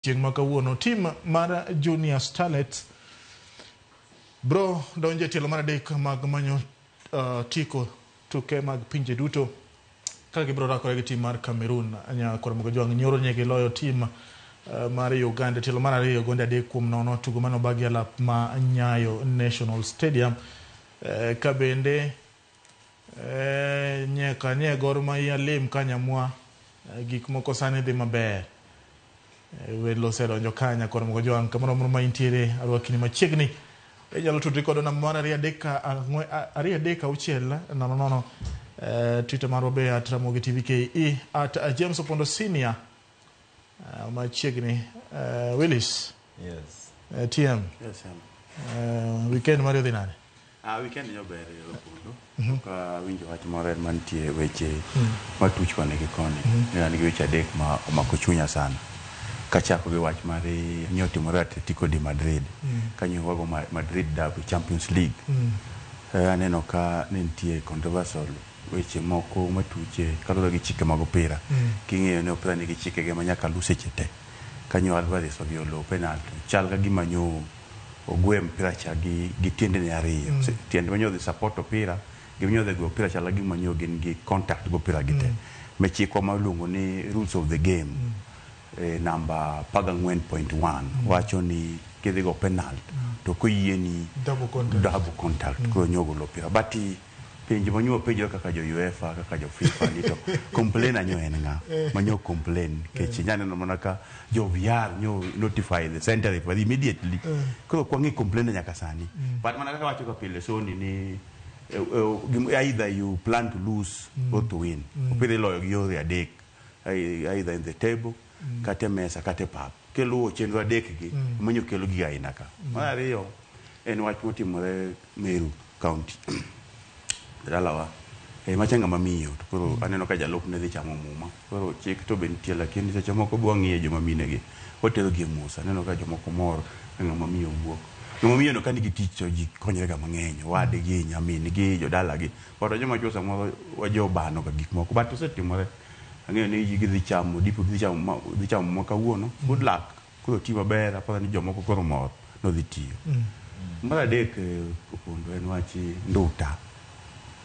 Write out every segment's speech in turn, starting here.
Chieng' ma kawuono tim mar Junior Starlets bro donje tielo mar adek mag manyo tiko tuke mag pinje duto ka gibro rakore gi tim mar Cameroon anya Koromogo Jwang nyoro nyegi loyo tim mar Uganda tielo mar ariyo gonde 3-0 tugo mano bagi alap ma Nyayo National Stadium ka bende nyeka nye Gor Mahia lim kanyamwa gik moko sani dhi maber welo sedonjo kanya Koromogo Jwang kamoro ma intiere arwakini machiegni ejalo tudri kodo na mara ariya deka uchiel no Twitter maro be @Ramogi TVKE @James Opondo Senior machiegni Willis yes TM yes weekend Mario dinane weekend yo bere Opondo ka winjo wach moro mantie weche matuch kone gi koni yani gi weche adek ma omako chunya sana kachako gi wach mar nyotimore Atletico de Madrid kanyo wago Madrid Derby Champions League aneno ka nentie controversial weche moko matuche kaluwore gi chike mag opira king'eyo ne opira nigi chike ge manyaka lu seche te kanyo Alvarez obiolo penalty chal ka gima nyo ogwe mpira cha gi tiende ne ariyo tiende manyo dhi support opira gi manyo dhi go opira chal gima nyo gin gi contact go opira gite mechiko maluongo ni rules of the game number 14.1 wacho ni kidhi go penalty to koyie ni double contact ko nyogo lopira bati penjo manyo penjo kaka jo UEFA kaka jo FIFA ni to complain anyo en nga manyo complain ke chinyane no manaka jo VR nyo notify the center referee immediately ko kwangi complain nyaka sani but manaka wacho ka pile so ni either you plan to lose or to win opira loyo gi yore adek either in the table kate mesa kate pap kelo chenro adek gi manyo kelo gi aina ka mar ariyo en wach motimore Meru County dalawa machanga mamiyo to koro aneno ka jalop ne dhi chamo muma koro chik to bentie lakini seche moko bwa ng'iye joma mine gi hotelo gi musa aneno ka jomoko mor ng'ama miyo wuok ng'ama miyo no kanigi tich to ji konyre ga mang'eny wade gi nyamin gi jodala gi but joma chosa moro wajo bano ga gik moko but osetimore ang'eyo ni ji dhi chamo dipo dhi chamo ma kawuono good luck koro ti maber aparo ni jomoko koro mor no dhi tiyo mar adek Opondo en wachi nduta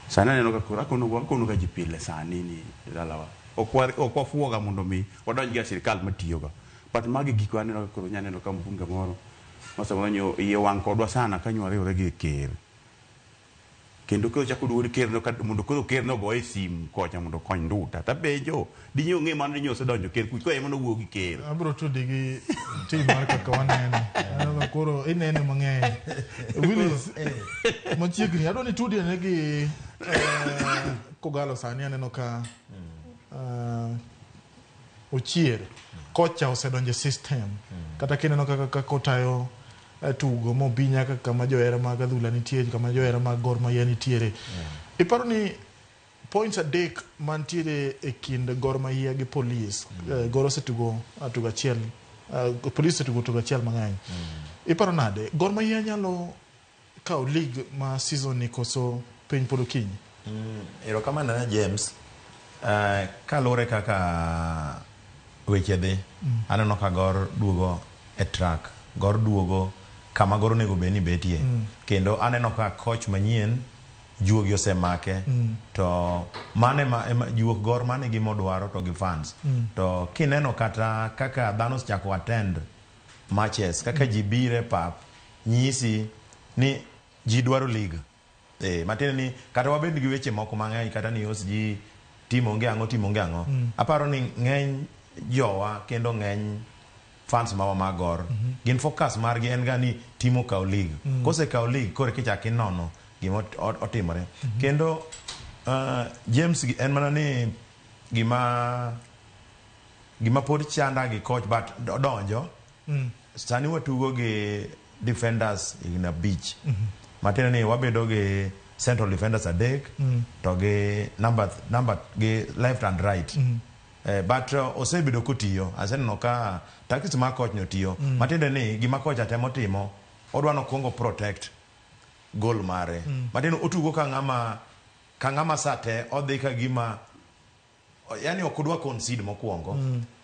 sana neno ka kura kono ka jipile sani ni dalawa okwafuoga mondo mi wadonj gi sirkal matiyo ga but magi giko aneno ka koro nyaneno ka mbunge moro masamanyo iye wang kodwa sana kanyware ore gi ker kendo ko chako duori ker no mondo ko ker no goe sim kocha mondo kony nduta tabejo dinyo ng'e man dinyo se donjo ker ko ema no wuo gi ker abro tudi gi tim mar kaka waneno aneno koro inene mang'eny Willis machiegni adoni tudi ne gi kogalo sani aneno ka ochier kocha osedonje system kata kineno kaka kotayo tugo mobinya kaka ma joera mag adhula nitie kama joera mag Gor Mahia nitiere iparo ni points adek mantiere e kind Gor Mahia gi Police Gor osetugo atugo achiel Police osetugo tugo achiel mang'eny iparo nade Gor Mahia nyalo kawo league ma season ni koso piny polo kinyi erokamano na James kalure kaka weche dhi aneno ka Gor duogo e track Gor duogo kama Gor nego beni betie kendo aneno ka coach manyien juogi osemake to mane juog Gor mane gi modwaro to gi fans to kineno kata kaka dhano chako attend matches kaka jibire pap nyisi ni ji dwaro league matene ni kata wabed gi weche moko mang'eny kata ni os ji timo nge ang'o aparo ni ng'eny jowa kendo ng'eny fans mawa mag Gor gin focus margi en ga ni timo kaw league kose kaw league kore kichaki nono gima otimore kendo James en mana ni gima pod chanda gi coach but donjo sani watugo gi defenders in a beach matene ni wabedo gi central defenders adek to gi number gi left and right but osebedo kotiyo aseneno ka tactics ma coach no tiyo matende ni gima coach atemo timo odwano kongo protect goal mare matendo otugo ka ng'ama sate odhi ka gima yani okudwa concede mokuongo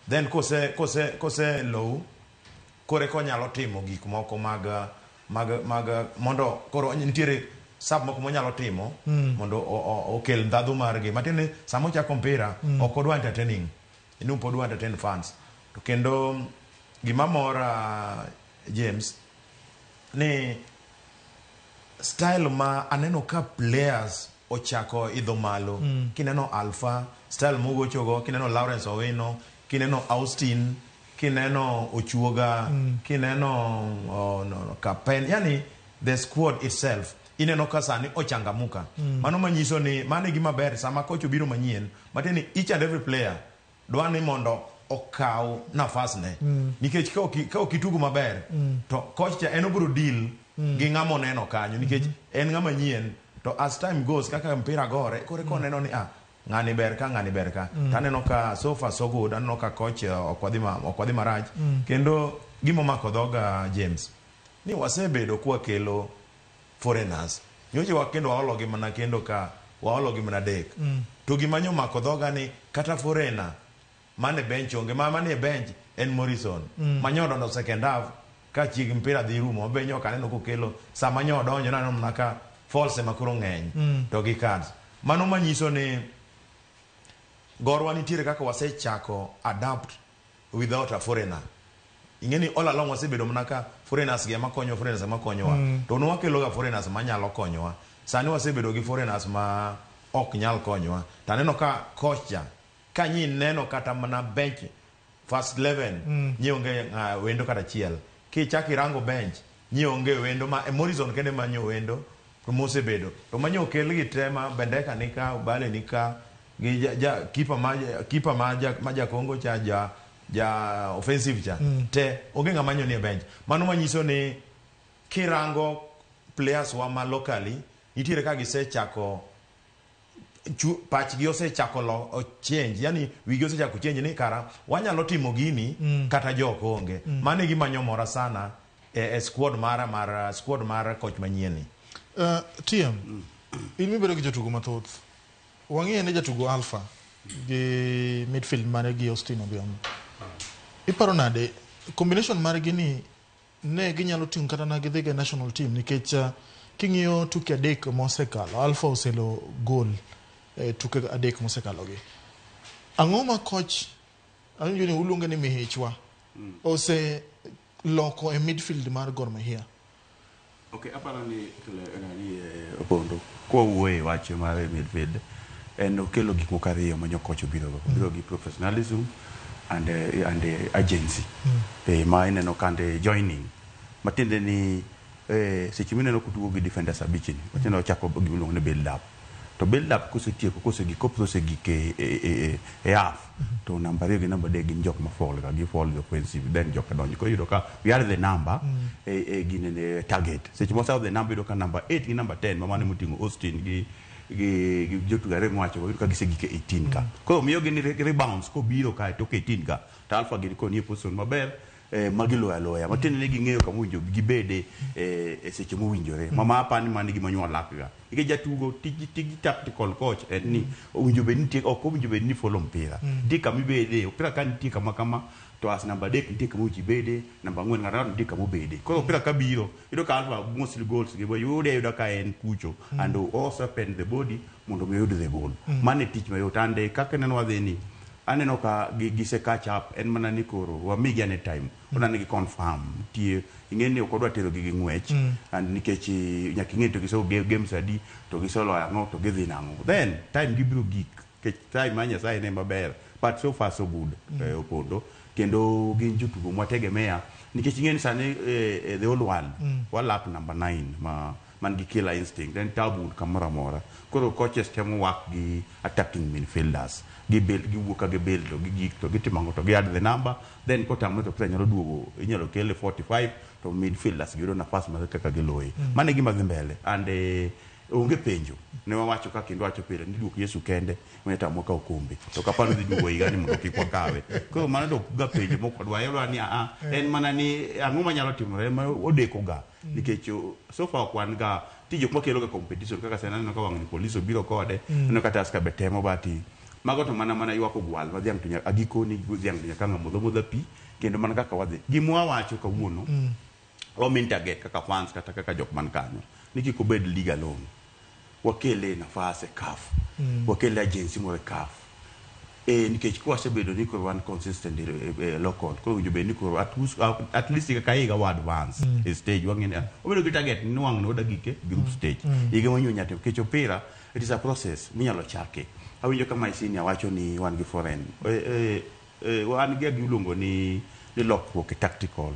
then kose low kore ko nyalo timo gik moko mag mondo koro nitiere sab moko monyalo timo mondo okel ndadhu margi matine samo chako mpira ok odwa entertaining inu pod odwa entertain fans to kendo gima mora James ni style ma aneno ka players ochako idho malo kineno Alpha style mogochogo kineno Lawrence Owino kineno Austin kineno Ochuoga kineno Kapen yani the squad itself ineno ka sani ochangamuka mano manyiso ni mane gima ber sama coach obiro manyien mateni each and every player dwani mondo okaw nafas ne nikech ka okitugo maber to coach cha en obro deal gi ngamo neno kanyo nikech en ngama nyien to as time goes kaka mpira gore kore ko neno ni ngani ber ka taneno ka so far so good aneno ka coach okwadhi marach kendo gimo mako dhoga James ni wasebedo kwa kelo foreigners nyoche wakendo waologi mana kendo ka waologi mana dek to gimanyo mako dhoga ni kata foreigner mane bench onge mane bench en Morrison manyodo no second half ka chig mpira dhi rumo benyo kaneno kokelo sama nyodo donjo nano mnaka false makuro ngeny to gi cards mano manyiso ni gorwa nitiere kaka wasechako adapt without a foreigner ingeni all along wasebedo mnaka foreigners gi makonyowa to no wakelo ga foreigners manyalo konyowa sani wasebedo gi foreigners ma ok nyal konyowa taneno ka coach ka nyi neno kata mana bench first 11 nyionge wendo kata chiel ki chaki rango bench nyionge wendo ma Morrison kende manyo wendo to mosebedo to manyo kel gi tema Bendeka nika Ubale nika gi kipa maja Kongo cha ja offensive cha te ogenga manyo ni bench mano manyiso ni kirango players wa ma locally nitiere ka gisechako pach gi osechako lo change yani wigi osechako change ni kara wanyalo timo gini kata joko onge mane gima nyomora sana squad mara coach manyieni TM ilmi bedo gi jotugo mathoth wangi ne jatugo Alpha gi midfield mare gi Austin Obiamo iparo nade combination mare gi ni ne ginyalo ting'o kata na gidhiga national team nikech king'iyo tuke adek mosekalo Alpha oselo goal tuke adek mosekalo gi ang'o ma coach anjo ni uluonge ni Mihichwa ose loko e midfield mar Gor Mahia okay aparo ni opondo kwa uwe wache mar midfield en okelo gik moko ariyo manyo coach obiro gi professionalism and agency ma ineno kande joining matinde ni seche mineno kutugo gi defenders abichin matinde chako giluongo ne build up to build up kosetieko kosegik e half to number 2 gi number 3 gin jok ma fall gi fall offensive then jok donjo ko yudo ka we are the number gin target seche mo the number yudo ka number 8 gi number 10 mamane mutingo Austin gi jotugare mwacho yudo ka gisegik 18 ka ko miyo gin rebounds ko biro ka to 18 ka to Alpha gin ko ni position maber magilo aloya matinde ne ging'eyo kama winjo gibede seche mowinjore mama apani mani gi manyuol lakga ike jatugo tigi tactical coach ni winjo be nitie ok winjo be ni follow mpira dika mibede opira kan nitie kama to as number 3 nitie kama uji bede number 4 ngara nitie kama bede ko opira ka biro ido ka Alpha mostly goals gi yudo ka en kucho and also pen the body mondo me yudo the goal mane tich mayotande kaka neno wadheni aneno ka gise catch up en mana ni koro wa migi ane time ona ni confirm tie ingeni okodwa tero gi ngwech and nikech nyaki ngeni to giso games adi to gisolo ango to gidhi nango then time gibiro gik ke time manya sai ne maber but so far so good opondo kendo gin jotugo mwategemea nikech ingeni sani the old one lap number 9 man gi killer instinct then tabu kamara mora koro coaches temo work gi attacking midfielders gi wuka gi build gi gik to gitimango to gi add the number then ko tamo to nyalo duogo inyalo kele 45 to midfielders gi do nafas ma kaka giloyi mane gima dhi mbele and onge penjo ne wawacho ka kendo wacho pile ni duok Yesu kende meta moka okombe to kapano dhi duogo igani mondo kikwa kawe ko mana do ga penjo moko dwayo ni en mana ni ang'o manyalo timore ma odeko ga nikech so far kwan ga tijo mokelo ga competition kaka sena no ka wang'ni police obiro kode no kata ska betemo bati mago to mana ywako gwal ma dhiang' to agiko ni dhiang' to nyaka modho pi kendo man kaka wadhi gimwa wacho kawuono wamin target kaka fans kata kaka jok man kanyo ni kik obed liga alone wakele nafase CAF wakele agency moro CAF nikech kwa sebedo ni koro wan consistent local koro winjo be ni koro at least kaka higa wa advance stage wang'e obedo gi target ni wang' no dagike group stage higa wanyo nyate kech opira it is a process minyalo chake awinjo kama isini awacho ni wan gi foreign wan gi giluongo ni lokruok tactical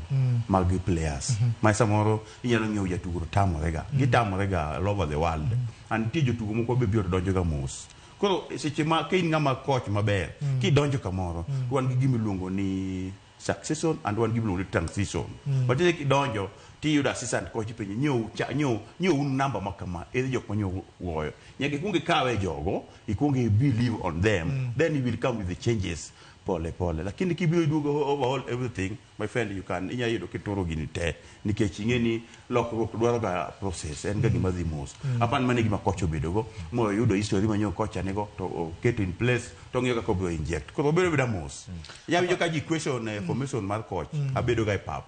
mag players ma samoro inyalo ng'iewo jatugo tamorega gitamorega all over the world and tie jotugo moko be biro donjo ga mos koro seche ma kein ng'ama coach maber kidonjo kamoro wan gi gimiluongo ni succession and wan gimiluongo ni transition but kidonjo tiyudo assistant coach penye nyiew un namba makama ere jok manyo wuoyo nyaka ikunge kawe jogo ikunge believe on them then you will come with the changes pole lakini kibiro dugo overall everything my friend you can inya yudo kitoro gini te nikech ingeni lokruok dwaro ga process en ga gima dhi mos apan mane gima coach obedogo mo yudo history manyo coach anego to get in place to ng'iyo kako biro inject koro bedo bida mos yawi jo ka ji question formation mar coach abedo ga pap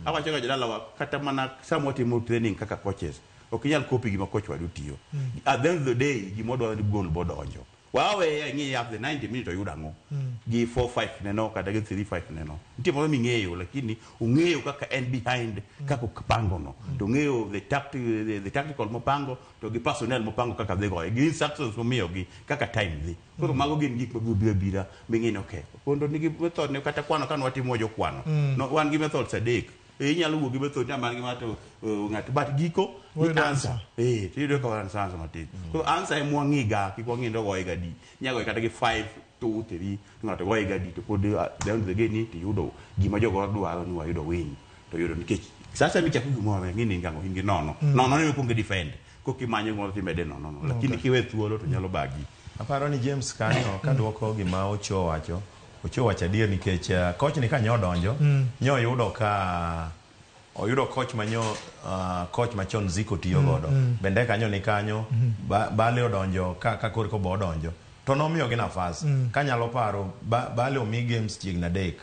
awacho ga jadala wa kata mana somewhat more training kaka coaches okinyal copy gima coach wadu tiyo at the end of the day gimodo ni goal bodonjo wawe ngi after 90 minutes yudango gi 4-5 neno kata gi 3-5 neno ntie mo mingeyo lakini ungeyo kaka end behind kako kapango no to ngeyo the tactical mopango to gi personnel mopango kaka dhego gi success momiyo gi kaka time dhi koro mago gin gik mabiro bira mingine okay kondo nigi method ne kata kwano kan watimo jo kwano no wan gi method sadek inyalo wuogi method na man gi mato ng'at bat giko ni answer tido ka wan sansa matin ko answer e mwangiga kikwang'indo goiga di nyago kata gi 5 2 3 ng'ato goiga di to pod down the game to yudo gima jogo dwaro ni wayudo win to yudo nikech sasa micha kugumoro ngini ngango hingi nono ni kunge defend ko kimanyo ngoro timede nono lakini kiwe thuolo to nyalo bagi aparo ni James kanyo kaduoko gima ocho wacho adier nikech coach ni kanyo donjo nyo oyudo coach manyo coach machon Ziko tiyo godo bende kanyo ni kanyo bale odonjo ka korko bo donjo to nomiyo gi nafas kanyalo paro bale omi games chiegna dek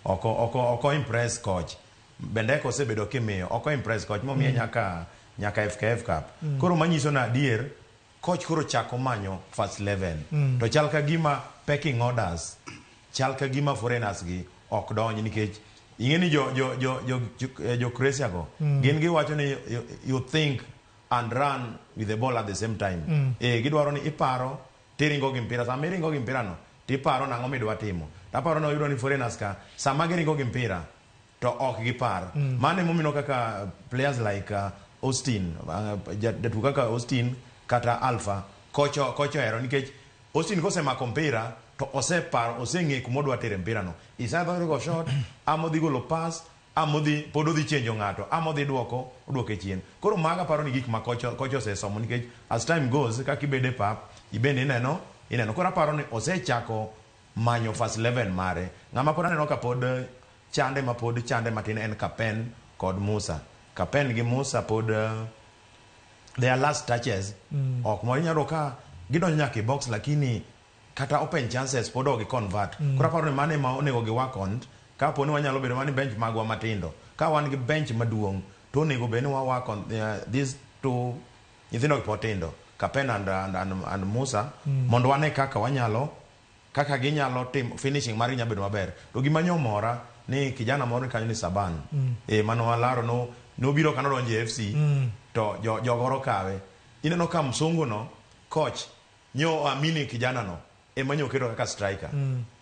oko impress coach bende ko sebedo kimiyo oko impress coach momiye nyaka FKF Cup koro manyiso na adier coach koro chako manyo first 11 to chal ka gima pecking orders chal ka gima foreigners gi ok donj nikech ingeni jo Croatia go gin gi wacho ni you think and run with the ball at the same time gidwaro ni iparo tiringo gi mpira sama iringo gi mpira no tiparo nang'o midwa timo taparo no yudo ni foreigners ka sama giringo gi mpira to ok gipar mane momino kaka players like Austin jatugo kaka Austin kata Alpha kocho ero nikech Austin kosemako mpira to oseng'e kumodwa tere mpira no isadho go shot amodhi golo pass amodhi pododhi chenjo ng'ato amodhi duoke chien koro maga paro ni gik ma kocho sesomo nikech as time goes kaka ibede pap ibende ineno koro paro ni osechako manyo first 11 mare ng'ama pod aneno ka pod chande matin en Kapen kod Musa Kapen gi Musa pod their last touches ok mo nyaro ka gidonjo nyaka box lakini kata open chances podo gi convert kora paro ni mane ma onego gi work on ka poni wanyalo bedo mani bench magwa matindo ka wan gi bench maduong to onego be ni wa work on these two nyithindo potindo Kapen and Musa mondo wane kaka ginyalo tim finishing mari nya bedo maber to gimanyo mora ni kijana moro kanyo ni Saban mano walaro no biro kano donje FC to jogoro kawe ineno ka msungu no coach nyo amini kijana no emanyo kedo kaka striker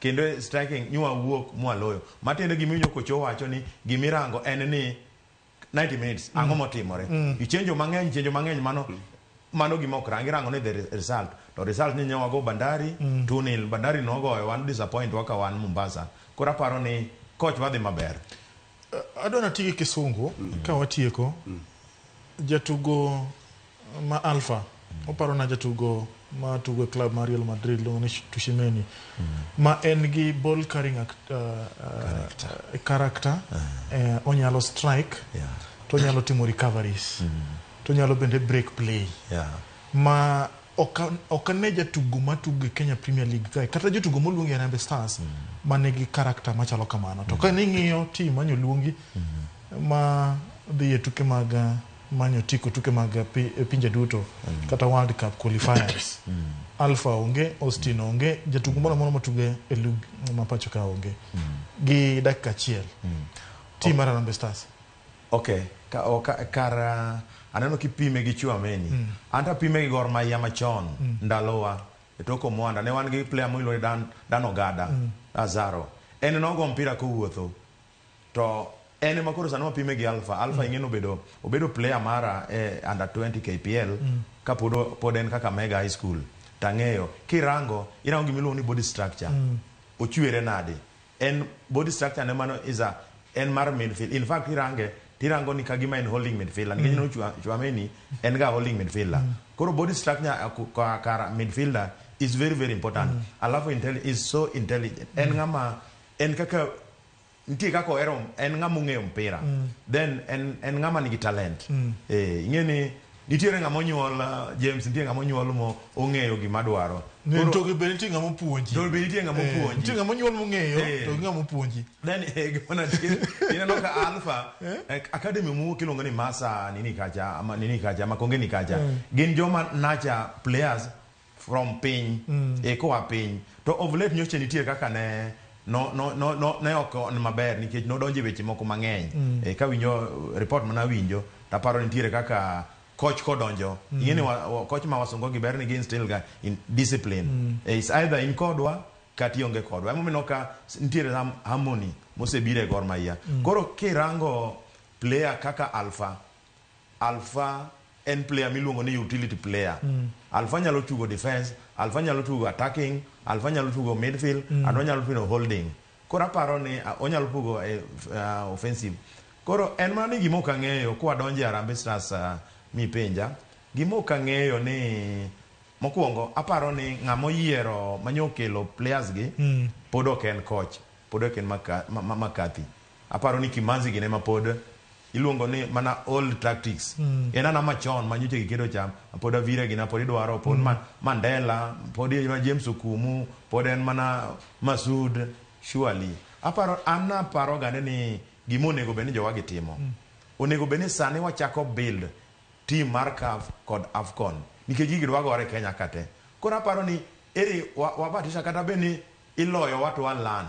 kendo striking nywa wuok mwaloyo matende giminyo kocho wacho ni gimirango en ni 90 minutes ang'o motimore chenjo mang'eny mano gimok rangirango ni the result to result ni nyawa go Bandari 2-0 Bandari nogoyo wan disappoint waka wan Mombasa kora paro ni coach wadhi maber adona tigi kisungu ka watieko jatugo ma Alpha oparo na jatugo ma tugo club ma Real Madrid lo ni Tushimeni ma en gi ball carrying character onyalo strike to nyalo timo recoveries to nyalo bende break play ma okane jatugo matugo Kenya Premier League kata jatugo moluongi Harambee Stars manigi karakta machalo kamano to ka ning'iyo tim manyo luongi ma dhi e tuke mag manyo tiko tuke mag pinje duto kata World Cup qualifiers Alpha onge, Austin onge, jatugo moro matuge e lig ma pacho ka onge gi dakika achiel tim mar Harambee Stars. Okay, kar aneno kipime gi Chouameni anta pime gi Gor Mahia machon ndalowa e toko Mwanda ne wan gi player miluongo Dan Ogada Azaro en nogo mpira kowuotho to en makoro sano pime gi Alpha ing'eno obedo player mara under 20 KPL ka pod en kaka Mega High School tang'eyo kirango gimiluongo ni body structure ochwere nade en body structure ne mano en mar midfield. In fact tirango ni kagima en holding midfielder nikech no Chouameni en ga holding midfielder koro body structure kara midfielder is very very important. Alafu is so intelligent en kaka nitie kaka ohero en ng'ama ong'eyo mpira then en ng'ama nigi talent ing'eni nitiere ng'ama onyuol James nitie ng'ama onyuol mo ong'eyo gima dwaro to be nitie ng'ama puonji nitie ng'ama onyuol mong'eyo to ng'ama puonji then gimana ineno ka Alpha academy mu kilongo ni Masa nini kacha Makongeni kacha gin joma nacha players from piny koa piny to of late nyoche nitie kaka ne oko maber nikech nodonje weche moko mang'eny ka winjo report mana winjo taparo nitiere kaka coach kodonjo ing'eni coach ma wasungo gi ber ni gin still ga in discipline is either in kodwa kati onge kodwa emomino ka nitiere harmony mosebire Gor Mahia koro kirango player kaka Alpha en player miluongo ni utility player Alpha nyalo tugo defense, Alpha nyalo tugo attacking, Alpha nyalo tugo midfield, and nyalo tugo holding. Koro aparo ni onyalo tugo offensive. Koro en mani gimo kang'eyo kwa donje Harambee Stars mi penja. Gimo kang'eyo ni mokwongo aparo ni ng'amo yiero manyokelo players gi pod ok en coach, pod ok en McCarthy. Aparo ni Kimanzi gine ma pod iluongo ni mana old tactics en ana machon manyoche gikedo cham pod avire gina pod idwaro pod Mandela pod James Okumu pod en mana Masud surely aparo gane ni gimo onego beni jowa gitimo onego beni sani wachako build team mar CAF kod AFCON nikech gigi dwagore Kenya kate koro aparo ni eri wabatisha kata beni iloyo watu walan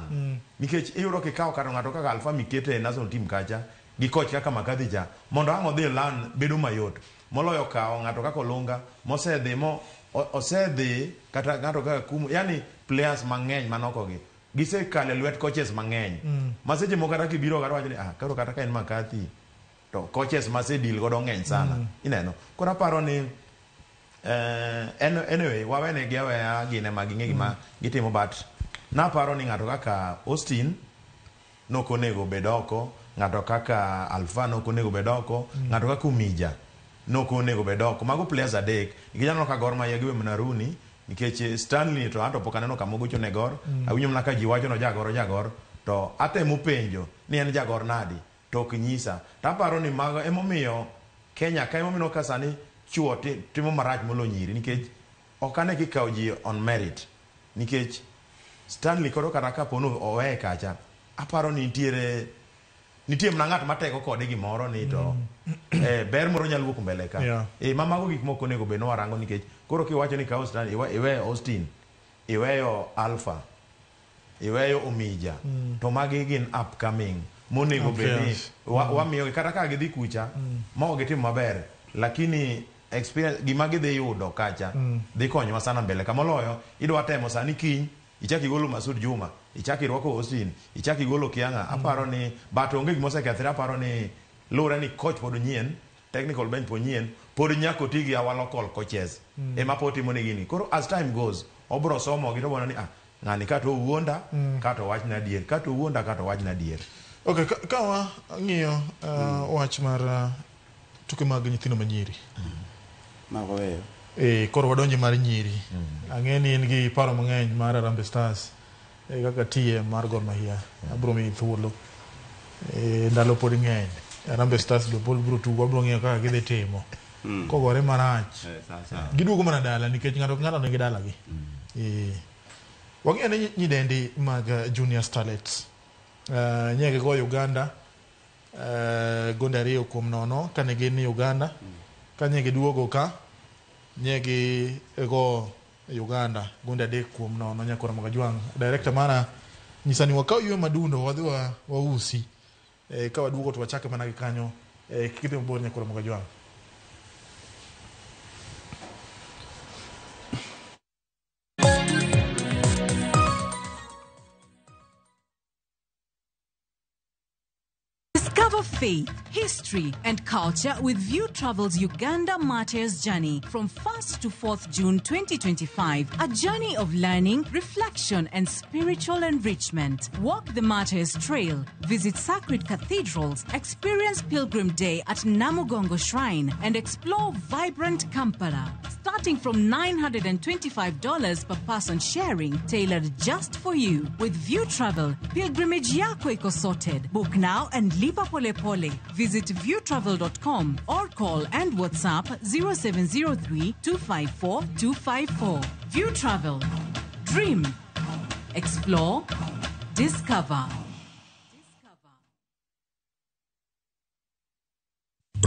nikech iyudo kikawo kata ng'ato kaka Alpha mikete e national team kacha gi coach kaka McCarthy ja mondo ang' odhi lan bedo mayot moloyo kawo ng'ato kaka Olunga osedhi kata ng'ato kaka Kumu yani players mang'eny manokogi gisekale lwet coaches mang'eny maseche moko kata kibiro kata wacho ni karo kata ka en McCarthy to coaches masedil godo ng'eny sana ineno koro aparo ni anyway wawene gi aweya gine maging'e gima gitimo but naparo ni ng'ato kaka Austin nokonego bedoko ng'ato kaka Alpha nokonego bedoko ng'ato kaka Umija nokonego bedoko mago players adek nikijano ka Gor Mahia giwe mnaruni nikech Stanley to anto pokaneno kamogocho ne Gor awinyo mna ka jiwacho no jagor to atemo penjo ni en jagor nadi to kinyisa taparo ni mago emomiyo Kenya ka emomino ka sani chuo timo marach molo nyiri nikech okane kikawo ji on merit nikech Stanley koro kata kapono owe kacha aparo ni nitie mna ng'at mateko kode gimoro ni to ber moro nyalo wuok mbele ka mamago gik moko nego beno warango nikech koro kiwacho ni ka Austin iweyo Austin iweyo Alpha iweyo Umija to magi gin upcoming monego beni wamiyo kata ka gidhi kucha ma gitimo maber lakini experience gima gidhi yudo kacha dhi konyo sana mbele kamoloyo idwa temo sani kiny ichaki golo Masud Juma ichaki rwako Austin ichaki golo Kianga aparo ni batonge gimose kethira aparo ni lura ni coach pod nyien technical bench pod nyien pod nyako tigi our local coaches ema poti mone gini koro as time goes obro somo gi to bono ni ng'ani kato wuonda kato wach na dier kato wuonda kato wach na dier okay kawa ng'iyo wach mar tuke mag nyithindo manyiri mago weyo koro wadonje mar nyiri ang'eni en gi paro mang'eny mar Harambee Stars kaka tie mar Gor Mahia abro mi thuolo ndalo pod ng'eny Harambee Stars do bro tugo abro ng'iyo kaka gidhi timo kogore marach giduogo mana dala nikech ng'ato nigi dala gi wang'ene nyidendi mag Junior Starlets nyege go Uganda gonde 2-0 kane gin Uganda ka nyege duogo ka nyege go Uganda gonde 3-0 Nyakora Mogajwang. Director mana nyisani wakao yue madundo wadhi wausi ka waduogo to wachake mana gi kanyo kidhi mabor Nyakora Mogajwang. Discover faith, history, and culture with View Travel's Uganda Martyrs Journey from 1st to 4th June 2025. A journey of learning, reflection, and spiritual enrichment. Walk the Martyrs Trail, visit sacred cathedrals, experience Pilgrim Day at Namugongo Shrine, and explore vibrant Kampala. Starting from $925 per person sharing, tailored just for you. With View Travel, pilgrimage yako iko sorted. Book now and lipa pole pole. Visit viewtravel.com or call and WhatsApp 0703 254 254. View Travel. Dream. Explore. Discover.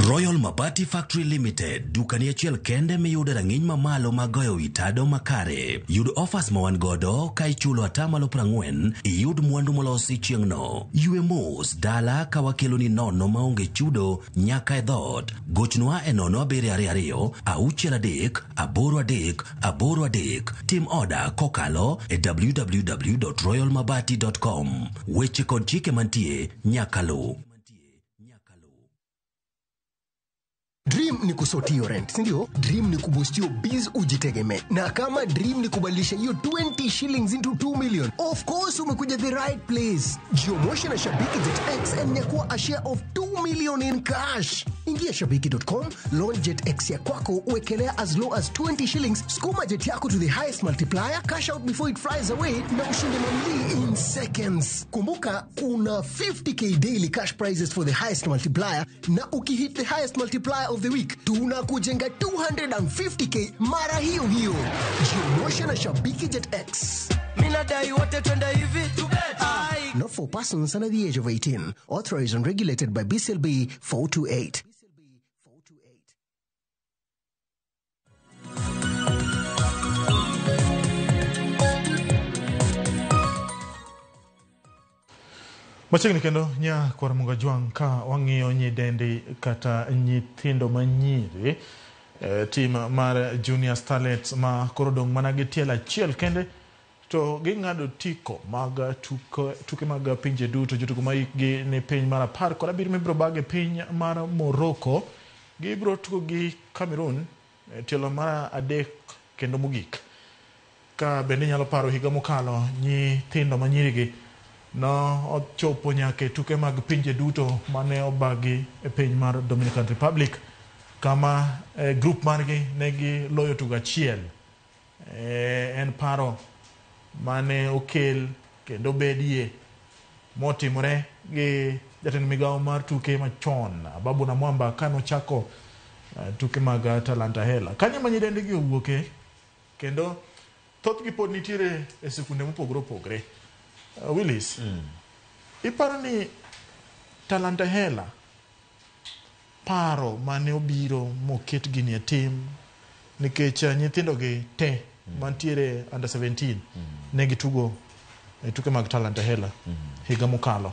Royal Mabati Factory Limited, dukani achiel kende miyude rang'iny mamalo magoyo itado makare. Yud offers mawan godo ka ichulo atamalo 40, iyud mwandu molosi chieng'no. Yue mos dala ka wakelo ni nono maonge chudo nyaka e dhot. Gochnwa e 072 6 3 8 3. Tim order kokalo e www.royalmabati.com. Weche kod chike mantie nyakalo. Dream ni kusoti hiyo rent, sindio? Dream ni kuboost hiyo biz ujitegemee. Na kama Dream ni kubadilisha hiyo 20 shillings into 2 million, of course umekuja the right place. Jiomoshi na Shabiki JetX and nyakua a share of 2 million in cash. Ingia shabiki.com, launch JetX ya kwako, uwekelea as low as 20 shillings, skuma jet yako to the highest multiplier, cash out before it flies away, na ushinde mamili in seconds. Kumbuka, kuna 50k daily cash prizes for the highest multiplier, na ukihit the highest multiplier of the week, tunakujenga 250k mara hiyo hiyo. Jiomoshi na Shabiki JetX. Minadai wote twenda hivi. Not for persons under the age of 18. Authorized and regulated by BCLB 428. Machiegni kendo Nyakora Mogajwang ka wang'iyo nyidendi kata nyithindo manyiri team mar Junior Starlets ma koro dong' mana gi tiel achiel kende to ging'ado tiko mag tuke mag pinje duto. Jotugo ma hikgi ni piny mar 17 mibiro bage piny mar Morocco. Gibiro tugo gi Cameroon tielo mar 3 kendo mogik. Ka bende nyalo paro higa mokalo nyithindo manyirigi no ochopo nyaka tuke mag pinje duto mane obagi e piny mar Dominican Republic, kama group margi negi loyo tugo achiel. En paro mane okel kendo bedie motimore gi jatend migawo mar tuke machon Babu Namwamba kano chako tuke mag Talanta Hela. Kanye manyidendi gi owuoke kendo thothgi pod nitiere e sikunde mopogore opogore. Willis, iparo ni Talanta Hela paro mane obiro moket gini e tim nikech nyithindo gi te mantiere under 17 negi tugo e tuke mag Talanta Hela higa mokalo.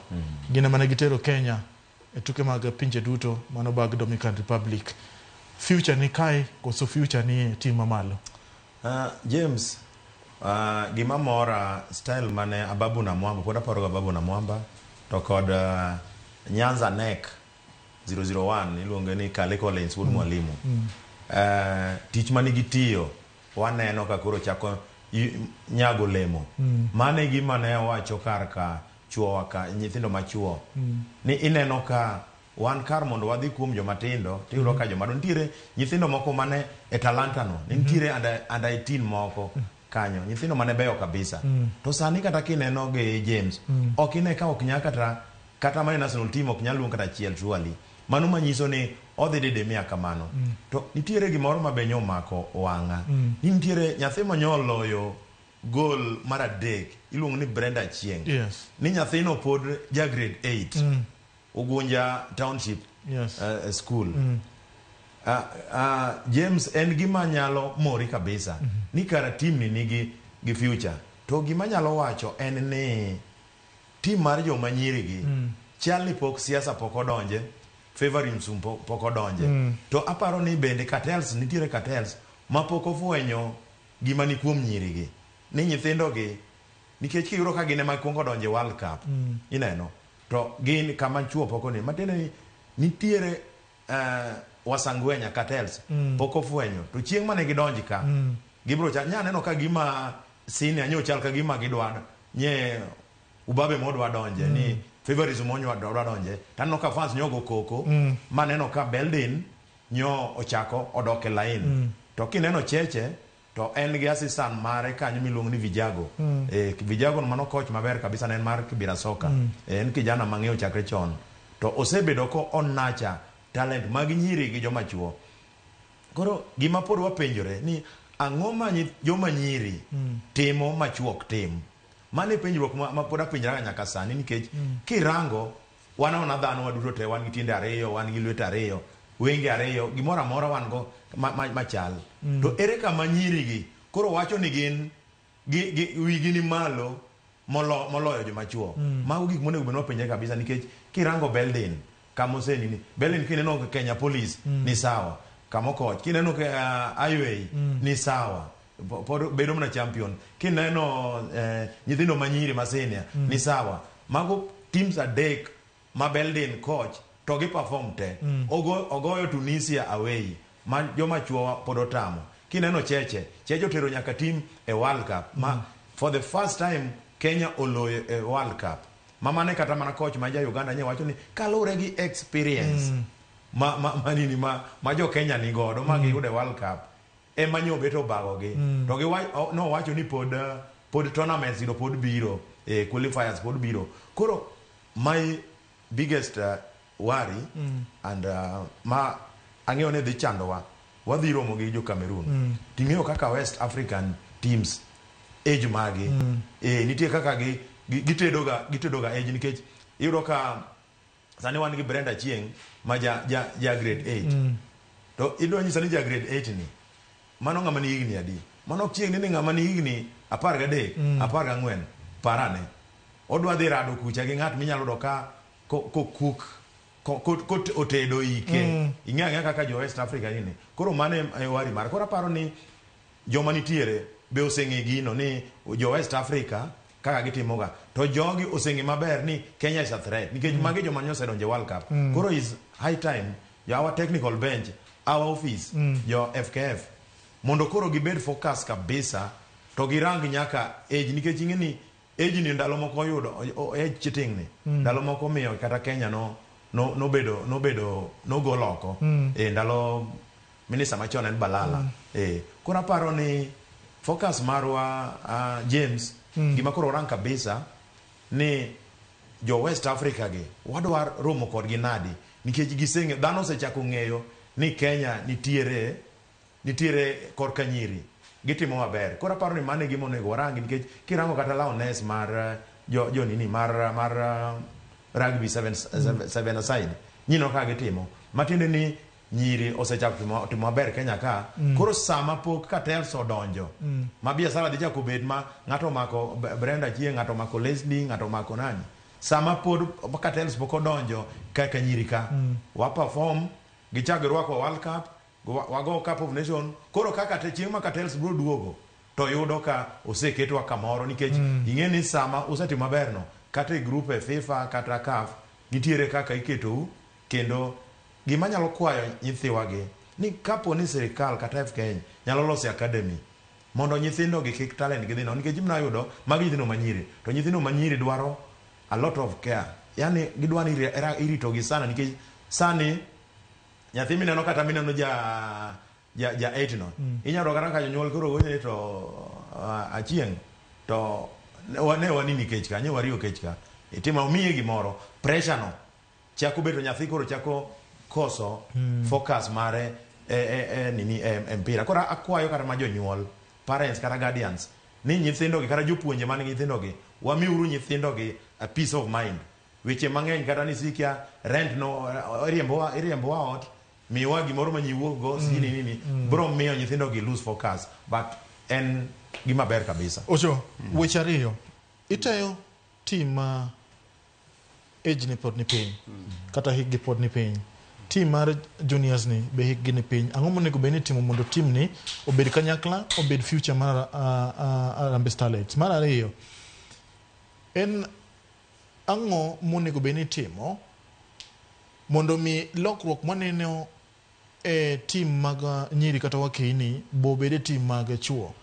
Gina mane gitero Kenya e tuke mag pinje duto mano bag Dominican Republic. Future ni kai koso future ni tim mamalo? James, gima mora style mane Babu Namwamba, poda paro Babu Namwamba to kod Nyanza Nek 001 iluonge ni Kale Collins wuod mwalimu. Tich mane gitiyo waneno ka koro chako nyago lemo. Mane gima ne wacho karka chuo ka nyithindo machuo. Ni ineno ka wan kar mondo wadhi kuom joma tindo, tiyudo ka joma dontiere nyithindo moko mane e Talanta no, nitiere under 18 moko kanyo, nyithindo mane beyo kabisa. To sani kata kineno ge James, okine ka oknya kata mane national team oknya luong kata chiel truly. Mano manyiso ni odhi dede mia kamano. To nitiere gimoro mabenyo mako wanga. Nitiere nyathi manyolo loyo gol mar adek iluongo ni Brenda Chieng. Yes. Ni nyathino pod ja grade 8 Ugunja Township school. James en gima nyalo mori kabisa ni kara team ni nigi gi future. To gima nyalo wacho en ni team mar joma nyiri gi chal ni pok siasa pok odonje, favorism pok odonje. To aparo ni bende cartels, nitiere cartels ma pok ofwenyo gima ni kuom nyiri gi. Ni nyithindo gi nikech kiyudo ka gine ma kuongo donje World Cup ineno to gin kama chuo poko ni matene ni nitiere wasangwenya cartels poko fwenyo to chieng mane gidonji ka gibro cha nya neno ka gima sini anyo chal ka gima gidwad nye ubabe modwa donje ni favorism monyo dwa donje tanno ka fans nyogo koko maneno ka Beldin nyo ochako odoke line to kineno Cheche to en gi assistant mare kanyo miluongo ni Vijago. Vijago mano coach maber kabisa en mar Kibira Soka. En kijana mang'eyo chakre chon. To osebedo ko onacha talent mag nyiri gi joma chuo. Koro gima pod wapenjore ni ang'o ma joma nyiri timo machuok tim. Mane penjruok ma pod apenjra nyaka sani nikech kirango wana dhano waduto te wan gi tiende ariyo, wan gi lwete ariyo, wenge ariyo, gimoro amora wan go machal. To ere kama nyiri gi koro wacho ni gin wigi ni malo moloyo joma chuo. Mago gik monego beno penje kabisa nikech kirango Beldin kamoseni ni Beldin kineno Kenya Police ni sawa, kamo coach kineno Highway ni sawa, bedo mna champion, kineno nyithindo manyiri masenia ni sawa. Mago teams adek ma Beldin coach to gi perform te. Ogoyo Tunisia away ma joma chuo pod otamo. Kineno Cheche otero nyaka team e World Cup ma for the first time Kenya oloyo e World Cup. Mane kata mana coach ma ja Uganda nye wacho ni kalure gi experience ma jo Kenya ni godo ma gi yude World Cup e manyo beto bago gi. To gi no wacho ni pod tournaments do pod biro qualifiers pod biro. Koro my biggest worry and ma ang'eyo ne dhi chandowa wadhi romo gi jo Cameroon. Ting'eyo kaka West African teams age magi nitie kaka gitedoga age nikech iyudo ka sani wan gi Brenda Chieng ma ja grade 8 to idwa nyisa ni ja grade 8 ni mano ng'ama ni higni adi, mano Chieng ni ng'ama ni higni 13 14 parane odwa dhi rado kucha gi ng'at minyalo do ka cook otedo ike ing'e kaka jo West Africa nini. Koro mane wari mar koro paro ni joma nitiere be oseng'e gino ni jo West Africa kaka gitimoga to jogi oseng'e maber ni Kenya is a threat nikech magi joma nyose donje World Cup. Koro is high time our technical bench, our office, your FKF mondo koro gibed focus kabisa to girang nyaka age nikech ing'eni age ni ndalo moko yudo age cheating ni ndalo moko miyo kata Kenya no goloko ndalo minisa machon en Balala. Koro paro ni focus marwa James gima koro rang kabisa ni jo West Africa gi wadwar romo kod gi nadi nikech giseng'e dhano osechako ng'eyo ni Kenya nitiere kod kanyiri gitimo maber. Koro paro ni mane gima onego warangi nikech kirango kata Lioness mar jo nini mar rugby 7 aside nyino ka gitimo matiende ni nyiri osechako timo maber Kenya ka. Koro sama pok cartels odonjo ma biashara dhi chako bed ma ng'ato mako Brenda Chieng, ng'ato mako Leslie, ng'ato mako nani, sama pod cartels pok odonjo ka nyiri ka wa perform gichak rwako World Cup wago Cup of Nation. Koro kaka chieng ma cartels bro duogo to yudo ka oseketwa kamoro nikech ing'e ni sama usetimo maber no kata e group e FIFA kata CAF nitiere kaka iketo kendo gima nyalo kwayo nyithiwa gi ni kapo ni sirikal kata FKN nyalo loso academy mondo nyithindo gi kik talent gi dhino nikech mna yudo magi nyithindo manyiri to nyithindo manyiri dwaro a lot of care, yani gidwani irito gi sana nikech sani nyathi mineno kata mineno ja 8 no inyalo kata ka jonyuol koro goje to Achieng to ne wani nikech ka nye wariyo kech ka itima umiye gimoro pressure no chako beto nyathi koro chako koso focus mare nini mpira. Kora akwayo kata ma jonyuol parents kata guardians ni nyithindo gi kata jopuonje man gi nyithindo gi wamiuru nyithindo gi a peace of mind. Weche mang'eny kata ni sikia rent no iriembowa ot miwa gimoro manyiwuok go sini nini bro miyo nyithindo gi lose focus, but en gima ber kabisa. Ocho, weche ariyo itayo team ma age ni pod ni piny kata higgi pod ni piny. Team mar juniors ni be higgi ni piny. Ang'o monego bed ni timo mondo team ni obed kanyakla, obed future mar Harambee Starlets? Mar ariyo en ang'o monego bed ni timo mondo mi lokruok maneno team mag nyiri kata wakini bo bede team mag chuo?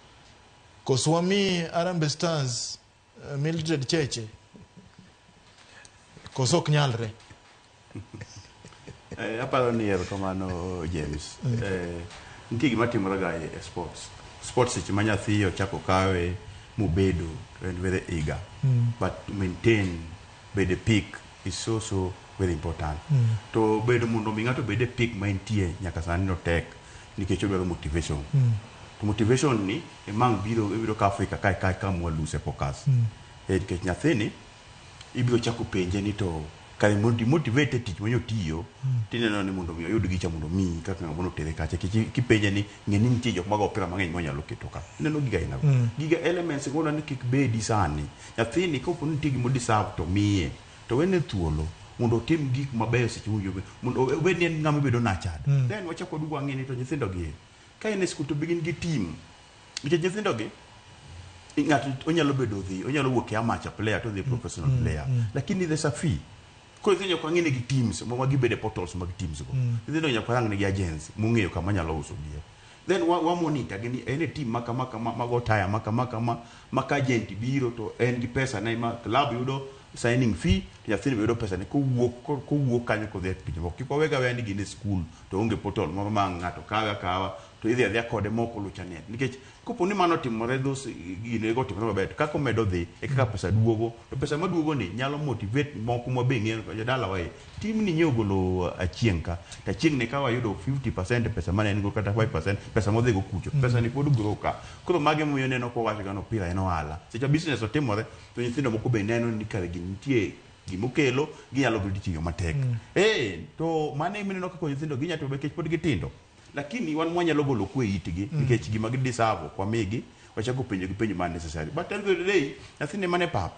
Koswa mi Harambee Stars Mildred Cheche kosok nyalre. Aparo ni kamano James. Nitie gima timore ga e sports seche ma nyathi ochako kawe mubedo and very eager, but to maintain bede peak is so very important. To bedo mondo mi ng'ato bede peak maintie nyaka sani no tek nikech odwaro motivation. To motivation ni emang biro ka Africa kai mwa lose focus. Nikech nyathini ibiro chako penje ni to kare motivated tich manyo tiyo tineno ni mondo mi oyud gicha mondo mi kaka ngabono tere kache kipenje ni ng'eni nitie jok mag opira mang'eny manyalo keto ka neno giga ina giga elements ngona ni kik bedi sani nyathini kopo nitie gimo deserve to miye to wene thuolo mondo tim gik mabeyo seche mondo obed ni ng'ama bedo nachad. Then wachako dugo ng'eni to nyithindo gi ka in school to begin gi team nikech nyithindo gi ng'ato onyalo bedo onyalo wuok e amateur player to the professional player, lakini there's a fee. Ko zinyo kwa ngine gi teams mo gibede portals mag teams go zinyo nya kwa ngine gi agency mung'eyo kama nyalo uso gie, then wa monitor gini ene team maka mago taya maka agent biro to en gi pesa na ma club yudo signing fee ya thini yudo pesa ni ko wuok kanyo ko dhi pinyo kiko wega wendi gine school to onge portal mo ma ng'ato kawa to idhi adhi kode moko luchanet nikech kopo ni mano timore those gine go timore maber kako medo dhi e kaka pesa duogo to pesa maduogo ni nyalo motivate moko mo beng'e jadala wae team ni nyeo golo achienka ta chieng ne kawa yudo 50% pesa mane en go kata 5% pesa modhi go kucho pesa ni pod groka koro mage moyo neno ko wacho gano pira eno hala secha business otimore to nyithindo moko be neno ni kare gintie gimokelo ginyalo bedo tiyo matek to mane mineno kako nyithindo ginya to be kech pod gitindo lakini wan mwanyalo golo kwe itigi nikech gima gideserve kwa migi wachako penjo man necessary, but at the end of the day nothing mane pap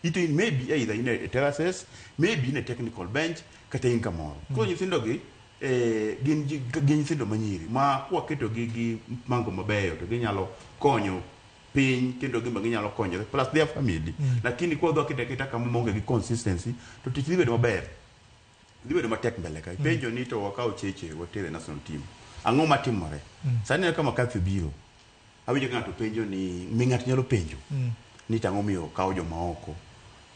it maybe either in a terraces maybe in a technical bench kata in kamoro ko nyithindo gi gin nyithindo manyiri ma kwa keto gi mango mabeyo to ginyalo konyo piny kendo gimba ginyalo konyore plus their family lakini kwa dho kita kama monge gi consistency to tich libedo maber libedo matek mbele kai penjo ni to wakao Cheche watere national team ang'o matimore sani kama kathi biro awinjo ng'ato penjo ni ng'ato nyalo penjo ni tang'o miyo kawo joma oko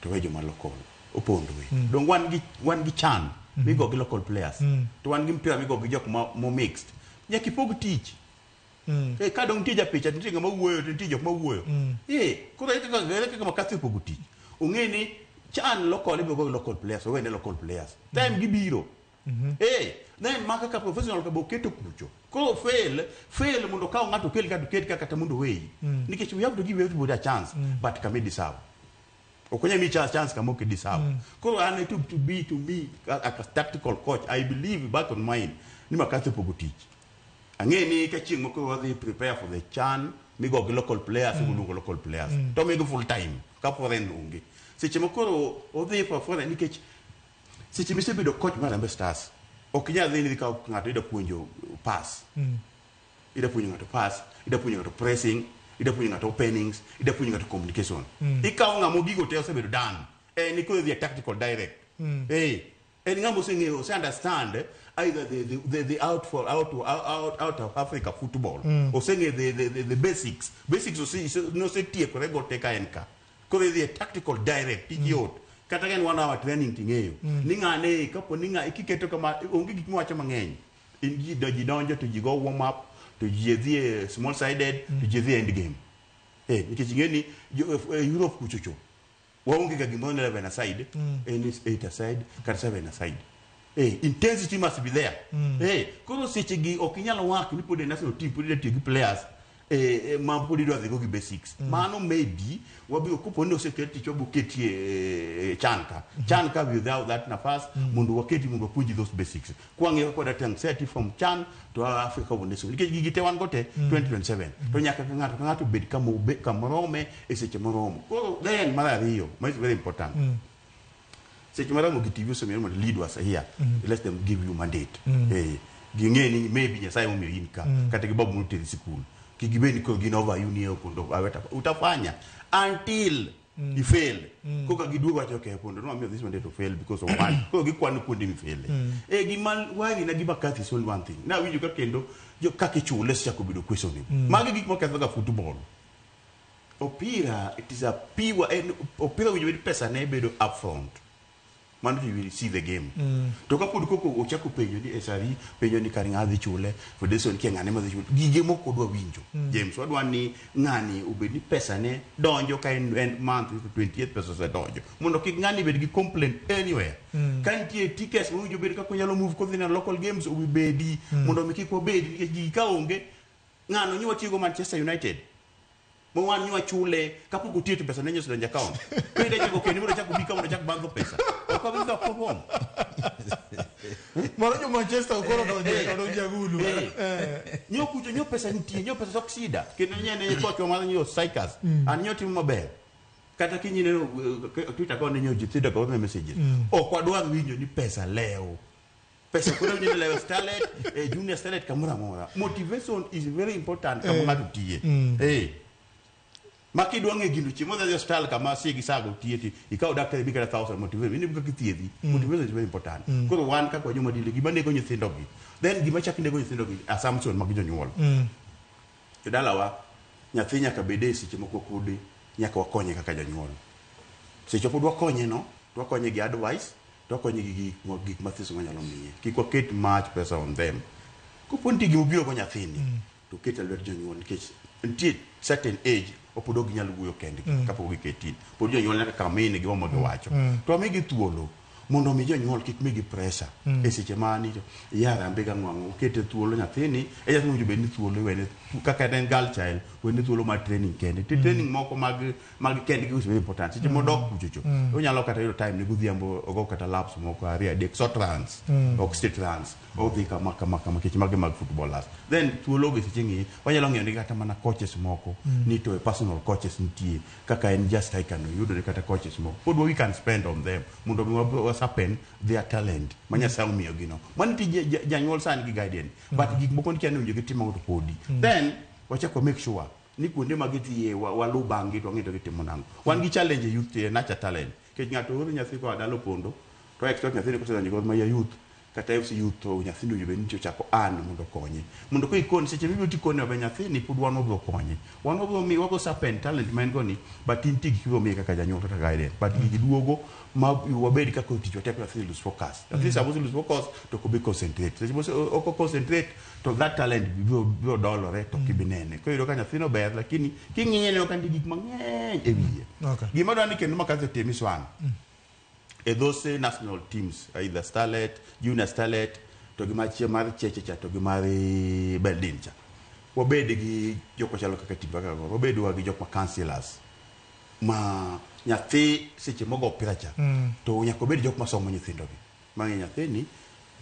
to we joma local opondo we dong wan gi chan migo gi local players to wan gi mpira migo gi jok mo mixed nyaka ipog tich ka dong tija picha nitie ng'ama wuoyo nitie jok ma wuoyo koro kaka makathi opogo tich ong'eni chan local migo gi local players owene local players time gibiro then maka ka professional ka boketo kucho ko fail mundo ka ngato kel kata mundo wey nikech we have to give everybody a chance but kame deserve okonya mi chance kama ke deserve ko I to be a tactical coach I believe back on mine ni makatho pogo tich angeni ka chieng moko wadhi prepare for the chan mi go local players go local players to me go full time ka foreign unge seche moko odhi for foreign nikech seche mi sebedo coach mar Harambee Stars okinya dhini ka ngato ida puonjo pass ida puonjo ngato pass ida puonjo ngato pressing ida puonjo ngato openings ida puonjo ngato communication ikaw ngamo gigo te osebedo dan ni ko the tactical direct en ngamo seng'eyo se understand either the out of Africa football oseng'e the basics no se tieko rego te ka enka ko the tactical direct idiot kata gen 1 hour training tingeyo ni ngane kapo ni nga ikiketo kama onge gik mwacho mang'eny in ji donjo to ji go warm up to ji dhie small sided to ji dhie end game nikech ngeni Europe kuchocho waonge ga gimo 11 aside and 8 aside kata 7 aside intensity must be there koro seche gi okinyalo wak ni pod national team pod tiyo gi players ma podi do adhigo gi basics mano maybe wabiro kupo ne oseketi chobo ketie chanka without that nafas mundu waketi mundu puji those basics kwange ko da tang set from chan to Africa wondeso gigite wan gote 2027 to nyaka ngato bed kamorome eseche moromo ko then mara riyo is very important seche moromo gitivu so mero lead was here let them give you mandate gingeni maybe nyasai mo yinka kata gibabu mutiri school kigibeni ko ginova union kundo aweta utafanya until you fail koka gidugo achoke kundo no this one to fail because of one ko gikwani kundi mi fail gimal wani na giba kathi is only one thing na winjo ka kendo jo kakichule sha kubido question magi gik mokaza football opira it is a pure and opira winjo pesa na bedo upfront man you will see the game to ka pod koko ochako penjo ni esari penjo ni kari ngadhi chule federation ke ngane madhi chule gige moko dwa winjo James wadwa ni ngani ubedi pesa ne donjo ka end month 28 pesos a donjo mondo ki ngani bed gi complaint anywhere kan tie tickets mo jo bed ka ko nyalo move ko thina local games ubi bedi mondo miki ko bedi gi ka onge ngano nyi watigo Manchester United mo wan nywa chule kapoko tieto pesa nenyo sida account kwende chako keni mo chako bika mo chako bango pesa ko bizo ko home mara Manchester ukoro do jagulu nyo pesa nitie nyo pesa oksida kendo nyene ko ko mara nyo cycles an nyo timo maber kata kinyine Twitter ko nyo jitida ko messages o kwa dwa winjo ni pesa leo pesa kuna nyine leo starlet junior starlet kamura mora motivation is very important kama ngatu tie makidwa nge gindu chimo za hospital kama siegi sago tieti ikaw daktari bika 1000 motivation ni buka kithiedhi motivation is very important koro wan ka ko nyuma dile gibane ko nyithindo gi then gima chakinde ko nyithindo gi assumption mag jonyuol dalawa nyathinya ka bede seche moko kudi nyaka wakonye kaka jonyuol seche pod wakonye no wakonye gi advice to wakonye gi gik mathiso manyalo miye kiko ket much pesa on them ko ponti gi ubiro ko nyathini to keta lwet jonyuol nikech until certain age opodo gi nyalo wuyo kendi kapo wiketin pod jonyuol nyaka kamine gi omo gi wacho to amigi thuolo mondo mi jonyuol kik migi pressure seche mani yara mbega ngwango kete thuolo nyathini jathino jo beni thuolo wene kaka den girl child wene thuolo ma training kendi training moko mag kendi gi very important seche modok kuchocho onyalo kata yudo time ni gudhiambo ogo kata laps moko ari adek short runs ok state runs odhi kama kech mag footballers then thuolo gi seche ngi wanyalo ng'eyo ni kata mana coaches moko ni to personal coaches nitie kaka en just I can yudo kata coaches moko pod we can spend on them mondo we happen their talent manya sound miyo gino maniti janyuol san gi guidance but gik moko nikia ne gitimo to podi then wachako make sure ni kuonde magithie walu bangi to ngito gitimo nango wan gi challenge youth nature talent ke ngato uru nyathi ko adalo pondo to expect nyathi ko sera nyigod ma youth kata FC youth to nyathindo jo beni chako an mondo konye mondo ko ikon seche bibo tikone be nyathi ni pod wan obro konye wan obro mi wago serpent talent man goni but inti gibo mi kaka janyuol kata guidance but giduogo ma wabedi kako ticho tepe athi lose focus at least suppose lose focus to ko be concentrate seche mo oko concentrate to that talent bibo dolore to kibinene ko yiro ka nyathino ber lakini king'iye ne okandi gik mang'eny e wiye gima dwani kendo makaze temiswan those national teams either starlet junior starlet to gimachi mar cheche cha to gimari Berlin cha wabedi gi joko chalo kaka timba ka wabedi wa gi joko councillors ma nyathi seche mogo opira cha to nyako bedi joko masomo nyithindo gi mangi nyathini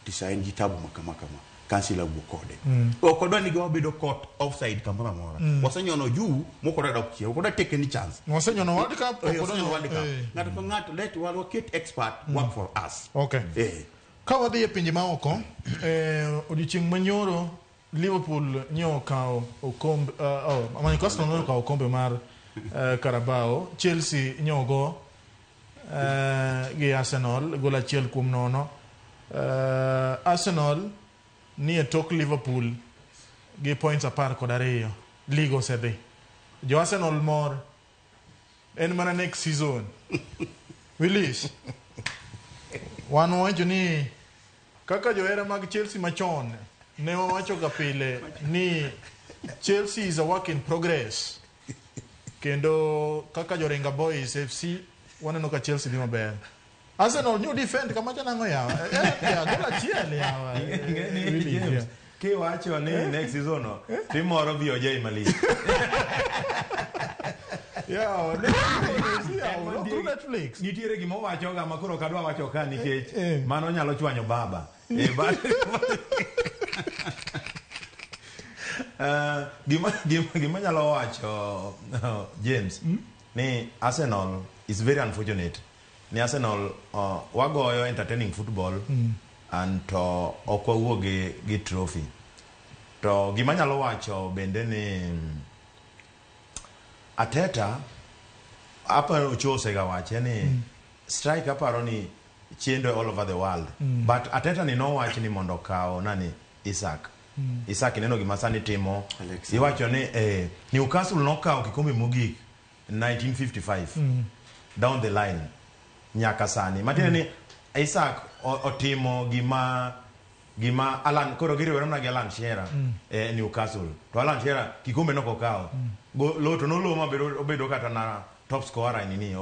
design gitabu makama councillor bukode okodwa ni go bedo court offside kamera mora wasenyono juu moko rada kuchie okoda take any chance wasenyono world cup wasenyono world cup ngato ko ngato let walo kit expert work for us okay kawa dhi e pinje ma oko odichieng' manyoro Liverpool nyo kao okombe Manchester United kao okombe mar Carabao Chelsea nyogo gi Arsenal gola achiel kuom nono Arsenal ni e tok Liverpool gi points 12 ligo osedhi jo Arsenal mor en mana next season Willis wan wacho ni kaka johera mag Chelsea machon ne wacho ga pile ni Chelsea is a work in progress kendo kaka jorenga boys FC waneno ka Chelsea dhi maber Arsenal new defend kama jana ngoya ya gola chiele yawa kiwacho ni next season no timoro bi oje mali Yeah, Netflix. Nitiere gima wacho ga makoro kadwa wacho ka nikech mano nyalo chwanyo baba. Gima nyalo wacho James ni Arsenal is very unfortunate. Ni Arsenal wagoyo entertaining football and to okwawuo gi trophy. To gima nyalo wacho bende ni Ateta aparo chose ga wache ni strike aparo ni chendo all over the world but Ateta ni no wacho ni mondo kao nani Isaac neno gima sani timo iwacho ni Newcastle no kao kikombe mogik 1955 down the line nyaka sani matine ni Isaac otimo gima Alan koro giriwero na gi Alan Shearer Newcastle to Alan Shearer kikombe no kokao loto no lo obedo kata na top scorer nini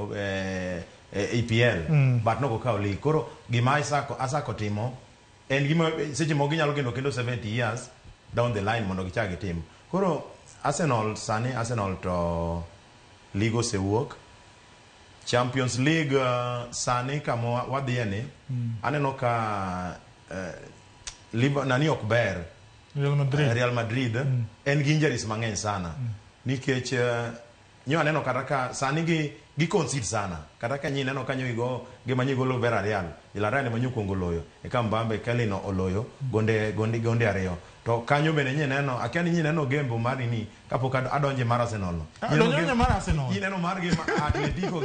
EPL but no kokao league koro gima Isaac otimo en gima seche mo ginyalo kendo 70 years down the line mondo gichage team koro Arsenal to ligo sewuok Champions League sani kama wadhiene aneno ka nani okber Real Madrid en gi injuries mang'eny sana nikech nyo aneno kata ka sani gi concede sana kata ka neno kanyo igo gimanyi golo Villarreal ne manyo kuongo loyo e Kambambe Kelino oloyo gonde ariyo to kanyo bende neno akiani neno gembo mar ni kapok adonje mar Arsenal neno mar gi Atletico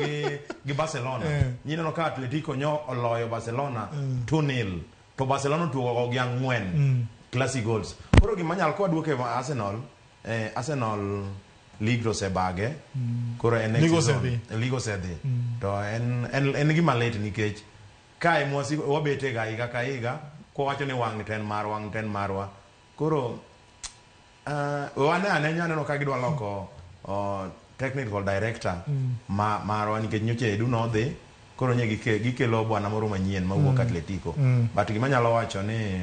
gi Barcelona neno ka Atletico nyo oloyo Barcelona 2-0 to Barcelona tugo gi 4 classic goals koro gimanyal ko duoke Arsenal League rose bage koro en Ligo sedhi to en gima late nikech kae mwasi wabete ga iga ko wacho ni wang ten marwa koro wane anenya neno ka gidwa loko technical director marwa nikech nyoche edu no dhi koro nye gikelo bwana moro manyien mawuok Atletico but gima nyalo wacho ni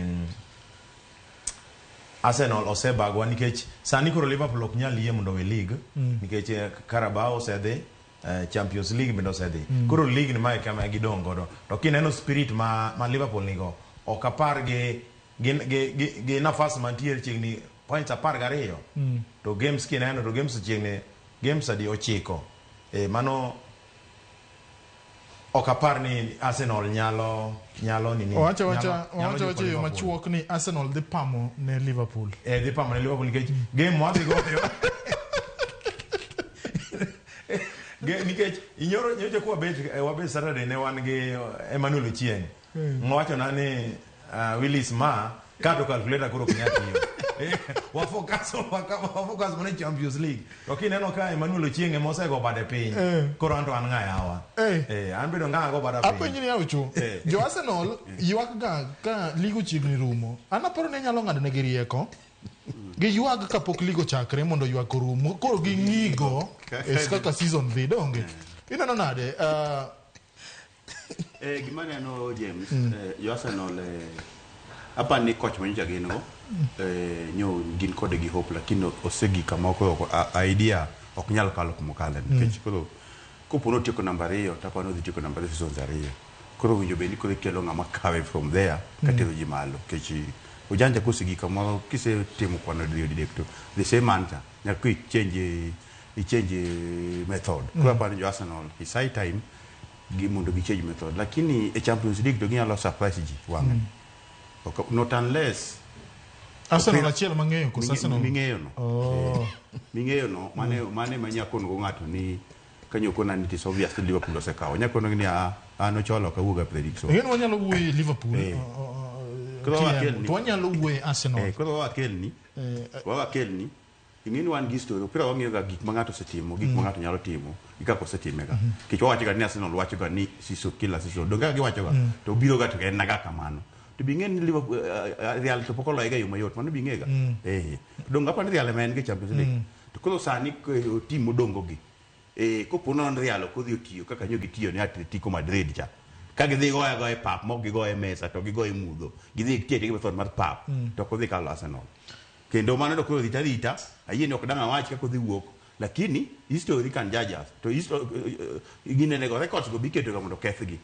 Arsenal osebagwa nikech sani koro Liverpool ok nyal yie mondo we league nikech Carabao osedhi Champions League bendo osedhi koro league ni mae kama gidongo do to kineno spirit ma Liverpool nigo ok apar gi nafas mantiere chiegni points 12 to games kineno to games chiegni games adi 9 mano ok apar ni Arsenal nyalo nini wacha yo machuok ni Arsenal dhi pamo ne Liverpool dhi pamo ne Liverpool nikech game mwadhi goyo nikech nyocha kwa wabet Saturday ne wan gi Emmanuel Ochieng ngwacho na ni Willis Ma kato calculator kuro kinyatiyo wa focus on Champions League to kineno ka Emmanuel Ochieng mosego bade piny koro anto an ng'a yawa an bedo ng'a go bada piny apenji ni aucho jo Arsenal ywak ga ka ligo chiegni rumo an aparo ne nyalo ng'ado ne gi rieko gi ywak kapok ligo chakre mondo ywak orumo koro gi ng'igo kaka season dhi donge ineno nade gima neno James jo Arsenal apa ni coach mwenye gino nyo gin kode gi hope lakini osegi kama ko idea ok nyal kalo kumokale nikech koro kopono tieko namba 2 tapano dhi tieko namba 3 season zariyo koro winjo be ni koro kelo ngama kawe from there katero ji malo kechi ujanja kusigi kama kise timo kwa na director the same answer na ku change method kwa pa ni Arsenal is high time gimundo gi change method lakini e Champions League do nyalo surprise ji wangen not unless Arsenal achiel mang'eyo ko Arsenal ming'eyo no mane manyako ngo ng'ato ni kanyo kona ni tis obvious Liverpool osekawo nyako ni ano cholo ka wuga prediction yen wanyalo wuoyo Liverpool to wanyalo wuoyo Arsenal koro wakelni ing'eni wan gi story opira wang'eyo ga gik ma ng'ato setimo gik ma ng'ato nyalo timo ikako setimega kich wacho ga ni Arsenal wacho ga ni siso kila siso donga gi wacho ga to biro ga to en naga kamano to bingen Liverpool Real to pokolo ega yo mayot mano bingega donga pa ni Real men ke Champions League to kolo sani timo dongo gi kopono Real ko dhi otiyo kaka nyo gitiyo ni Atletico Madrid cha ka gidhi goya e pap mok gigoye mesa to gigoye mudho gidhi tiete gi method mar pap to kodhi kalo Arsenal kendo mano do ko rita ayie ni ok dang awach ka kodhi wuok lakini history kan judges to ginene go records go biketo ga mondo kethgi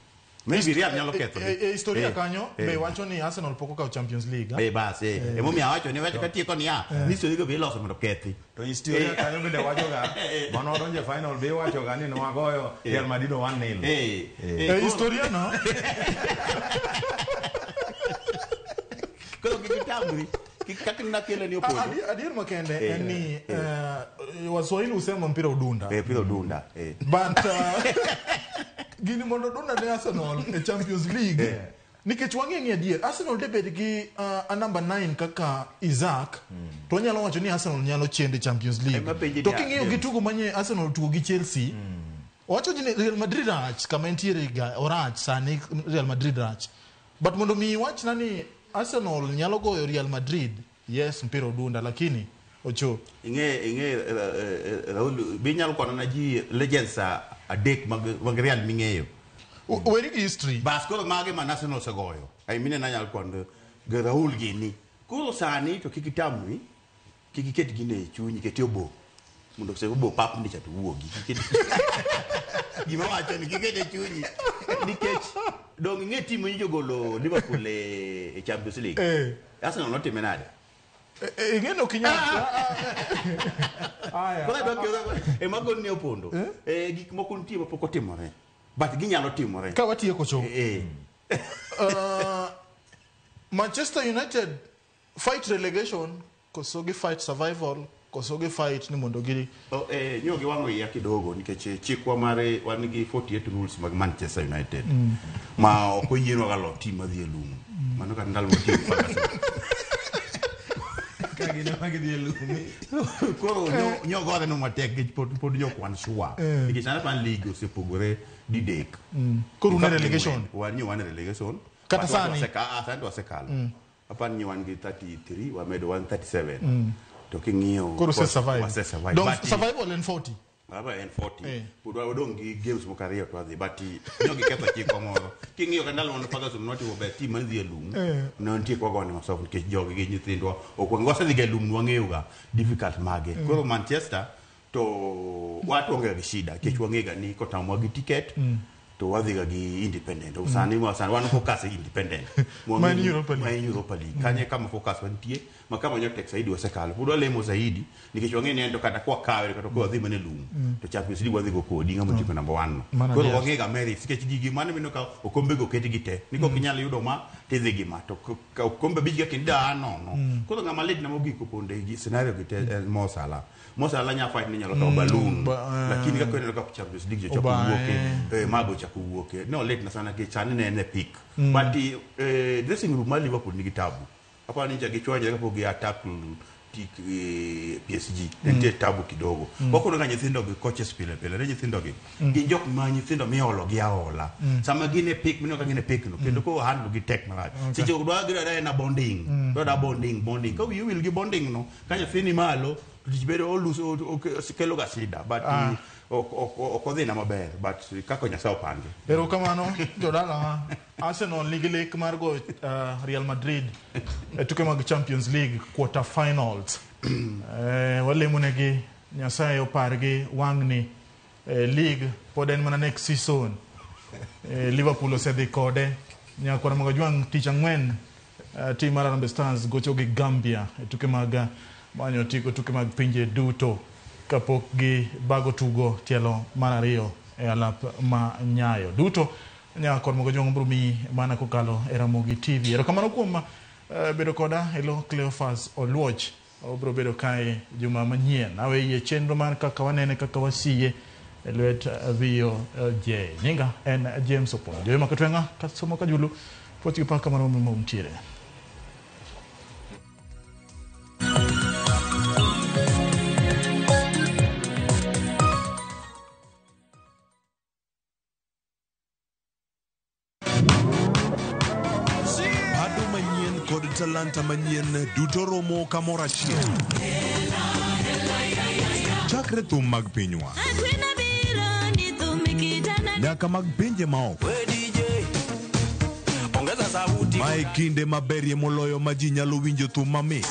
maybe Real nyalo kethogi historia kanyo be wacho ni Arsenal poko ka Champions League bas emo mi awacho ni wacho ka tieko ni history go be loso mondo kethi to historia kanyo bende wacho ga mano donje final be wacho ga ni wagoyo Real Madrid 1-0 historia no ko kitamri kikakina kile ni opondo adier makende ni Waswahili usema mpira udunda mpira udunda but gini mondo dunda ne Arsenal e Champions League nikech wang'e adier Arsenal debed gi a number 9 kaka Isaac to nyalo wacho ni Arsenal nyalo chende Champions League to king'iyo gi tugo manye Arsenal tugo gi Chelsea wacho ni Real Madrid rach kama entiere ga orach sani Real Madrid rach but mondo mi wach nani Arsenal nyalo goyo Real Madrid yes mpira udunda lakini ocho inge Raul binyalo kono na ji legends adek mag Real ming'eyo weri gi history bas koro mage man Arsenal segoyo ai mine na nyalo kono ge Raul gini koro sani to kikitamwi kikiket gine chunyi keti obo mondo se obo pap ndi chatu wuogi gima wacho ni kikete chunyi nikech dong ng'e timu ni jogolo Liverpool e Champions League Arsenal no timenade ingeno kinyata Kora do ke magon ne opondo gik moko nitie ma poko timore but ginyalo timore ka watie ko cho Manchester United fight relegation koso gi fight survival koso gi fight ni mondo giri nyo gi wango ya kidogo nikech chikwa mare wan gi 48 rules mag Manchester United ma okoyieno ga lo team madhi elum mano kan ndal mo team kagine magidi elumi koro nyo gore no matek gi pod nyo kwan shwa nikech ana pan league osepogore di dek koro na relegation wan nyo wan relegation kata sani santo asekalo apan nyo wan gi 33 wa medo 137 to king'io koro se survive don't but survival in 40 aba en 40 pudwa dong gi games mo career to adhi but nyo gi ketho chiko moro king'io kandalo mondo Ferguson noti wo be team madhi elum no ntie kwa gone masof nikech jogi gi nyithindwa okwongo wasedhi ga elum wang'eyo ga difficult mage koro Manchester to watu onge gi shida nikech wang'ega ni kotamwa gi ticket to wadhiga gi independent usani wan focus independent Man Europa League kanye kama focus wantie makama nyotek zaidi wasekalo budwa lemo zaidi nikech wang'eni ndo kata kwa kawe kata kwa dhi mane lum to Champions League wadhigo kodi ngamo tipo number 1 koro wang'ega merit nikech gigi mane mino ka okombe go keti gite niko kinyalo yudo ma tidhi gi ma to okombe bijga kinda no koro ngama lead na mogiko ponde gi scenario gite Mo Salah nya fight ni nyalo to balloon lakini ka kwenda kwa Champions League cho kuoke mago cha kuoke no late na sana ke chani ne pick but dressing room ma Liverpool ni kitabu hapa ni cha kichwaje hapo gi attack PSG ndio tabu kidogo wako na nyithindo gi coaches pile ne nyithindo gi jok ma nyithindo miolo gi aola sama gine pick mino ka gine pick no kendo ko handle gi tech na si jo dwa gira na bonding bonding ko you will gi bonding no kanya fini malo bedo always kelo ga shida but okodhi na maber but kako nya sao pange pero kamano jodala Arsenal ligile mar go Real Madrid tuke mag Champions League quarter finals wale munegi nyasaye opargi wangni league poden mana next season Liverpool osedhi kode nyakora mag jwang tich ang'wen team mar Harambee Stars gocho gi Gambia tuke mag manyo tiko tuke mag pinje duto kapok gi bago tugo tielo mar ariyo e alap ma Nyayo duto nyakor mogo jong brumi mana kokalo e Ramogi TV erokamano kuom bedo koda elo Cleophas Oluoch obro bedo kae juma manyien awe yie chenro mar kaka wanene kaka wasiye elwet VOJ nyinga en James Opon jo makatwenga kasomo kajulu poti paka maro mumtire talanta manyien duto romo kamora chiel chakre thum mag pinywa nyaka mag pinje maoko Mae kinde maberie moloyo ma ji nyalo winjo thum mamit.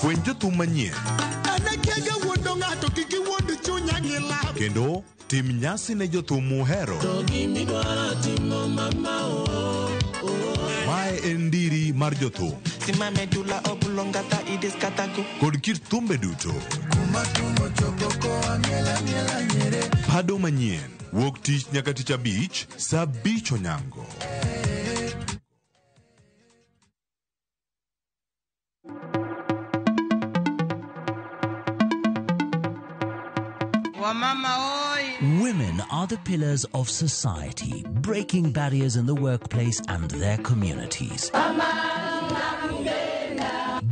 Puonjo thum manyien. Kendo tim nyasi ne jothum muhero. Mae en ndiri mar jothum. Kod kit thumbe duto. Pado manyien. Wuok tich nyaka tich abich, saa 5 onyango. Women are the pillars of society, breaking barriers in the workplace and their communities.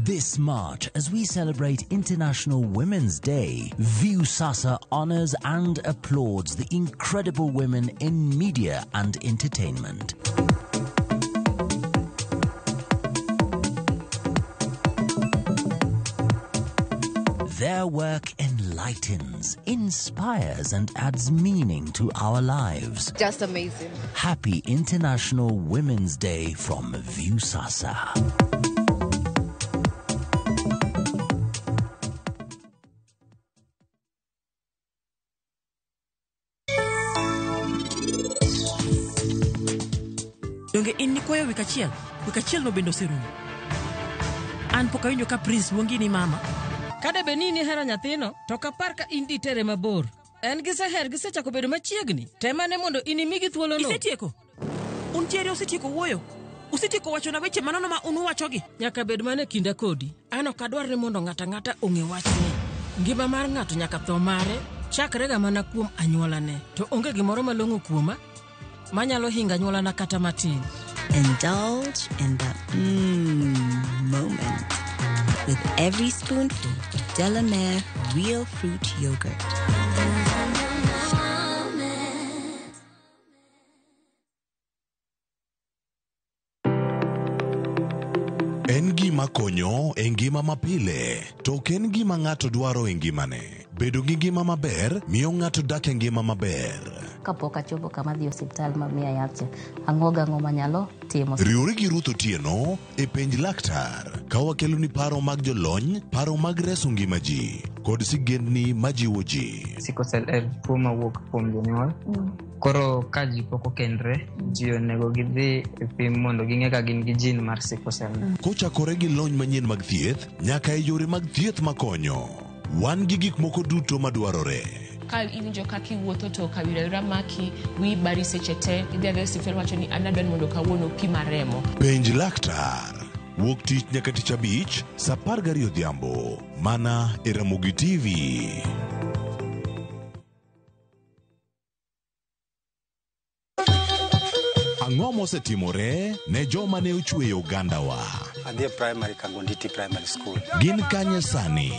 This March, as we celebrate International Women's Day, Viusasa honors and applauds the incredible women in media and entertainment. Their work enlightens, inspires, and adds meaning to our lives. Just amazing. Happy International Women's Day from Viusasa. Donge in nikoyo wikachiel no bendo serumo. An poka winjo ka Prince luongi ni mama. Kade benini hera nyathino, to kapar ka indi tere mabor. En giseher gisechako bedo machiegni. Temane mondo inimigi thuolo no. Isetieko. Untiere osetieko wuoyo. Usetieko wacho na weche manono ma unuwachogi. Nyaka bed mane kinda kodi. An ok adwar ni mondo ng'ata ong'e wachni. Ngima mar ng'ato nyaka tho mare chakrega mana kuom anyuolane. To onge gimoro malong'o kuoma manyalo hinga anyuolana kata matin. Indulge in that moment with every spoonful of Delamere real fruit yogurt. En gima konyo e ngima mapile, to ken gima ng'ato dwaro e ngimane. Bedo gi ngima maber miyo ng'ato dak e ngima maber. Kapok achopo kama dhi osiptal mamiya yath, ang'o manyalo timo. Riwri gi Ruth Otieno e penj laktar, ka wakelo ni paro mag jolony, paro mag reso ngima ji, kod sigendni majiwo ji. Sickle cell en tuo mawuok kuom jonyuol. Koro ka ji pok okendre, ji onego gidhi e pim mondo ging'e ka gin gi jin mar sickle cell. Kochakore gi lony manyien mag thieth, nyaka e yore mag thieth makonyo. Wan gi gik moko duto madwarore. Ka iwinjo kaki wuotho to kawira maki wi bari seche te idhi adhi osiptal wacho ni anadwani mondo kawuono pima remo. Penj laktar. Wuok tich nyaka tich abich, saa 12 odhiambo. Mana e Ramogi TV. Ang'o mosetimore ne joma ne ochweyo Ugandawa? Adhi primary Kangonditi Primary School. Gin kanye sani?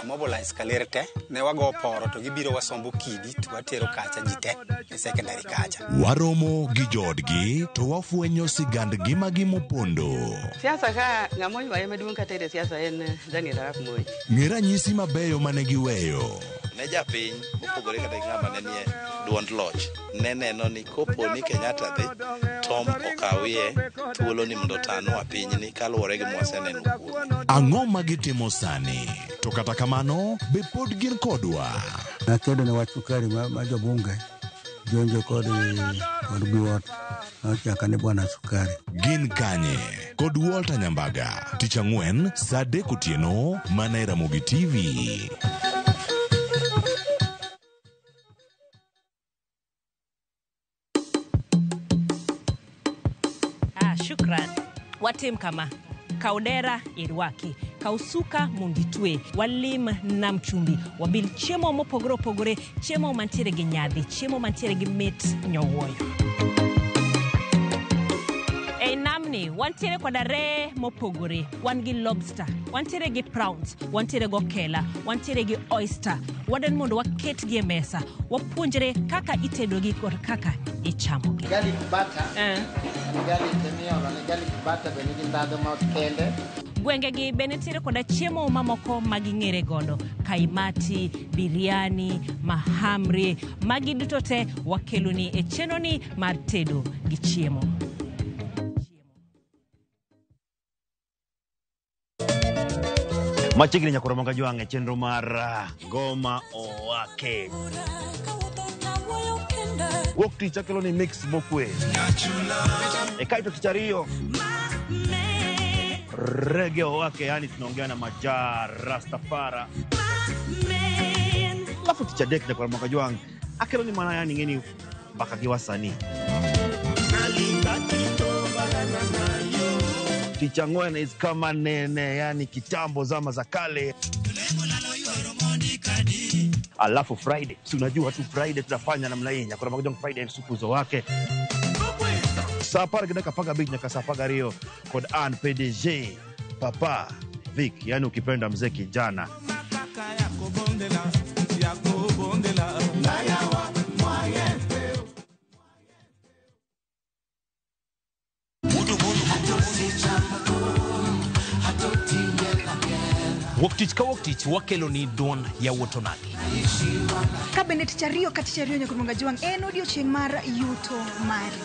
Mobilize kalere te, ne wago poro to gibiro wasombo kidi to watero kacha jite e secondary kacha. Waromo gi jodgi to wafuenyo sigand ngimagi mopondo. Siasa ka ng'amo ywaye maduong' kata e siasa en Daniel Arap Moi. Ng'e ranyisi mabeyo mane giweyo. Ne japiny mopogore kata ng'ama ne nie duond loch ne neno ni kopo ni Kenyatta dhi Tom okawie thuolo ni mondo tanwa pinyni kaluwore gi mwaseneno kuome. Ang'o ma gitimo sani? To kata kamano be pod gin kodwa. Nakedo ne wach sukari ma jobunge jonjo kod buot nochaka ne bwana sukari. Gin kanye kod Walter Nyambaga tich ang'wen saa 3 otieno mana e Ramogi TV. Shukran. Watim kama. Kaudera irwaki. Kausuka munditwe. Walim namchumbi. Wabil chiemo mopogore. Chiemo mantiere gi nyadhi. Chiemo mantiere gi mit nyowoyo. Namni, wantiere kwa dare mopogore. Wan gi lobster. Wantiere gi prawns. Wantiere go kela. Wantiere gi oyster. Waden mondo waket gi mesa. Wapunjere kaka itedo gi kod kaka ichamogi. Garlic butter. Garlic temiolo, garlic butter benigi ndado ma kende. Gwengegi benetiere koda chiemo mamoko maging'ere godo. Kaimati, biriani, mahamri, magi duto te wakeloni e chenoni mar tedo gi chiemo. Machigni nyakoro manga jwange chenro mar Ngoma Owake. Wuok tich akelo ni mix mokwe. Kaito tich ariyo. Reggae Owake, yani tunaongea na Majar Rastafara. Alafu tich adek nyakoro manga jwange akelo ni mana yani ngeni mpaka kiwasani. Ticha ngwene is kama nene, yani kitambo zama za kale. Alafu Friday, si unajua tu Friday tunafanya namna hii, nyakora magojong Friday sukuzo wake. Sapara kidaka paga beat nyaka sapaga rio kod an PDG Papa Vic, yani ukipenda mzee kijana. Woktich ka woktich wakelo ni don ya wotonagi. Kabinet chario kati chario nyakumunga juang en odiochieng' mar yuto mari.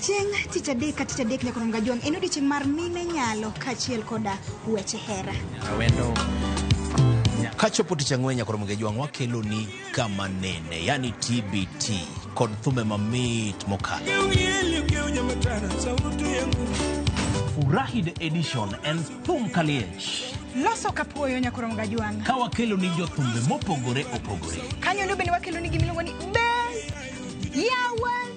Chieng' tich adek kati chadek nyakumunga juang en odiochieng' mar mine nyalo kachiel koda weche hera. Awendo kachopo tich ang'wen nyakumunga juang wakelo ni kama nene, yani TBT kod thume mamit mokalo. Furahide edition en thum kaliech. Loso kapuoyo nyakoro mga juang. Ka wakelo ni jo thumbe mopogore opogore. Kanyo ndio bende wakelo ni gimiluongo ni Bes Yawan.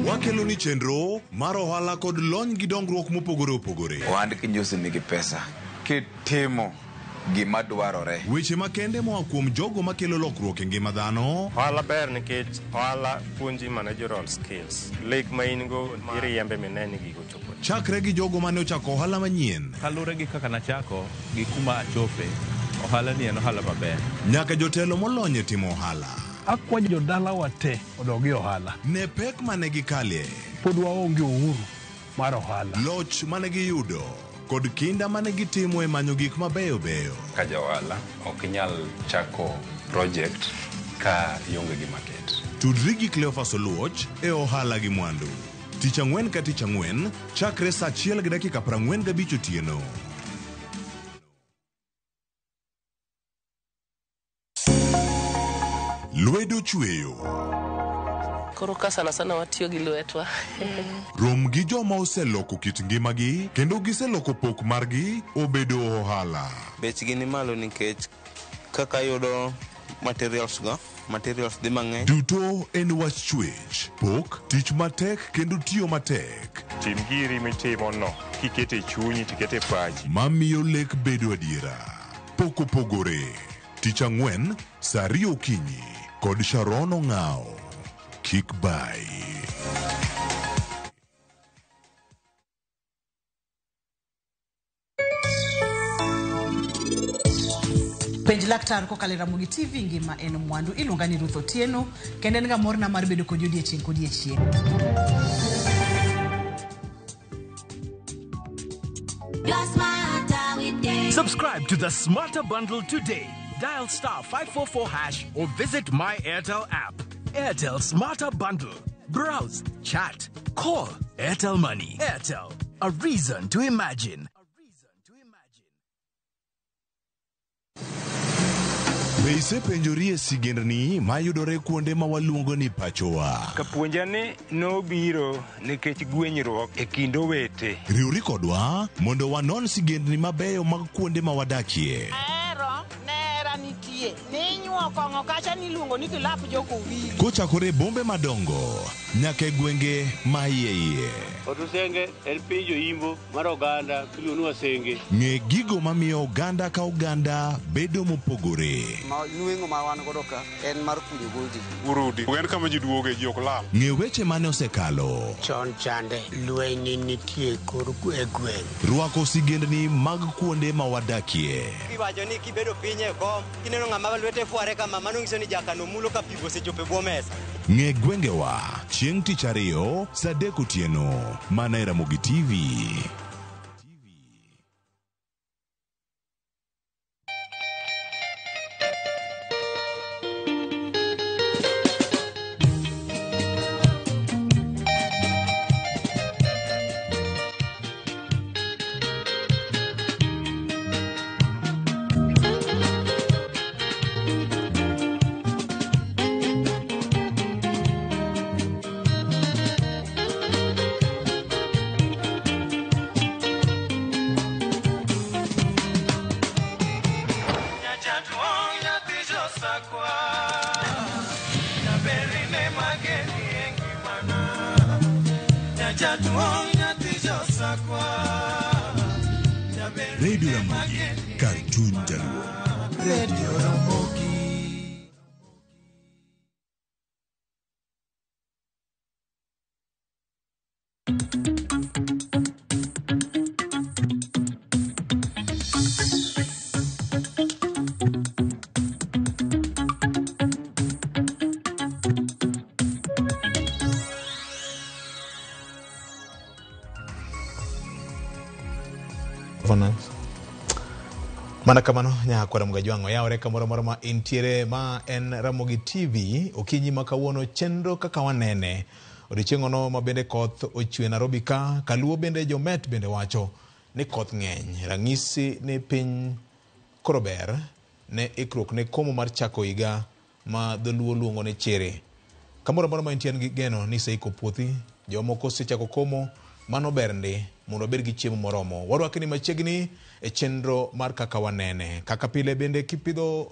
Wakelo ni chenro mar ohala kod lony gi dongruok mopogore opogore. Wand kinyosi nigi pesa kitimo gima dwarore. Weche makende moa kuom jogo makelo lokruok e ngima dhano. Ohala ber nikech ohala puonji managerial skills. Lek ma in go iriembe mineni gigo chopo. Chakre gi jogo mane ochako ohala manyien. Kalure gi kaka nachako gi kuma achope. Ohala ni en ohala maber. Nyaka jotelo molony e timo ohala. Akwanyo jodala wate odogi ohala. Ne pek mane gikalie. Pod waonge uhuru mar ohala. Loch mane giyudo kod kinda mane gitimo e manyo gik mabeyo beyo. Ka jawala ok nyal chako project ka ionge gi market. Tudri gi Cleophas Oluoch e ohala gi mwandu. Tich ang'wen ka tich ang'wen chakre saa 1:45 otieno. Lwedo chweyo. Koro ka sana watiyo gi lwetwa. Rom gi joma oseloko kit ngimagi kendo giseloko pok margi obedo ohala. Bechgi ni malo nikech kaka yudo materials dhi mang'eny. Duto en wach chwech, pok, tich matek kendo tiyo matek. Tim giri mitimo no, kikete chunyi tikete pachi. Mamiyo lek bedo adiera. Pok opogore. Tich ang'wen, saa 2 okinyi kod Sharon Ong'ao. Kick by. Penj laktar kokalo Ramogi TV ngima en mwandu iluonga ni Ruth Otieno kendo en ga morna mar bedo kod odiechieng' kodiechieng'. Subscribe to the Smarter Bundle today. Dial *544# or visit My Airtel app. Airtel Smarter Bundle. Browse, chat, call. Airtel Money. Airtel. A reason to imagine. Be isepenjori sigendni mayudore kuonde ma waluongo ni pachowa. Kapuonjani nobiro nikech gwenyruok e kind owete. Riwri kodwa mondo wanon sigendni mabeyo mag kuonde ma wadakie. Nitie ninyuo kongo kacha niluongo ni kilap joko wili. Kochakore bombe madongo nyaka e gwenge ma iye. Otusenge en pinjo imbo mar oganda kiluonwa senge. Ng'e gigo mamiyo oganda ka oganda bedo mopogore. Nueng'o ma wan godo ka en mar kunyo goldi. Urudi. En kama ji duoge ji ok lal. Ng'e weche mane osekalo. Chon chande lweny nitie kor gweng'. Rwako sigendni mag kuonde ma wadakie. Kiwacho ni kibedo piny e kom kineno ng'ama lwete fuare kama mano nyiso ni jakano mulo ka pigo sechope bwo mesa. Ng'e gwengewa chieng' tich ariyo saa 3 otieno mana e Ramogi TV. kar chuny jaluo. Radio Ramogi. Mana kamano nyakwa Ramogi wango yaore kamoro moro ma intiere ma en Ramogi TV okinyi makawuono chenro kaka wanene odiochieng'ono ma bende koth ochwe Nairobi ka Kaluo bende Jomet bende wacho ni koth ng'eny rang'isi ni piny koro ber ne ikruok ne komo mar chako higa ma dholuo luongo ne chere kamoro moro ma intiere gi geno ni seiko puothi jomoko sechako komo mano ber ndi mondo bed gi chiemo moromo warwaki ni machiegni e chenro mar kaka wanene kaka pile bende kipidho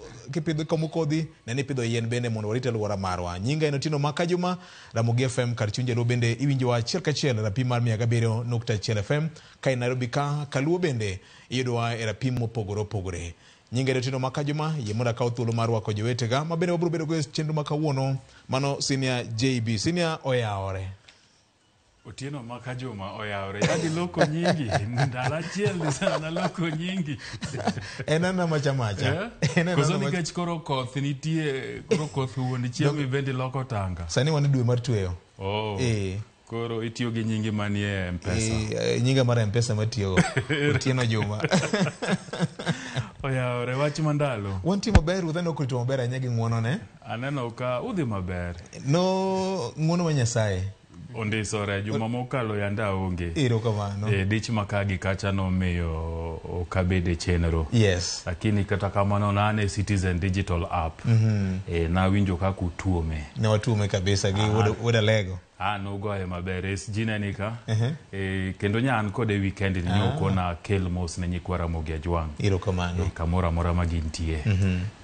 komo kodhi ne ni pidho yien bende mondo warit alwora marwa nyinga eno Tino Makajuma Ramogi FM kar chunje lo bende iwinjo wa achiel kachiel rapim mar 107.1 FM kai Nairobi ka Kaluo bende iyudowa e rapim mopogore opogore nyinga eno Tino Makajuma yie mondo akaw thuolo mar wako jowetega ma bende wabiro bedo go e chenro makawuono mano senior JB senior oyaore Otieno Makajuma oyaore yadi loko nyingi ndala chiel ni sana loko nyingi enana macha koso nikech koro koth nitie koro koth wuon chiemo bende loko tanga sani wan dwe mar tweyo koro itiyo gi nyingi manie M-Pesa nyinga mar M-Pesa matiyo Otieno Juma oyaore wach mandalo wantimo ber udhano kurito maber anya gi ng'wono ne aneno ka udhi maber no ng'wono wa Nyasaye ondisore juma mokalo yanda onge iro kamano dich makagi kacha no miyo okabede chenro yes lakini kata kamano nane Citizen digital app na winjo ka kutuome na watuome kabisa gi woda lego no goye maber jina nika kendo nyan kode weekend ni okona kel mos ne nyikwa Ramogi Ajwang iro kamano kamora mora magintie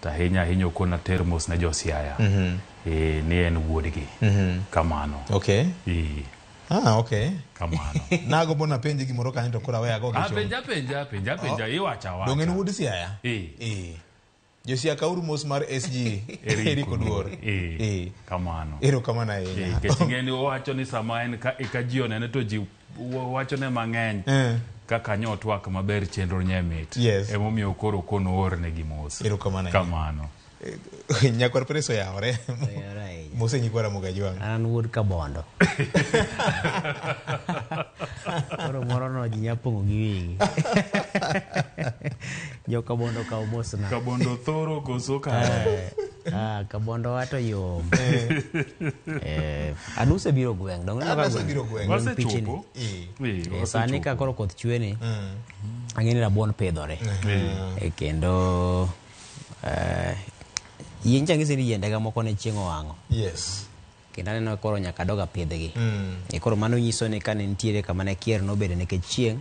ta hinyo kona termos na Josiaya ni en wuodgi kamano okay okay kamano nago bona penje gimoro kanyo to kora weya go gicho penja iwacha wa dongen wuod Siaya Josia kauru mos mar SG Eriko Duor kamano ero kamana enya kechingeni wacho ni sama en ka jione ne to ji wacho ne mang'eny kaka nyotwak maber chenro nyemit emomiyo koro kono orne gi mos ero kamano nyakwar preso yaore mose nyikwa Ramogi Ajwang an wuod Kabondo koro moro no ji nyapongo gi wigi jo Kabondo kaw mosna Kabondo thoro koso ka Kabondo wato yom anuse biro gweng dong na wase chopo sani ka koro koth chwe ni ang'eni rabuon pedhore kendo yien changisi ni yendega moko ne chieng' owang'o yes kendo aneno koro nyaka doga pidhgi koro mano nyiso ni kane nitiere kama ne kier nobedo nikech chieng'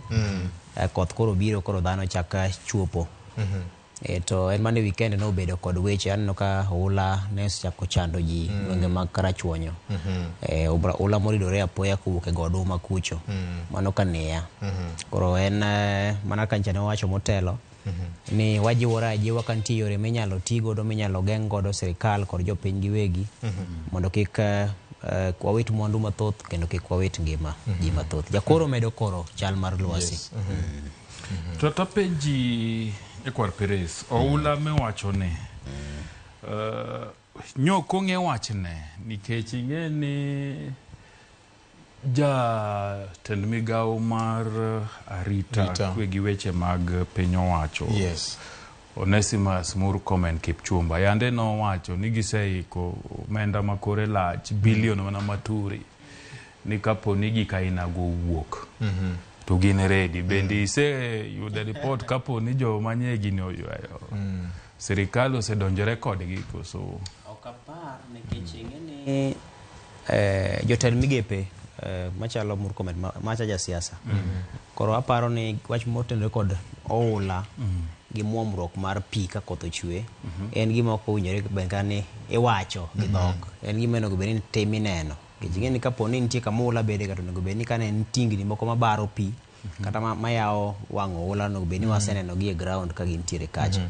koth koro biro koro dhano chaka chuopo to en mane weekend no bedo kod weche aneno ka oula ne chako chando ji gwenge mag Karachuonyo oula moridore apoya kowuok e goduma kucho mano kaniya koro en mana kancha ne wacho motelo ni wajiwora ajiwa kan tiyo yore minyalo tigo do minyalo geng' godo sirikal kod jopiny giwegi mondo kik kwawit mwandu mathoth kendo kik kwawit ngima ji mathoth jakoro medo koro chal mar lwasi to penji ekwar Peres oula mewacho ne nyoko ng'e wachne nikech ing'e ni tend migawo mar arita kwe gi weche mag piny owacho Onesimus Murkomen Kipchumba yande no wacho ni giseiko omenda makore lach bilion mana maturi ni kapo ni gikaina go wuok to gin ready bendi se yude report kapo ni jo manye gini oywayo sirikal osedonjore kodgi koso okapar nikech ing'eni jotend migepe machalo Murkomen macha ja siasa koro aparo ni wach motenore kod oula gi muomruok mar pi ka koth ochwe en gima ok owinjore benkani iwacho gi dhok en gima onego bed ni timi neno nikech ing'eni kapo ni nitie kama oula bede ka to onego bed ni kane en tingni moko mabaro pi kata mayao wang'o ula no be ni waseneno gi e ground ka gintiere kacha.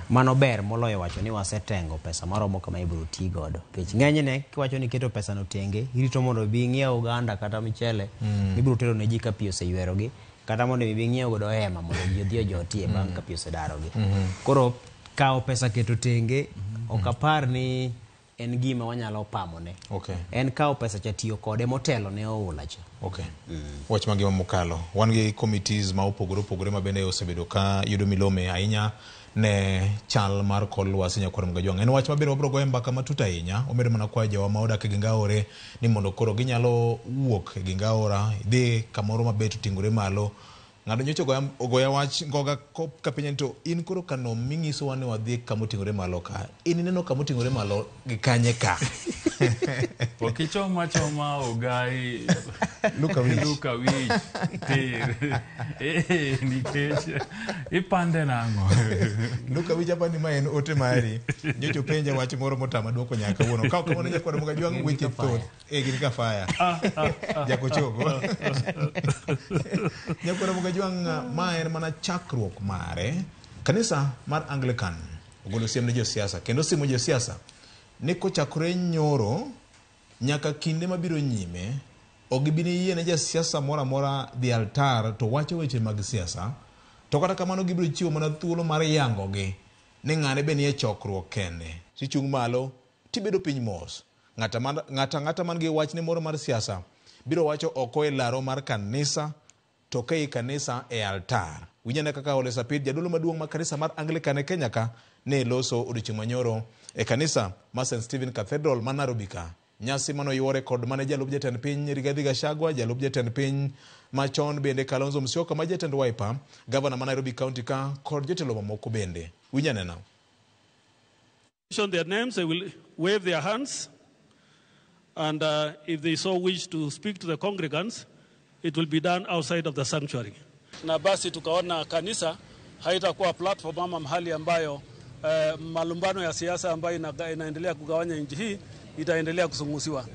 Mano ber moloyo wacho ni wasetengo pesa maromo kama ibiro ti godo. Kech ng'enyne kiwacho ni keto pesa no tenge, irito mondo bi ng'iewo oganda kata michele, ibiro tero ne ji ka pi oseywerogi, kata mondo bi ng'iewo godo hema mondo ji odhi ojotie bang' ka pi osedarogi. Koro kawo pesa keto tenge, ok apar ni en gima wanyalo pamone. En kawo pesa cha tiyo kode motelo ne oula cha. Wach mangima mokalo. Wan gi committees ma opogore ma bende osebedo ka yudo milome ahinya ne chal mar kor lwasi Nyakwar Mgajwang'. En wach mabiro wabiro goye mbaka matut ahinya. Omedo mana kwa jawa ma odak e Gingaore ni mondo koro ginyalo wuok e Gingaora dhi kamoro mabet tingore malo. Ng'ado nyocho ogoya wach ngoga ka piny to in koro kano ming'iso wan ni wadhi kamotingore malo ka. In neno kamotingore malo gi kanye ka. Okichoma choma ogai Luka wich tir. Nikech ipande nang'o. Luka wich apa ni ma en ote mari. Nyocho penja wach moro motama duoko nyaka wuono. Ka kamano Nyakwar Mgajwang' weche thoth. Gin ka fire. Jakochogo. Nyakwar Mgajwang' ma en mana chakruok mare. Kanisa mar Anglican ogolo siem ne josiasa kendo simo josiasa ni kochakore nyoro nyaka kinde mabiro nyime ogibini yie ne jasiasa mora mora dhi altar to wacho weche mag siasa, to kata kamano gibiro chiwo mana thuolo mar yangogi ni ng'ane be nie chokruok kende. Sichung' malo tibedo piny mos. Ng'ata man gi wach ne moro mar siasa biro wacho oko e laro mar kanisa to kei kanisa e altar. Winyane kaka Ole Sapit jadolo maduong' ma kanisa mar Anglican e Kenya ka ne loso odiochieng' manyoro e kanisa ma St. Stephen Cathedral ma Nairobi ka. Nyasi mano yuore kod mane jalup jatend piny Rigathi Gachagua, jalup jatend piny machon bende Kalonzo Musyoka, ma jatend Wiper, governor ma Nairobi County ka kod jotelo mamoko bende. Winyane na. Their names, they will wave their hands, and if they so wish to speak to the congregants, it will be done outside of the sanctuary. Na basi tukaona kanisa haitakuwa platform ama mahali ambayo malumbano ya siasa ambayo inaendelea kugawanya nchi hii itaendelea kusungusiwa.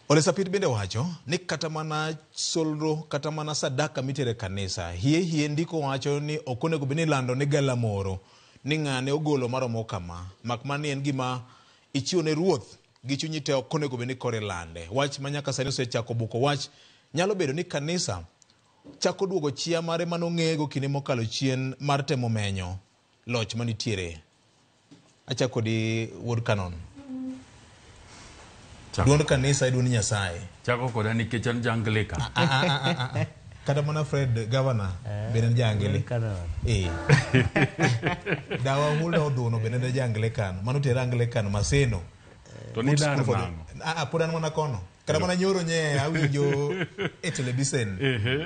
Ole Sapit bende wacho ni kata mana solro kata mana sadaka mitere kanisa hie ndiko wacho ni okone gubini lando ni galamoro ni ng'ane ogolo maromo kama makmani en gima ichiwo ne ruoth gi chunyi te okone gubini kore lande. Wach manyaka sani osechako buko wach nyalo bedo ni kanisa chako duogo chia mare manong'ego kinde mokalo chien mar temo menyo loch manitiere. Achako di Wood Canon. Duond kanisa duond Nyasaye. Chako koda nikech en Anglican. Kata mana Fred governor benen Anglican. Dawa hulda oduno benen Anglican. Mano tera Anglican maseno. To ni dar nango. Podan mana kono. Kata mana nyoro nye awinjo e televisen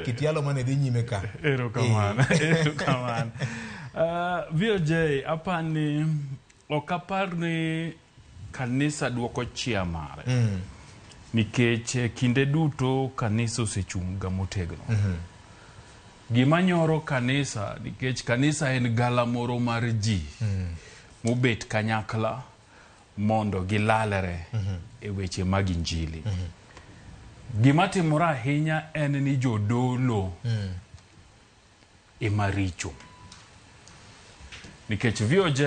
kitialo mane dhi nyime ka. Erokamano. VJ apani okapar ni kanisa duoko chia mare. Nikech kinde duto kanisa osechunga motegno. Gima nyoro kanisa nikech kanisa en galamoro mar ji mobet kanyakla mondo gilalere e weche mag injili. Gima timore ahinya en ni jodolo emaricho. Nikech VOJ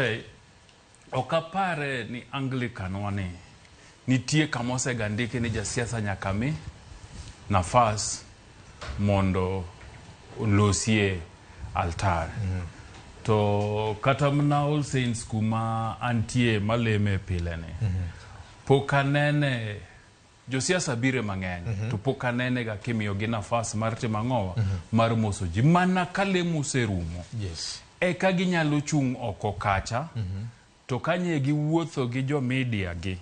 okapare ni Anglican wane nitie kamose gandike ni jasiasa nyakami nafas mondo losie altar. To kata mna All Saints kuma antie maleme pilene. Pokanene josiasa bire mang'eny to pokanene ga kimiyo gi nafas mar timang'owa mar moso ji mana kalemo serumo. Eka ginyalo chung' oko kacha to kanye gi wuotho gi jo media gi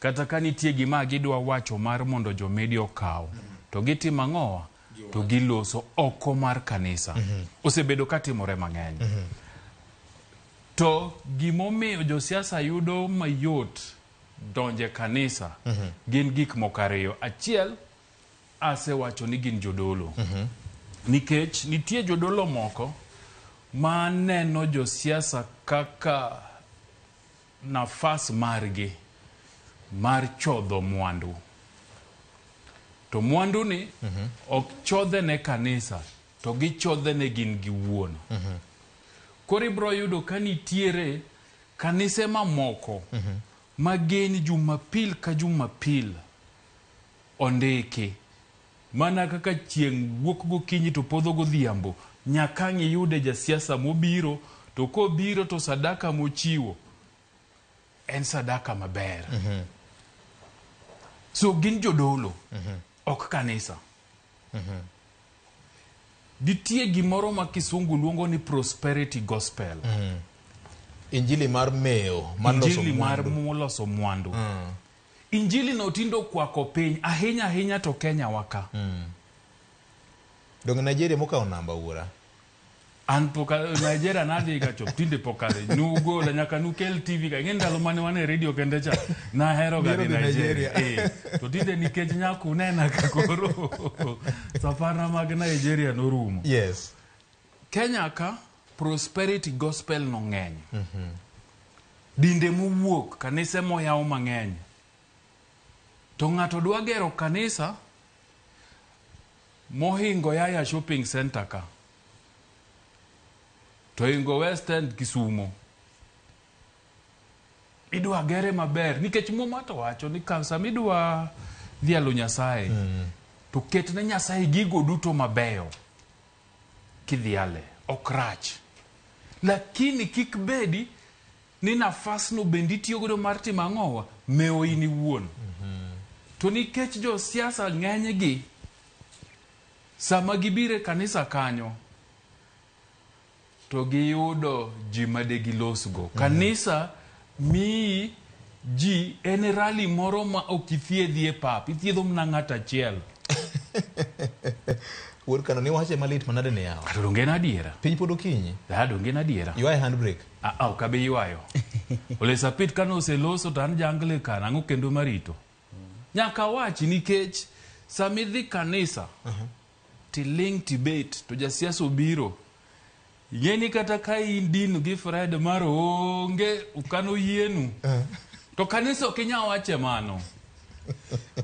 kata kanitie gima gidwa wacho mar mondo jo media okaw to gitimo ang'owa to giloso oko mar kanisa. Osebedo katimore mang'eny. To gimomiyo josiasa yudo mayot donje kanisa gin gik mokariyo. Achiel asewacho ni gin jodolo. Nikech nitie jodolo moko ma neno josiasa kaka nafas margi mar chodho mwandu. To mwandu ni ok chodhe ne kanisa, to gichodhe ne gin giwuon. Kori bro yudo kanitiere kanise mamoko mageni Jumapil ka Jumapil ondiki. Mana kaka chieng' wuok gokinyi to podho godhiambo, nyaka ng'iyude jasiasa mobiro, to kobiro to sadaka mochiwo en sadaka maber. So gin jodolo, ok kanisa. Ditie gimoro ma kisungu luongo ni prosperity gospel. Injili mar meyo, injili mar moloso mwandu. Injili no tindo kwako piny, ahinya to Kenya waka. Dong Nigeria moka onamba ura. An poka Nigeria nadi ga chop tinde pokale. Nugo la nyaka nukel TV ka ngenda lo mane wane radio kende cha. Na hero ga Nigeria. To tinde nikech nyaku nena ka koro. Safara mag Nigeria no rumo. Yes. Kenya ka prosperity gospel no ngeny. Dinde muwuok kanise moyaw mangeny. To ng'ato dwa gero kanisa mohingo Yaya shopping center ka. To ingo West End Kisumo. Idwa gere maber. Nikech mumato wacho ni kansa midwa dhialo Nyasaye. To ketne Nyasaye gigo duto mabeyo. Kidhiale. Okrach. Lakini kik bedi ni nafas no bendi tiyo godo mar timo ang'owa mewo ini wuon. To nikech jo siasa ng'eny gi sama gibire kanisa kanyo to giyudo ji made gilosgo. Kanisa mi ji en rally moro ma ok ithiedhi e pap, ithiedho mna ng'ato achiel. Wuod kano ni wache malit manade ne yawa. To donge na adiera. Piny pod okinyi. Donge na adiera. Ywaye handbrake. Kabe ywayo. Ole sapit kano oseloso to an jangle kan ang'o kendo marito. Nyaka wachi nikech samidhi kanisa tiling tibet to jasiasa obiro. Yeni kata ka indin gi Fred mar onge ukano yienu. To kanisa okinya wache mano.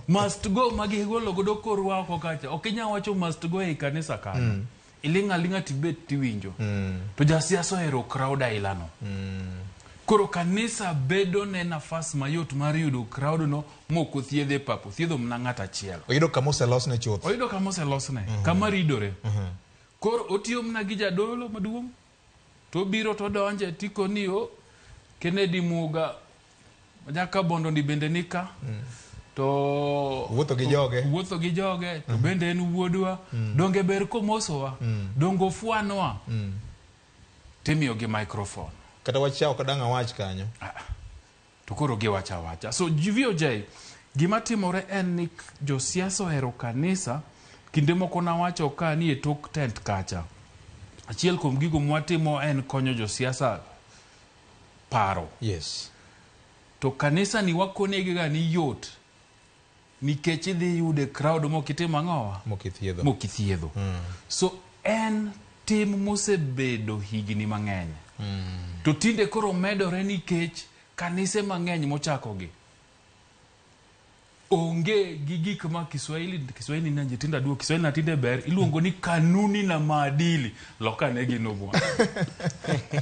Must go magigolo godo korwa ko kacha. Okinya wacho must go e kanisa kanyo. Ilinga tibet tiwinjo. To jasiasa ero crowd ailano. Koro kanisa bedo ne nafas mayot mar yudo crowd no moko thiedhe papo, thiedho mna ng'ato achiel. Oyudo kama oselosne chuth. Oyudo kama oselosne, kama ridore. Koro otiyo mna gi jadolo maduong'. To biro to donje tiko ni Kennedy Muga nyaka bondo ni bende nika. To wuotho gi joge. To bende en wuodwa. Donge ber komosowa. Dongo fuanwa. Timiyo gi microphone. Kata wachao kadanga wach kanyo. To koro gi wacha. So VOJ gima timore en ni jo siasa ohero kanisa kinde moko na wacho ka ni e tok tent kacha. Achiel kuom gigo mwatimo en konyo jo siasa paro. Yes. To kanisa ni wakonegi ga ni yot. Nikech idhi yude crowd mokitimo ang'owa? Mokithiedho. So en tim mosebedo higni mang'eny. To tinde koro medore nikech kanise mang'eny mochakogi onge gi gik ma Kiswahili na jitinda duo Kiswahili na tinde ber iluongo ni kanuni na maadili. Lokane ginobwa.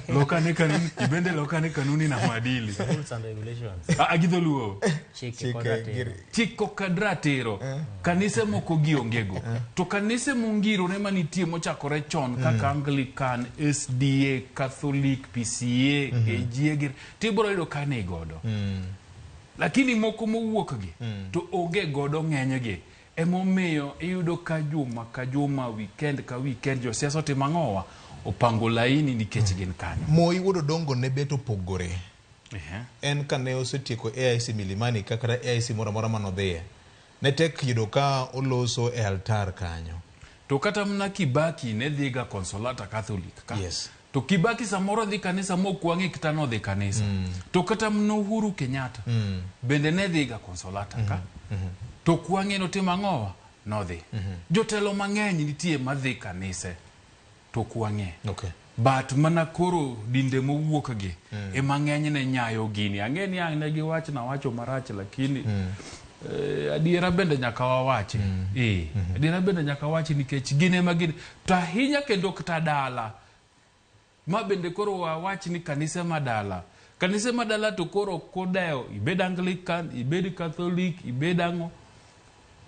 Lokane kanuni ibende lokane kanuni na maadili. Rules and regulations. Agidholuo. Chiko kadratero. Kanise moko giongego. To kanise mongiro ne manitie mochakore chon kaka Anglican, SDA, Catholic, PCA, AGA tibro yudo kane godo. Lakini moko mowuok gi to onge godo ng'eny gi. Emomiyo iyudo ka juma weekend ka weekend jo siasa timo ang'owa opango laini nikech gin kanyo. Moi wuodo dongo ne beto pogore. En kane osetieko AIC Milimani kaka AIC moro manodhiye. Ne tek yudo ka oloso e altar kanyo. To kata mna Kibaki ne dhiga Consolata Catholic ka. Yes. To Kibaki samoro dhi kanisa mokwangi kitano dhi kanisa. To kata mna Uhuru Kenyatta bende ne dhiga Consolata ka. To kwangi no timo ang'owa no dhi. Jotelo mang'eny nitie madhi kanise. To kwangi. Okay. But mana koro dinde mowuok gi e mang'eny ne nyayo gini. Ang'e ni ang' ne gi wach na wacho marach lakini adiera bende nyaka wawachi. Adiera bende nyaka wachi nikech gine magin to ahinya kendo kata dala. Ma bende koro wawachi ni kanise madala. Kanise madala to koro kodeo ibed Anglican, ibed Catholic, ibed ang'o.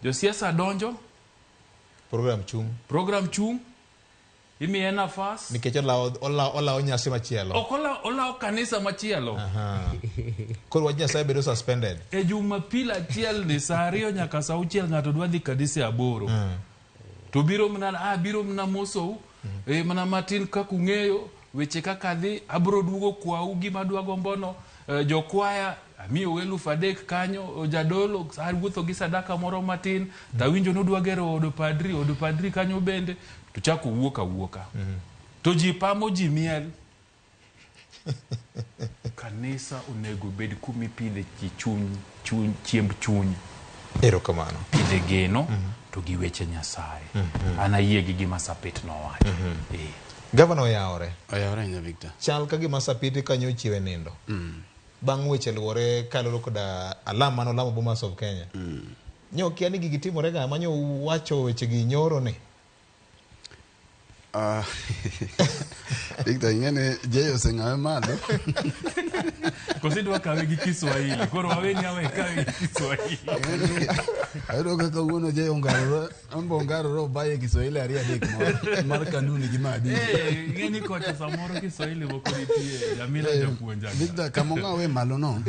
Josiasa donjo. Program chung. Imiye nafas. Nikech olawo nyasi machielo. Ok olawo kanisa machielo. Koro wach Nyasaye bedo suspended. E Jumapil achiel ni saa 2 nyaka saa 6 ng'ato dwa dhi kanisa 8. To biro mna mosou. Mana matin kaka ung'eyo weche kaka dhi abro duogo kwau gima dwa gombono jokwaya amiyo 3,000 kanyo jadolo wuotho gi sadaka moro matin tawinjo nodwa gero od padri kanyo bende to chako wuoka to ji pamo ji miel. Kanisa onego bed kumi pidhe chiemb chuny. Erokamano. Pidhe geno to gi weche Nyasaye. Ana yie gi gima Sapit nowacho. Governor Oyawore nya Victor. Chal ka gima Sapit kanyo chiwe nindo. Bang' weche luore kaloro koda alama no lamo Bomas of Kenya. Nyo kia ni gigitimore ga manyo wacho weche gi nyoro ni. Victor ingene jeyo sengawe malo. Kosidwa kawe gi Kiswahili. Koro waweni awe kawe Kiswahili. Ayudo kaka uono jeyo ngaroro baye Kiswahili ariya dek mar kanuni gi madi. Ngeni kocha samoro Kiswahili bokoritie Jamila japuonja. Victor kamongawe malo no.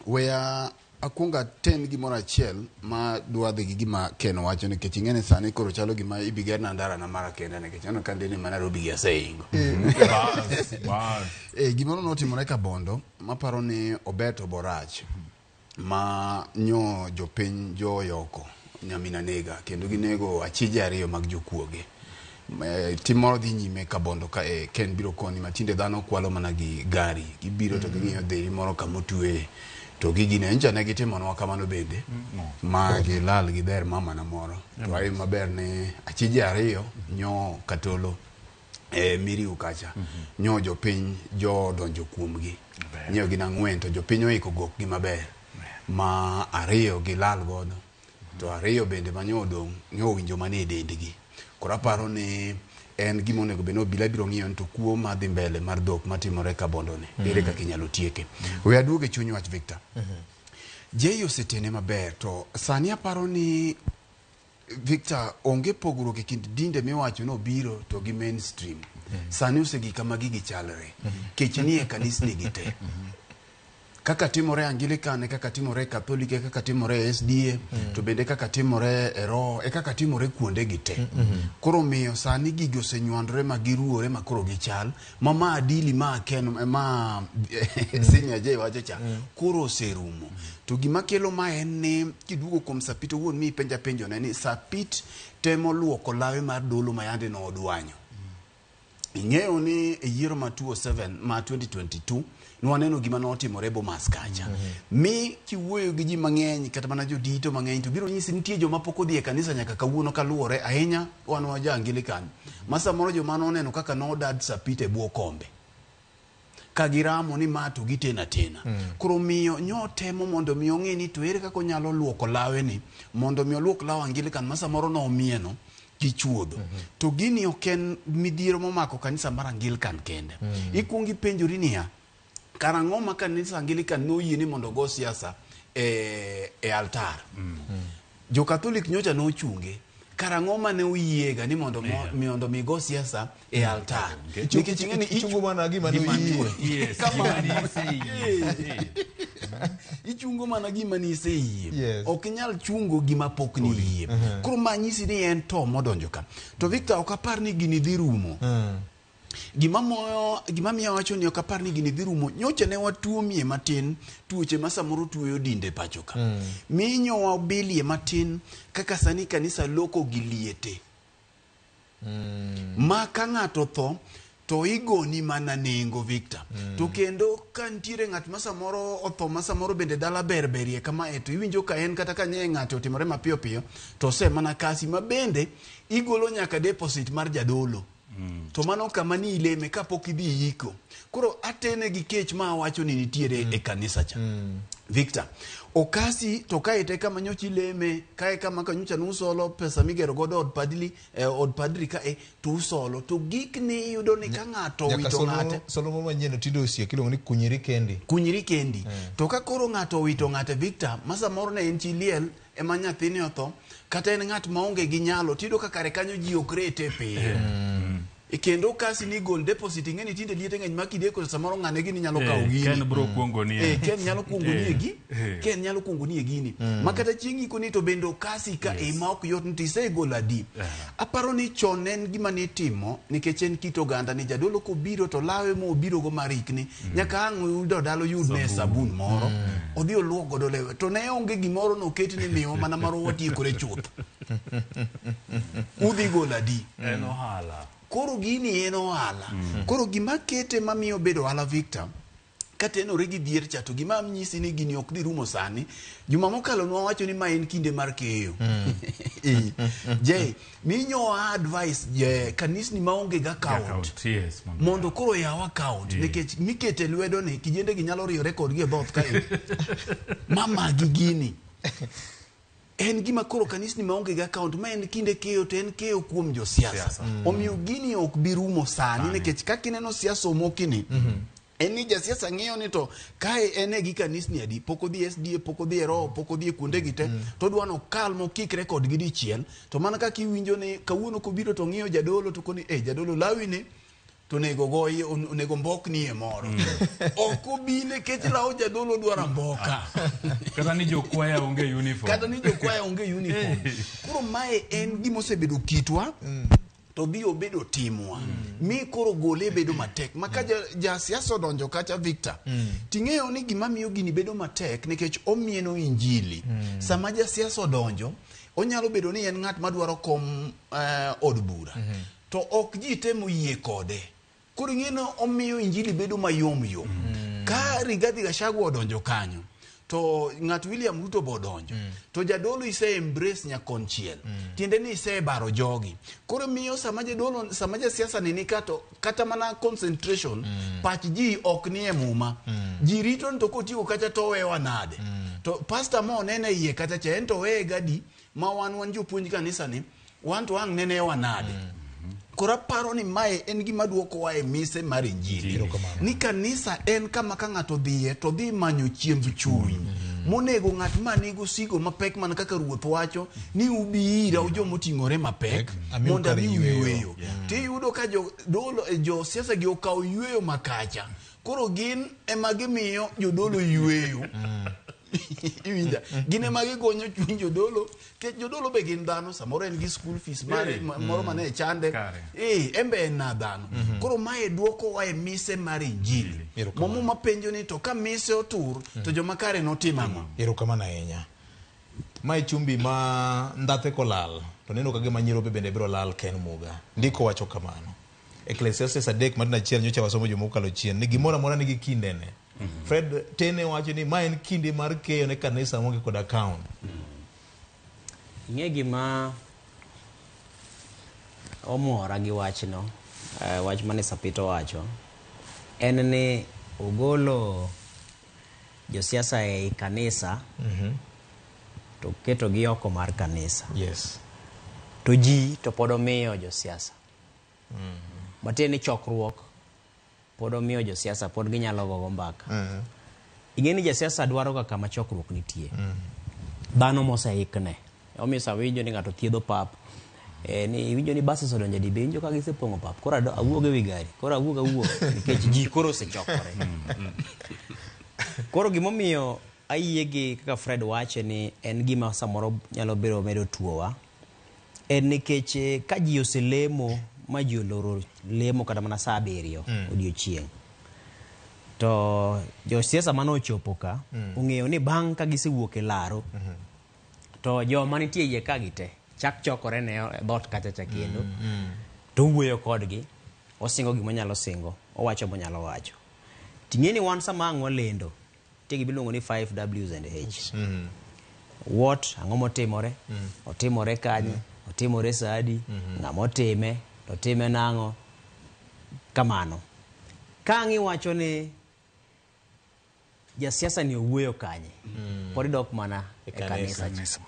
Wea akunga 10 gimoro achiel ma dwadhi gi gima Ken wacho nikech ingene sani koro chalo gima ibigerna ndara na mara kenda nikech ano kandeni ma Nairobi gi aseingo. Gimoro notimore Kabondo maparo ni Obeto Borach ma nyo jopiny joyoko nyamina nega kendo ginego achije 2 mag jokuoge. Timoro dhi nyime Kabondo ka Ken biro koni matinde dhano kwalo mana gi gari gibiro to ging'iyo dhiri moro kamotue to gigine nja ne gitimonwa kamano bende ma gilal gi der mama na moro to ai maber ne achije 2 nyo katolo miriu kacha nyo jopiny jo donjo kuomgi nyo gina 4 to jopiny oiko gok gi maber ma 2 gilal godo to 2 bende manyo odong nyo winjo mane dendgi kora paro ni en gimo nego beno bila biro ng'iyo to kuo ma dhi mbele mar dhok matimore Kabondo ne ere kaka inyalo tieke. We aduoge chuny wach Victor. Jeyo setene maber to sani aparo ni Victor onge pogruok e kind dinde miwacho no biro to gi mainstream. Sani usegi kama gigi chalre. Kech ni e kanisni gite. Kaka timore Anglican, kaka timore Catholic, kaka timore SDA, to bende kaka timore ero, kaka timore kuonde gite. Koro miyo sani gigi osenywandre magiruore makoro gichal, ma adili ma Ken ma Senior Jay wacho cha. Koro oserumo. To gima kelo ma en ni kiduogo kuom Sapit wuon mi penjo ne ni Sapit temo luoko lawe mar dolo ma yande no odwanyo. Ing'eyo ni e yiero ma 2022 nwaneno gima notimore Bomas kacha. Mi kiwuoyo gi ji mang'eny kata mana jodito mang'eny to biro nyisi nitie joma pok odhi e kanisa nyaka kawuono kaluore ahinya wan waja Anglican. Masa moro joma noneno kaka nodad Sapit e buo kombe. Kagiramo ni mato gitena tena. Koro miyo nyotemo mondo miyo ng'eni to ere kaka onyalo luoko lawe ni mondo miyo luok law Anglican masa moro no omieno kichuodho. To gini oken midhiero momako kanisa mar Anglican kende. Ikuongi penjori niya karang'o ma kanisa Anglican noyie ni mondo go siasa e altar. Jo Catholic nyocha nochunge. Karang'o ma ne oyiega ni mondo migo siasa e altar. Nikech ing'eni ichungo mana gima ne oyie. Ichungo mana gima ni iseyie. Ok inyal chungo gima pok ni yie. Koro manyisi ni en to modonjo ka. To Victor ok apar ni gini dhi rumo. Gima miyo wacho ni ok apar ni gini dhi rumo. Nyocha ne watuo mie matin tuoche ma samoro tuoyo dinde pacho ka. Minyo wa bilie matin kaka sani kanisa loko gi liete. Ma ka ng'ato tho to igoni mana nengo Victor. To kendo ka ntiere ng'at ma samoro otho ma samoro bende dala berberie kama to iwinjo ka en kata ka nye ng'ato otimore mapiyo piyo to se mana kasi ma bende igolo nyaka deposit mar jadolo. To mano kama ni ileme kapok idhi yiko. Koro atene gi kech ma wacho ni nitiere e kanisa cha. Victor okasi to kae kama nyochi leme kae kama kanyocha nusolo pesa migero godo od padri kae to usolo to gik ni yudo ni ka ng'ato wito ng'ate Solomon manyeno tidosie kilongo ni kunyiri kendi to ka koro ng'ato wito ng'ate Victor masa moro ne en chiliel ema nyathini otho kata en ng'at maonge gi nyalo tido ka kare kanyo ji okrete piyo kendo kasi ni gold deposit ngeni tinde liete ngeny makide ko samoro ngane gini nyalo kawo gini Ken bro kuongo ni Ken nyalo kuongo ni egi Ken nyalo kuongo ni egini makata chingi ko ni to bendo kasi ka ma ok yot ntise gola di aparo ni chonen gima ni timo nikech en kito ganda ni jadolo ko biro to lawe mo biro go marikni nyaka ang yudo dalo yud ne sabun moro odhi oluogo do lewe to ne onge gimoro no keti ni miyo mana maro wati kore chuth udhi gola di eno hala koro gini en ohala koro gima kete mamiyo bedo ohala Victor katenore gi dhier cha to gima mnyisi ni gini ok dhi rumo sani juma mokalo nwa wacho ni ma en kinde mar keyo je minyo advice je kanisni maonge ga account mondo koro yaw account nikech mikete lwedo ni kijende gi nyalo riyo record gi about kae mama gi gini en gima koro kanisni maonge ga account ma en kinde keyo to en keyo kuom jo siasa omiyo gini ok birumo sani nikech kakineno siasa omokini en ni ja siasa ng'iyo ni to kae ene gi kanisni adi poko dhi SDA poko dhi ero poko dhi kuonde gite to dwano kal mo kik record gi dichiel to mana ka kiwinjo ni kawuono ko biro to ng'iyo jadolo to koni jadolo lawi ni to nego goyi nego mbok ni e moro oko bine kech lao jadolo dwara mboka kata ni jokwaya onge uniform kuro mae en gimo sebedo kitwa to bi obedo timwa mi koro gole bedo matek maka ja siasa donjo kacha Victor ting'eyo ni gima miyo gini bedo matek nikech omieno injili sama ja siasa donjo onyalo bedo ni en ng'at madwaro kom od bura to ok ji temo yie kode koro ng'eno omiyo injili bedo mayom ka Rigathi Gachagua donjo kanyo to ng'at William Ruto bodonjo to jadolo ise embrace nyakonchiel tiende ni ise baro jogi koro miyo sama jadolo sama ja siasa ni kata mana concentration pach ji ok ni e muma ji rito to kotigo kata to wewa nade to pastor mo nene iye kata che ento we gadi ma wan jopuonj kanisa ni wan to ang nene wa nade kora paro ni mae en gima duoko wa e mise mar injili ni kanisa en kama ka ng'ato dhiye to dhi manyo chiemb chuny monego ng'at manigo sigo mapek man kaka ruoth wacho ni ubiira ujo moting'ore mapek mondo mi yweyo tiyudo ka jo siasa gi okawo yweyo makacha koro gin ema gimiyo jodolo yweyo iwinja gine magi gonyo chuny jodolo ke jodolo be gin dhano samoro en gi school fees moro mane chande embe en na dhano koro mae duoko wa e mise mar injili momo mapenjo ni to ka mise otur to joma kare notima ang'o erokamano ahinya mae chumbi ma ndhathe kolal to neno kage manyirobe bende biro lal Ken Muga ndiko wacho kamano Ecclesiastes 3:1 nyocha wasomo jomokalo chien ni gimoro amora nigi kindene Fred tene wacho ni ma en kinde mar keyo ne kanisa monge kod account ing'e gima omora gi wachno wach mane Sapito wacho en ni ogolo josiasa e kanisa to keto gi oko mar kanisa to ji to pod omiyo josiasa matiende ni chokruok pod omiyo josiasa pod ginyalo gogo mbaka ing'e ni jasiasa dwaro ga kama chokruok nitie dhano moseikne omiyo sawinjo ni ng'ato thiedho pap ni winjo ni bases odonjo di benjo ka gisepong'o pap koro awuog ewi gari koro awuog nikech ji koro osechokore koro gimomiyo ayie gi kaka Fred wache ni en gima samoro nyalo bedo medo tuowa en nikech ka ji oselemo ma ji oloro lemo kata mana saa 7 odiochieng' to josiasa mane ochopo ka ong'eyo ni bang' ka gisewuok e laro to joma nitie iye ka gite chak chokore ne dhot kacha kendo to wuoyo kodgi osingo gima nyalo singo owacho monyalo wacho ting'e ni wan sama ang' walendo tigi biluongo ni 5Ws and H what ang'o motimore otimore kanye otimore sadi ng'ama otime to time nang'o kamano ka ang'i wacho ni jasiasa ni owuoyo kanye pod dok mana e kanisa.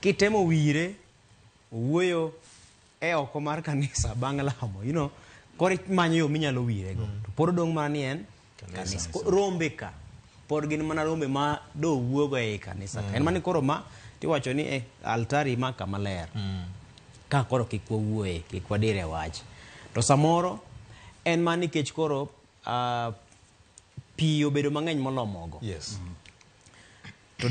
Kitemo wire owuoyo e oko mar kanisa bang' lamo, koro manyo yo minyalo wire go. To pod dong mana ni en kanisa. Rombe ka pod gin mana rombe ma do wuogo e kanisa. En mani koro ma tiwacho ni altari ma kama ler. Ka koro kik wawuoye, kik wadire wach. To samoro en mani kech koro pi obedo mang'eny molomogo. Yes. To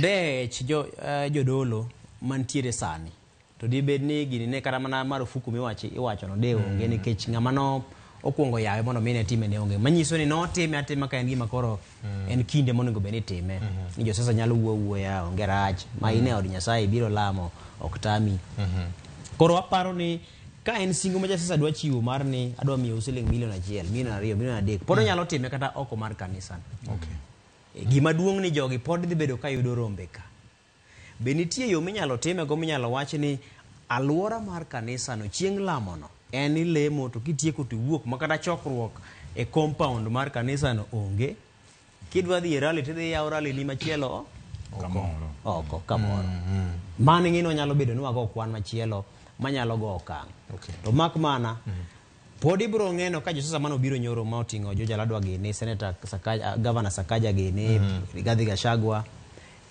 jodolo mantiere sani. To di bed ni gini ne kata mana marufuku iwacho no de onge nikech ng'ama no okuongo yawe mondo mine time ne onge. Manyiso ni notime atima ka en gima koro en kinde monego bed ni time. Ni josiasa nyalo wuoya onge rach. Ma ine od Nyasaye biro lamo ok tami. Koro aparo ni ka en singo ma jasiasa dwa chiwo mar ni adwa miyo siling milion 1, milion 2, milion 3, pod nyalo time kata oko mar kanisa. Okay. Gima duong' ni jogi pod dhi bedo ka yudo rombe ka. Be nitie yo minyalo time go minyalo wach ni alwora mar kanisa no chieng' lamo no en lemo to kitieko to wuok makata chokruok e compound mar kanisa no onge. Kidwa dhi rally tidhi yaw rally ni machielo oko kamoro. Mane ngino nyalo bedo ni wago kwan machielo manyalo go okang'. To mak mana pod ibro ng'eno ka josiasa mano biro nyoro ma oting'o George Aladwa gini, Senator Sakaja, Governor Sakaja gini, Rigathi Gachagua.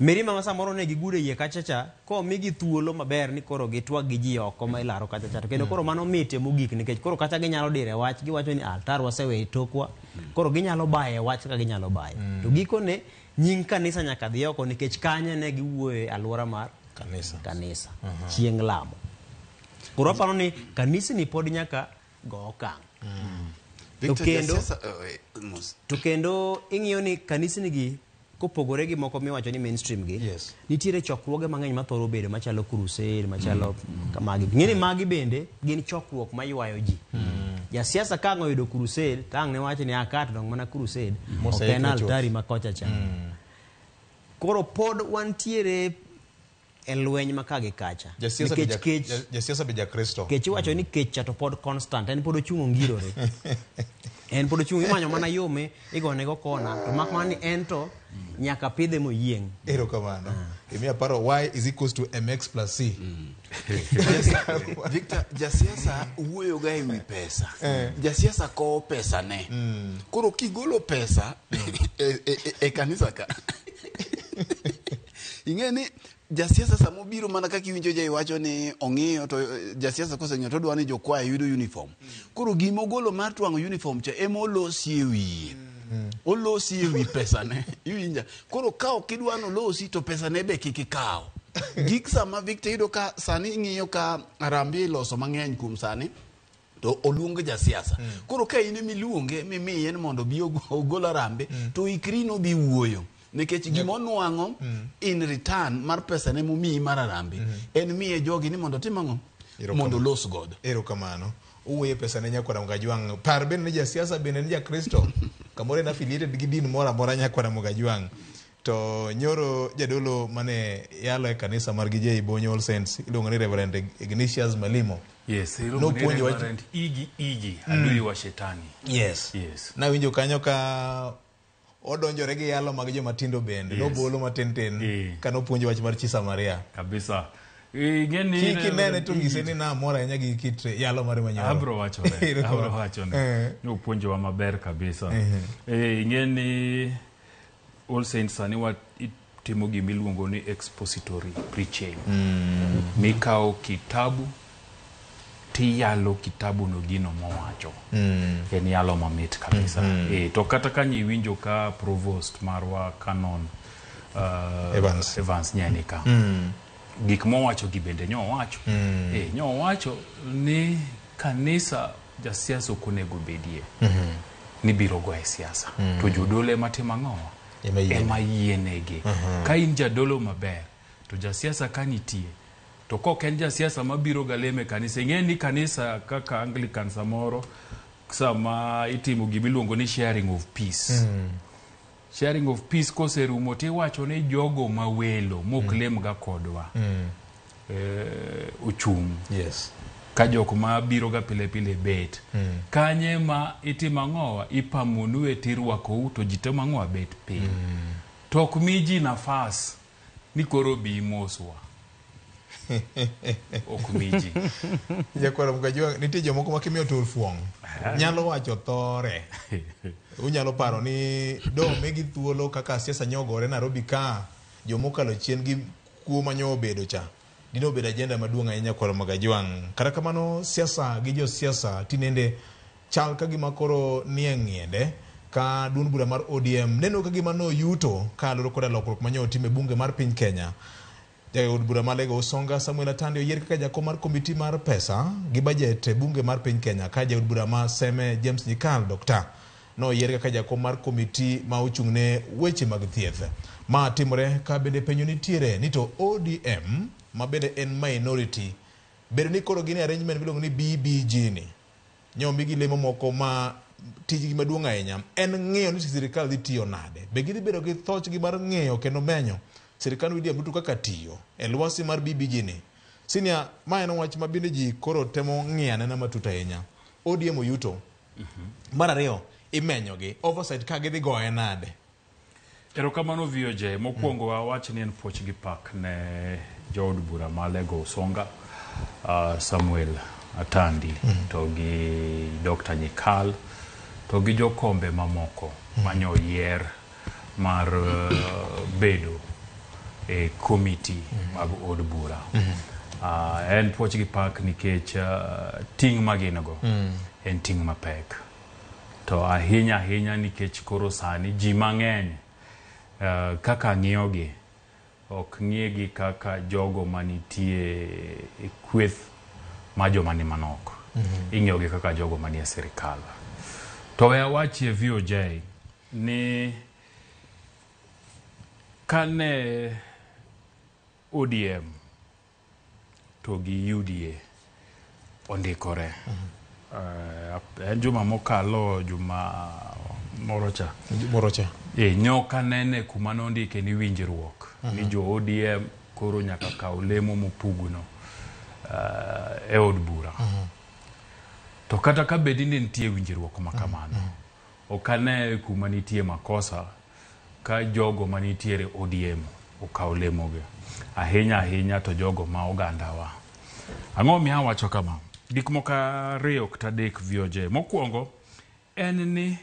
Mirima ma samoro ne gigude yie kachacha ko migi thuolo maber ni koro gitwag gi ji oko ma ilaro kachacha. To kendo koro mano mite mogik nikech koro kata ginyalo dire wach giwacho ni altar wasewe tokwa. Koro ginyalo baye wach ka ginyalo baye. To gikone nying kanisa nyaka dhi oko nikech kanye ne giwuoye alwora mar kanisa. Chieng' lamo. Koro aparo ni kanisa ni pod nyaka go okang'. To kendo ing'iyo ni kanisa ni gi kopogore gi moko miwacho ni mainstream gi. Nitiere chokruoge mang'eny ma thoro bedo machalo crusade, machalo kamagi. Ng'eni magi bende gin chokruok ma ywayo ji. Jasiasa ka ngoyudo crusade tang' ne wacho ni akata dong mana crusade ok en altari ma kocha cha. Koro pod wantiere e lweny ma kage kacha. Jasiasa be jakristo. Kech iwacho ni kech to pod constant, en pod ochung' ngirore. En pod ochung' imanyo mana yome igone go kona to mak mana ni en to nyaka pidhe moyieng'. Erokamano. Imiya paro y is equals to mx plus c. Victor, jasiasa wuoyo ga ewi pesa. Jasiasa kowo pesa ne. Koro kigolo pesa e kanisa ka. Ing'eni jasiasa samo biro mana kaka iwinjo jai wacho ni ong'iyo to jasiasa koseng'iyo to dwa ni jokwaya yudo uniform. Koro gimo golo mar twang'o uniform cha ema olosi e wiye. Olosi e wi pesa ne. Iwinja. Koro ka ok idwa no losi to pesa ne be kik ikaw. Gik sama Victor yudo ka sani ing'iyo ka Harambee loso mang'eny kuom sani to oluong jasiasa. Koro ka in miluonge mimiye mondo bi ogol Harambee to ikri no bi wuoyo. Nikech gimonwang'o in return mar pesa ne momiyi mar Harambee en miye jogi ni mondo timang'o mondo los godo. Erokamano. Uwe pesa ne Nyakwara Mugajwang'. Par ben ni jasiasa bende ni jakristo. Kamore na affiliated gi din mora mora Nyakwara Mugajwang'. To nyoro jadolo mane yalo e kanisa mar Gijei Bonyo All Saints iluongo ni Reverend Ignatius Malimo. Yes, iluongo ni Reverend Igi adui wa shetani. Yes. Na winjo kanyo ka odonjore gi yalo mag joma tindo bende nobolo matin kanopuonjo wach mar Chisa Maria kabisa. Kiki nene to ngise ni na mora nya gi kitre yalo mar manyoro. Abro wacho ne nopuonjo wa maber kabisa. Ingeni All Saints ani wa timo gimiluongo ni expository preaching. Mikao kitabu tiyalo kitabu no gino mowacho. En yalo mamit kabisa. To kata kanyi winjo ka provost marwa Canon Evans Nyanika. Gik mowacho gibende nyowacho. Nyowacho ni kanisa jasiasa okonego bedie. Ni biro go e siasa. To jodole matima ng'owa ema yienegi. Ka in jadolo maber to jasiasa kanitie to kok en jasiasa mabiro galeme kanisa. Ing'eni kanisa kaka Anglican samoro sama itimo gimiluongo ni sharing of peace. Sharing of peace koserumo tiwacho ni jogo mawelo moklem ga kodwa ochung'. ka jok ma biro ga pile pile bet kanye ma itimo ang'owa ipamonu e tirwako to ji temo ang'owa bet piny tok miji nafas ni koro bi moswa ok miji Jakwara Mgajwang' nitie jomoko ma kimiyo tulfuong nyalo wacho thore unyalo paro ni do megi thuolo kaka siasa nyogore Nairobi ka jomokalo chien gi kuo manyo bedo cha dino bedo agenda maduong' ahinya Jakwara Mgajwang'. Kata kamano siasa gi jo siasa tinende chal ka gima koro nie ng'iende ka duond bura mar ODM neno ka gima no yuto ka loro koda lokruok manyo time bunge mar piny Kenya. Jaod bura mar Lego Usonga Samuel Atandi oyier kaka jakom mar komiti mar pesa gi budget e bunge mar piny Kenya ka jaod bura mar Seme James Nyikal Dr. no oyier kaka jakom mar komiti ma ochung'ne weche mag thieth. Ma timore ka bende penyo nitiere ni to ODM ma bende en minority bedo ni koro gini arrangement miluongo ni BBG ni nyombi gi lemo moko ma tijgi maduong' ahinya en ng'eyo ni sirikal dhi tiyo nade be gidhi bedo gi thochgi mar ng'eyo kendo menyo sirikal William Ruto kaka tiyo e lwasi mar BBG ni. Sinia ma en wach ma bende ji koro temo ng'iyane na matut ahinya. ODM oyuto mar ariyo imenyogi oversight ka gidhi goye nade. Erokamano VOJ mokwongo wawach ni en puoch gi pak ne jaod bura mar Lego Usonga Samuel Atandi to gi Dr. Nyikal to gi jokombe mamoko manyo yier mar bedo e komiti mag od bura. En puoch gi pak nikech ting' maginago en ting' mapek to ahinya nikech koro sani ji mang'eny kaka ng'iyogi ok ng'iyegi kaka jogo manitie e kweth ma joma ni manok ing'iyogi kaka jogo manie sirikal. To we awachie VOJ ni kane ODM to gi UDA ondikore en juma mokalo juma morocha nyoka nene kuma nondike ni winjruok ni jo ODM koro nyaka kaw lemo mopugno e od bura to kata ka bedi ni nitie winjruok makamano okane kuma nitie makosa ka jogo manitiere ODM okaw lemoge ahinya to jogo ma ogandawa. Ang'o mi awacho kama gik moko ariyo kata adek VOJ. Mokwongo en ni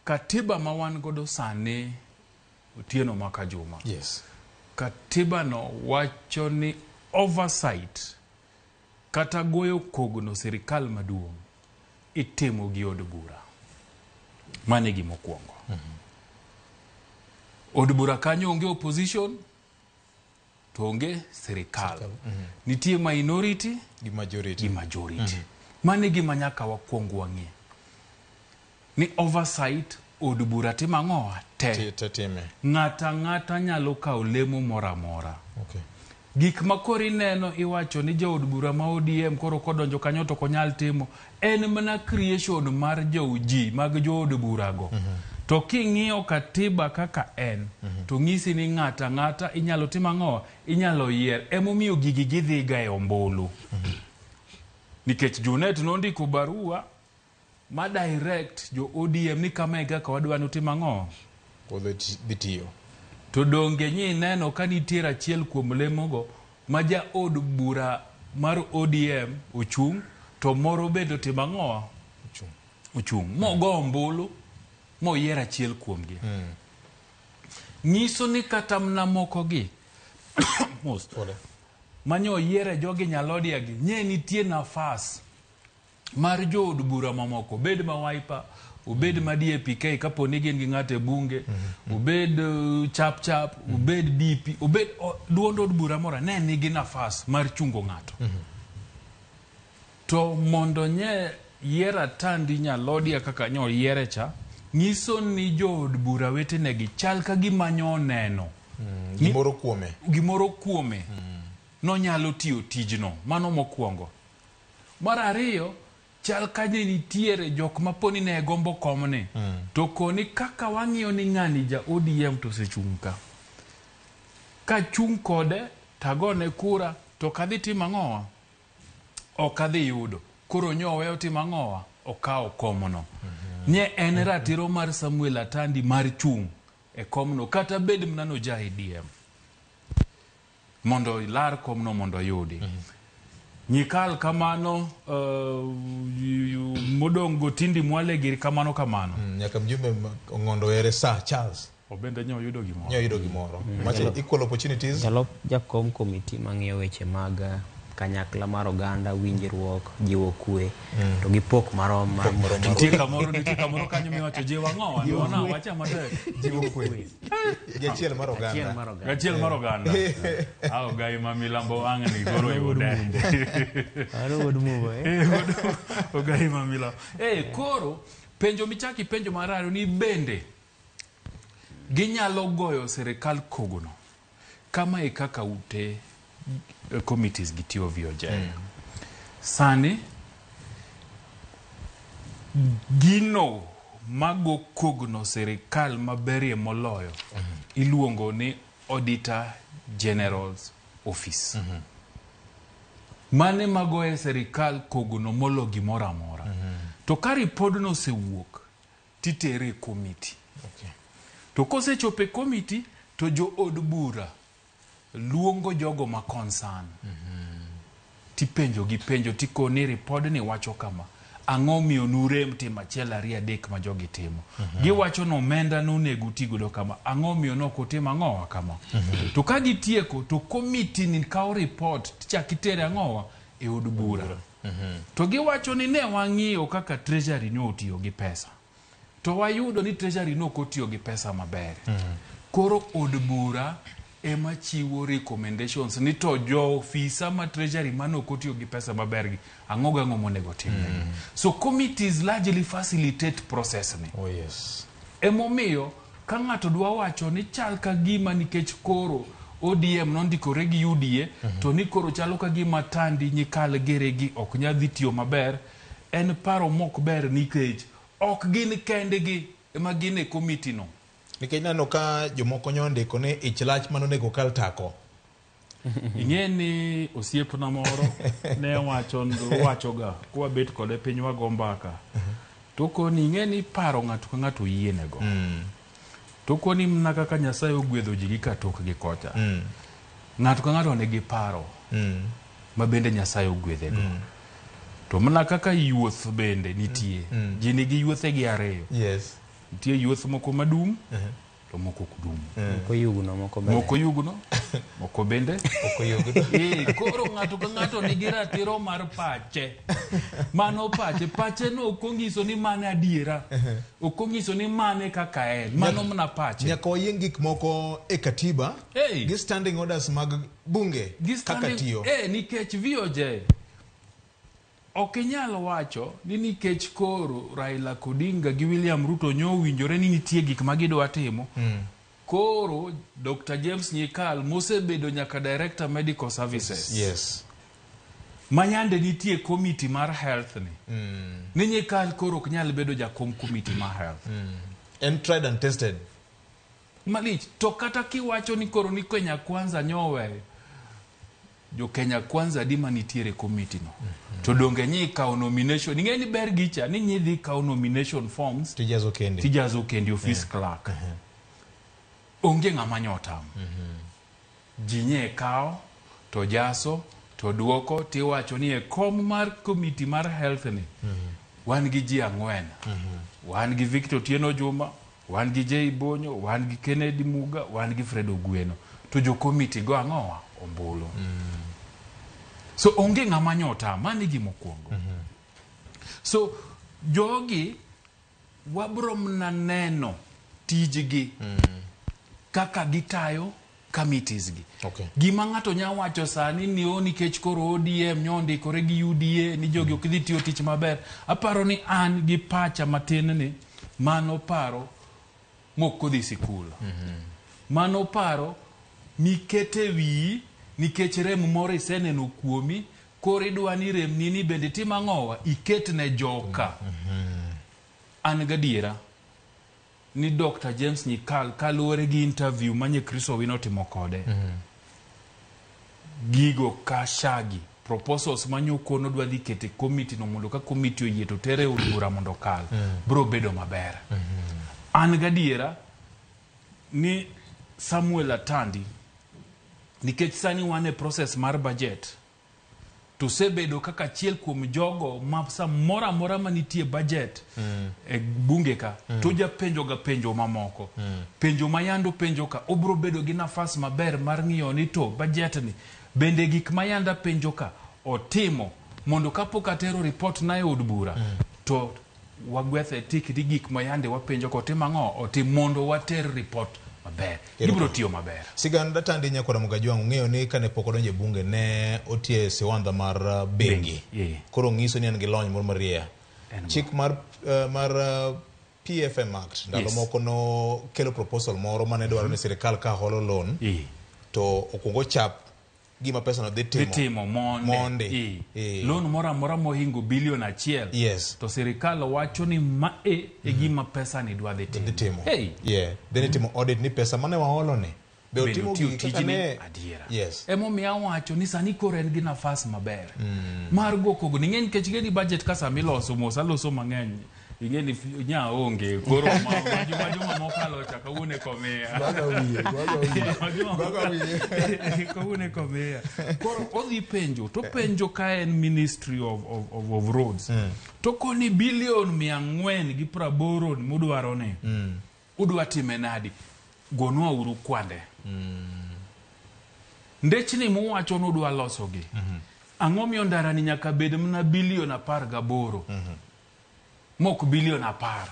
katiba ma wan godo sani Otieno Maka Juma. Yes. Katiba no wacho ni oversight kata goyo kogno sirikal maduong' itimo gi od bura. Mane gi mokwongo. Od bura kanyo onge opposition to onge sirikal. Nitie minority gi majority. Mane gi manyaka wakwongo wang'e ni oversight od bura timo ang'owa te ng'ata nyalo kawo lemo moro amora. Gik ma koro ineno iwacho ni jaod bura ma ODM koro kodonjo kanyo to konyal timo en mana creation mar ji mag jood burago. To king'iyo katiba kaka en to ng'isi ni ng'ata inyalo timo ang'owa inyalo yier emomiyo gigi gidhiga e ombulu. Nikech Junet nondiko barua ma direct jo ODM ni kama kaka wadwa nutimo ang'owa dhitiyo. To donge nyi neno ka nitiere achiel kuom lemogo ma ja od bura mar ODM ochung' to moro bendo timo ang'owa ochung' mogo ombulu moyier achiel kuomgi. Nyiso ni kata mna moko gi manyo yiere jogi nyalodia gi nye nitie nafas mar jo od bura mamoko bed ma Wiper ubed ma DAPK kapo ni gin gi ng'ate bunge ubed chap ubed DP ubed duond od bura mora ne nigi nafas mar chungo ng'ato to mondo nye yiera Atandi nyalodia kaka nyo yiere cha nyiso ni jo od bura wetenegi chal ka gimanyo neno gimoro kuome no nyalo tiyo tijno. Mano mokwongo. Mar ariyo chal ka nitiere jok ma poni ne gombo komne to koni kaka wang'iyo ni ng'ani ja ODM to sechung' ka chung' kode tagone kura to kadhi timo ang'owa okadhi yudo koro nyowe otimo ang'owa okawo komno nye en ratiro mar Samuel Atandi mar chung e komno kata bed mnano ja ADM mondo lar komno mondo yudi nyikal kamano modong Gotindi Mwale gir kamano nyaka mjumbe Ong'ondo ere Sir Charles obende nyo yudo gimoro mache equal opportunities jakom committee mang'iyo weche mag kanyakla mar oganda winjruok jiwo kwe to gipok marom nitie kamoro kanyo miwacho jiwo ang'owa wana wacha matek jiwo kwe gachiel mar oganda ao gai ma milambo ang'ni goro yude ogai ma milambo koro penjo michaki penjo mararo ni bende ginyalo goyo serikal kogono kama e kaka ute committees gitio VOJ sani gino mago kogno serikal maberie moloyo iluongo ni Auditor General's Office mane mago e serikal kogno molo gimoro amora to ka ripodno osewuok titere committee to kosechope committee to jo od bura luongo jogo ma concern tipenjo tikoni ripodni wacho kama ang'o miyo nurem tim achiel ariyo adek ma jogi timo giwacho no omenda nonego tigodo kama ang'o miyo nokotim ang'owa kama to ka gitieko to committee ni kawo report tichak itere ang'owa e od bura to giwacho ni ne wang'iyo kaka treasury no otiyo gi pesa to wayudo ni treasury no kotiyo gi pesa maber koro od bura ema chiwo recommendations ni to jo ofisa ma treasury mano kotiyo gi pesa mabergi ang'o monego timne so committees largely facilitate process ni emomiyo ka ng'ato dwa wacho ni chal ka gima nikech koro ODM nondikore gi UDA to ni koro chalo ka gima Tandi nyikal geregi ok nyadhi tiyo maber en paro mok ber nikech ok gin kendegi ema gin e committee no nikech nano ka jomoko nyondiko ni ich lach manonego kal tako ing'e ni osiepna moro ne wachoga kwa bet kode piny wago mbaka to koni ing'e ni paro ng'ato ka ng'ato yienego to koni mna kaka Nyasaye ogwedho ji gi katok gi kocha ng'ato ka ng'ato nigi paro ma bende Nyasaye ogwedhego to mna kaka yuoth bende nitie ji nigi yuothe gi ariyo nitie yuoth moko madum to moko kudum moko yugno moko bende koro ng'ato ka ng'ato nigi ratiro mar pache mano pache no okong'iso ni mane adiera okong'iso ni mane kaka en mano mna pache nyaka oyieng gik moko e katiba gi standing orders mag bunge kaka tiyo nikech VOJ ok inyalo wacho ni nikech koro Raila Odinga gi William Ruto nyowinjore ni nitie gik ma gidwa timo koro Dr. James Nyikal mosebedo nyaka Director Medical Services manyande nitie committee mar health ni Nyikal koro ok nyal bedo jakom committee mar health and tried and tested malich to kata kiwacho ni koro ni Kenya Kwanza nyowe jo Kenya Kwanza dima nitiere committee no to donge nyi kao nomination ing'e ni ber gicha ni nyidhi kao nomination forms tijazo kendi office clerk onge ng'ama nyotam jinye kao to jaso to duoko tiwacho ni e kom mar committee mar health ni wan gi ji ang'wen wan gi Victor Tieno Juma wan gi Jay Bonyo wan gi Kennedy Muga wan gi Fred Ogweno to jo committee go ang'owa ombulu so onge ng'ama nyota mani gimokwongo so jogi wabro mna neno tijgi kaka gitayo committees gi gima ng'ato nya wacho sani ni nikech koro ODM nyondikore gi UDA ni jogi ok dhi tiyo tich maber aparo ni an gi pacha matin ni mano paro mokodhi sikul mano paro mikete wi nikech rem moro iseneno kuomi koro idwa ni rem nini bende tim ang'owa iket ne joka an gadiera ni Dr. James Nyikal kaluwore gi interview manye Chris Owino timo kode gigo ka shagi proposals manyokono dwa dhi kete committee no mondo ka committee oyie to tere od bura mondo kal bro bedo maber. An gadiera ni Samuel Atandi nikech sani wan e process mar budget to sebedo kaka achiel kuom jogo ma samoro amora manitie budget e bunge ka to japenjo ga penjo mamoko penjo mayando penjo ka obro bedo gi nafas maber mar ng'iyo ni to budget ni bende gik mayanda penjo ka otimo mondo kapok atero report na e od bura to wagwethe tik di gik mayande wapenjo ko timo ang'o otim mondo water report maber gibro tiyo maber. Siganda Tandi Nyakwara Mugajwang ng'eyo ni kane pok odonje bunge ne otie siwandha mar bengi koro ng'iso ni an gi lony moro marie chik mar PFM Act ndalo moko no kelo proposal moro mane dwaro ni sirikal ka holo loan to okungo chap gima pesa no dhitimo monde loan mora mora mohingo bilion 1 to sirikal wacho ni ma e gima pesa ni dwa dhitimo then itimo audit ni pesa mane waholo ne be otimo tijini adiera emo miya wacho ni sani koro en gi nafas maber mar gokogo ni ng'eny kech gedi budget kasa miloso mosa loso mang'eny ingeni nya onge koro majuma mokalo chaka une komea kone komea koro odhi penjo to penjo ka en Ministry of Roads to koni bilion 480 mudwaro ne udwa time nadi gonwa uru kwande ndechni muwacho no dwa loso gi ang'o miyo ndara ni nyaka bed mna bilion 18 mok bilion 10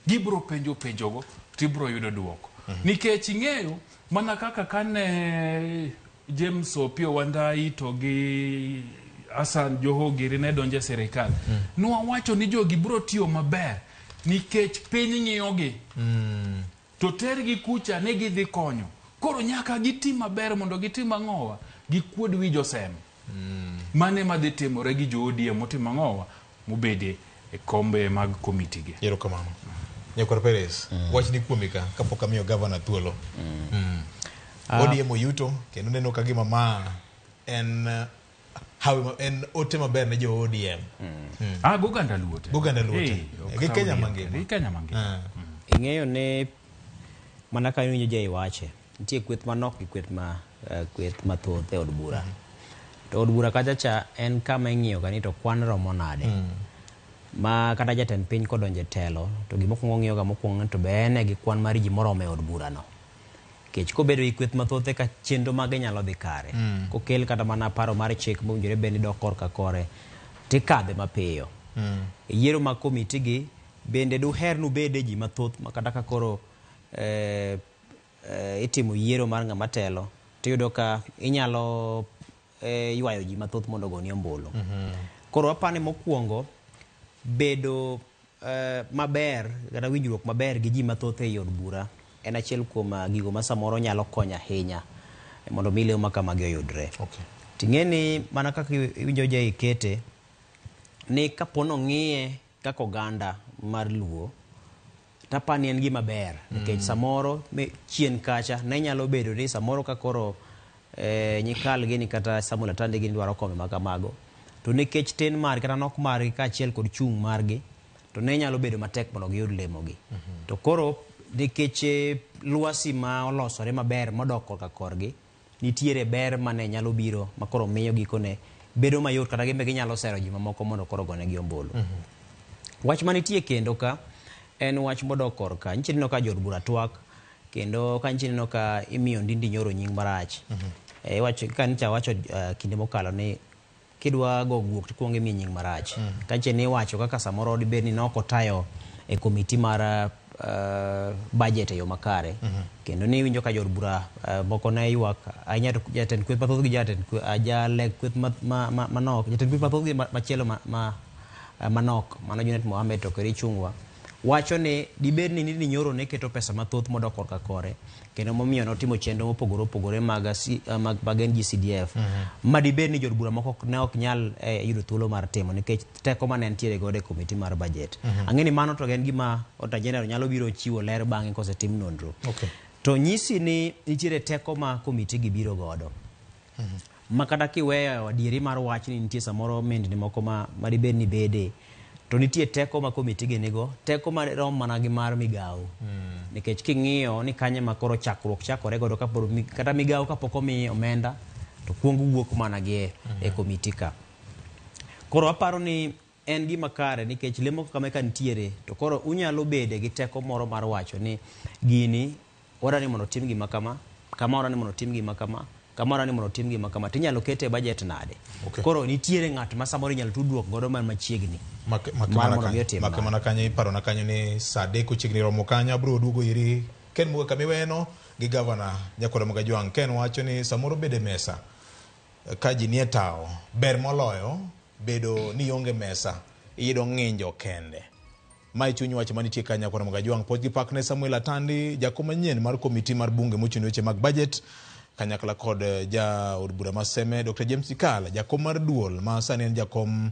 gibro penjo go tibro yudo duoko nikech ing'eyo mana kaka kane James Opio Wandai to gi Hassan Joho Giri ne donje serikal no wacho ni jogi bro tiyo maber nikech piny ng'iyogi to tergi kucha ne gidhi konyo koro nyaka gitim maber mondo gitim ang'owa gikuod wi Josem mane madhi timore gi jo ODM motimo ang'owa mubede e kombe mag committee ge. Yero kamano. Nyakwara Perez, wach ni kuomika kapok amiyo governor thuolo. ODM oyuto kendo neno ka gima ma en ote maber ne jo ODM. Goganda luote. Gi Kenya mangima. Ing'eyo ne mana ka winjo jai wache. Nitie kweth manok gi kweth mathoth e od bura. To od bura kacha en kama ing'iyo ka ni to kwan romo nade. Ma kata jatend piny kodonje telo to gimokwongo ng'iyo ga mokwongo to be ene gi kwan mar ji morome od bura no kech kobedo gi kweth mathoth ka chenro mage nyalo dhi kare kokel kata mana paro mar chik mowinjore bed ni dok korka kore tikadhe mapiyo yiero mag komiti gi bende duher nubede ji mathoth makata ka koro itimo yiero mar ng'ama telo tiyudo ka inyalo ywayo ji mathoth mondo goni ombulu koro apani mokwongo bedo maber kata winjruok maber gi ji mathoth e od bura en achiel kuom gigo ma samoro nyalo konyo ahinya mondo mi lew makamagi oyudre. Ting'eni mana kaka iwinjo ja ikete ni kapono ng'iye kaka oganda mar Luo tapani en gima ber nikech samoro chien kacha ne nyalo bedo ni samoro ka koro nyikal gini kata Samuel Atandi gini dwaro kome makamago to nikech tin margi kata nok margi ka achiel kod chung margi to ne nyalo bedo matek mondo giyud lemogi to koro nikech lwasi ma olosore maber modok korka korgi nitiere ber mane nyalo biro makoro miyo gikone bedo mayot kata gimbe ginyalo sero ji mamoko mondo koro gonegi ombulu. Wach manitie kendo ka en wach modok korka nyiche nino ka jod bura twak kendo ka nyiche nino ka imiyo Ndindi Nyoro nying marach wach ka nicha wacho kinde mokalo ni kidwa go guok tikuongo imiyo nying marach ka nyiche ni wacho kaka samoro dibed ni noko tayo e komiti mar budget yo makare kendo ni winjo ka jod bura moko na ywak ahinya to jatend kweth mathoth gi jatend ajale kweth manok jatend kweth mathoth gi machielo manok mano Junet Mohamed to keri chungwa wacho ni dibed ni Ndindi Nyoro ne keto pesa mathoth modok korka kore kendo momiyo notimo chenro mopogore mag GCDF ma dibed ni jod bura moko ne ok nyal yudo thuolo mar timo nikech teko mane nitiere godo e komiti mar budget. Ang'eni mano to gen gima otajendero nyalo biro chiwo ler bang'e kosetim nonro to nyisi ni nitiere teko ma komiti gi biro godo makata kiweyo adieri mar wach ni nitie samoro mendni moko ma dibed ni bede to nitie teko ma komiti gi nigo teko ma rom mana gi mar migawo nikech king'iyo ni kanye ma koro chakore godo kata migawo kapok omi omenda to kuongo wuok mana gi e komiti ka. Koro aparo ni en gima kare nikech lemo kama ka nitiere to koro unyalo bede gi teko moro mar wacho ni gini ora ni mondo tim gima kama ora ni mondo tim gima kama ora ni mondo tim gima kama tinyalo kete budget nade. Koro nitiere ng'at ma samoro inyalo tudruok godo man machiegni makmana kanyo iparo na kanyo ni saa 3 kochiegni romo kanyo abro duogo iri Ken Muga Kamiweno gi gavana Nyakora Mugajwang'. Ken wacho ni samoro bede mesa ka ji nie tao ber moloyo bedo ni onge mesa iyudo ng'injo kende. Mai chuny wacho manitie ka Nyakora Mugajwang'. Pod gi pak ne Samuel Atandi jakom manyien mar komiti mar bunge mochung' weche mag budget kanyakla kod ja od bura maseme Dr. James Ikala jakom mar duol ma sani en jakom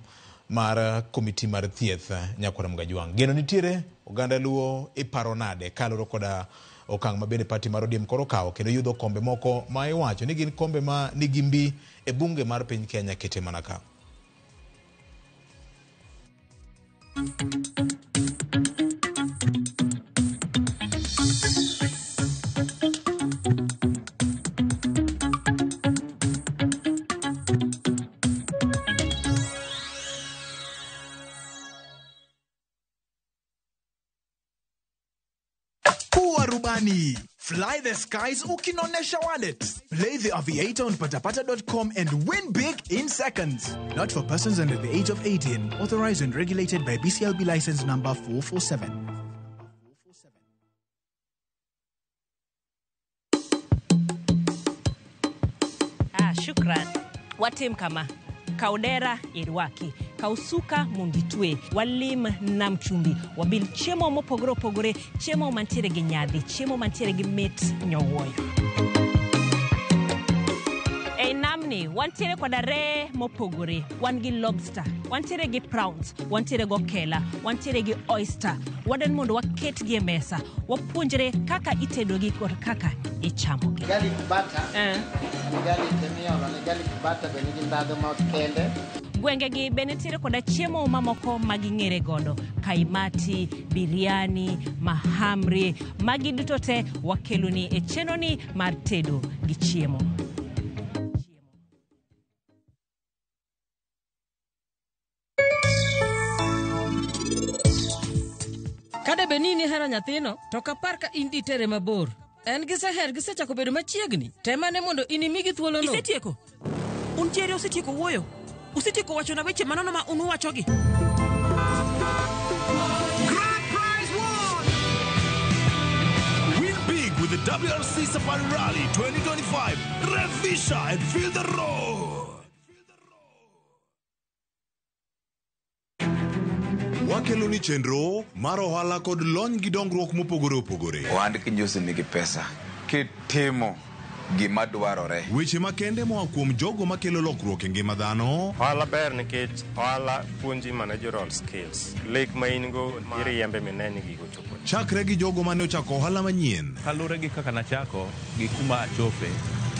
mar komiti mar thieth Nyakora Mugajwang'. Geno nitiere oganda luo iparo nade kaloro koda okang' mabende pati mar ODM koro kawo kendo yudo kombe moko ma iwacho ni gin kombe ma nigi mbi e bunge mar piny Kenya kete mana ka. Fly the skies ukinonesha wallet. Play the aviator on patapata.com and win big in seconds. Not for persons under the age of 18. Authorized and regulated by BCLB license number 447. Shukran. Watim kama Kaudera Irwaki, Kausuka Munditwe, Walim Namchumbi, Wabil Chemo Mopogoro Pogore, Chemo Mantere Ginyadi, Chemo Mantere Gimit Nyowoyo. Namni, wantere kwa dare mopogore, wangi lobster, wantere gi prawns, wantere go kela, wantere gi oyster, waden mondo waket gi mesa, wapunjere kaka itedo gi kod kaka ichamo gi. Garlic butter, garlic miolo, garlic butter benigi ndado ma kende. Gwenge gi benetire koda chiemo mamoko maging'ere godo, kaimati, biriani, mahamri, magi duto te wakeluni e chenoni mar tedo gi chiemo. Kade benini hera nyathino, to kapar ka indi tere mabor. En giseher gisechako bedo machiegni. Temane mondo inimigi thuolo no. Isetieko. Untiere usetieko wuoyo. Usetieko wacho na weche manono ma unu wachogi. Grand prize won! Win big with the WRC Safari Rally 2025. Revisha and feel the road. Wakeloni chenro mar ohala kod lony gi dongruok mopogore opogore. Ohand kinyosi nigi pesa kitimo gima dwarore. Weche makende moa kuom jogo makelo lokruok e ngima dhano. Ohala ber nikech ohala puonji managerial skills. Lek ma in go iriembe mineni gigo chopo. Chakre gi jogo mane ochako ohala manyien. Kalure gi kaka nachako gi kuma achope,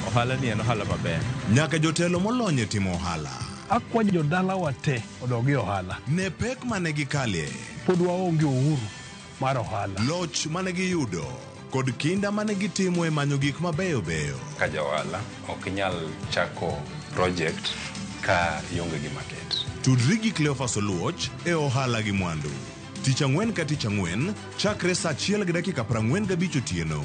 ohala ni en ohala maber. Nyaka jotelo molony e timo ohala. Akwayo jodala wate odogi ohala. Ne pek mane gikalie. Pod waonge uhuru mar ohala. Loch mane giyudo kod kinda mane gitimo e manyo gik mabeyo beyo. Ka jaohala ok inyal chako project ka ionge gi market. Tudri gi Cleophas Oluoch e ohala gi mwandu. Tich ang'wen ka tich ang'wen chakre saa 1:45 otieno.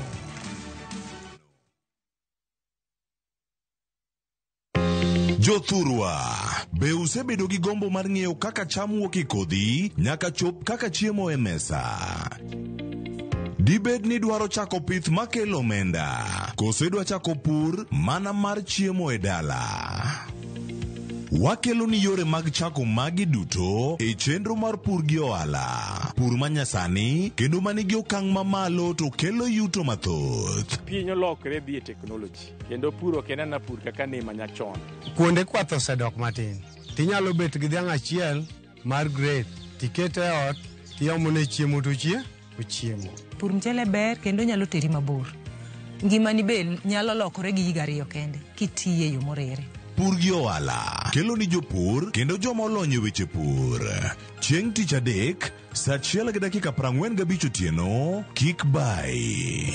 Jothurwa, be usebedo gi gombo mar ng'eyo kaka cham wuok e kodhi nyaka chop kaka chiemo e mesa? Dibed ni dwaro chako pith makelo omenda, koso idwa chako pur mana mar chiemo e dala? Wakelo ni yore mag chako magi duto e chenro mar pur gi ohala. Pur manyasani kendo manigi okang' mamalo to kelo yuto mathoth. Piny olokre dhi e teknoloji kendo puro kenana pur kaka ne manyachon. Kuonde kwath osedok matin. Tinyalo bet gi dhiang' achiel mar grade tikete e ot tiomone chiemo to ochiemo. Pur mchele ber kendo nyalo teri mabor. Ngimani be nyalo lokore gi higa 2 kende kitiye yo morere. pur gi ohala. Kelo ni jopur kendo joma olony e weche pur. Chieng' tich adek, saa 1:45 otieno, kik bai.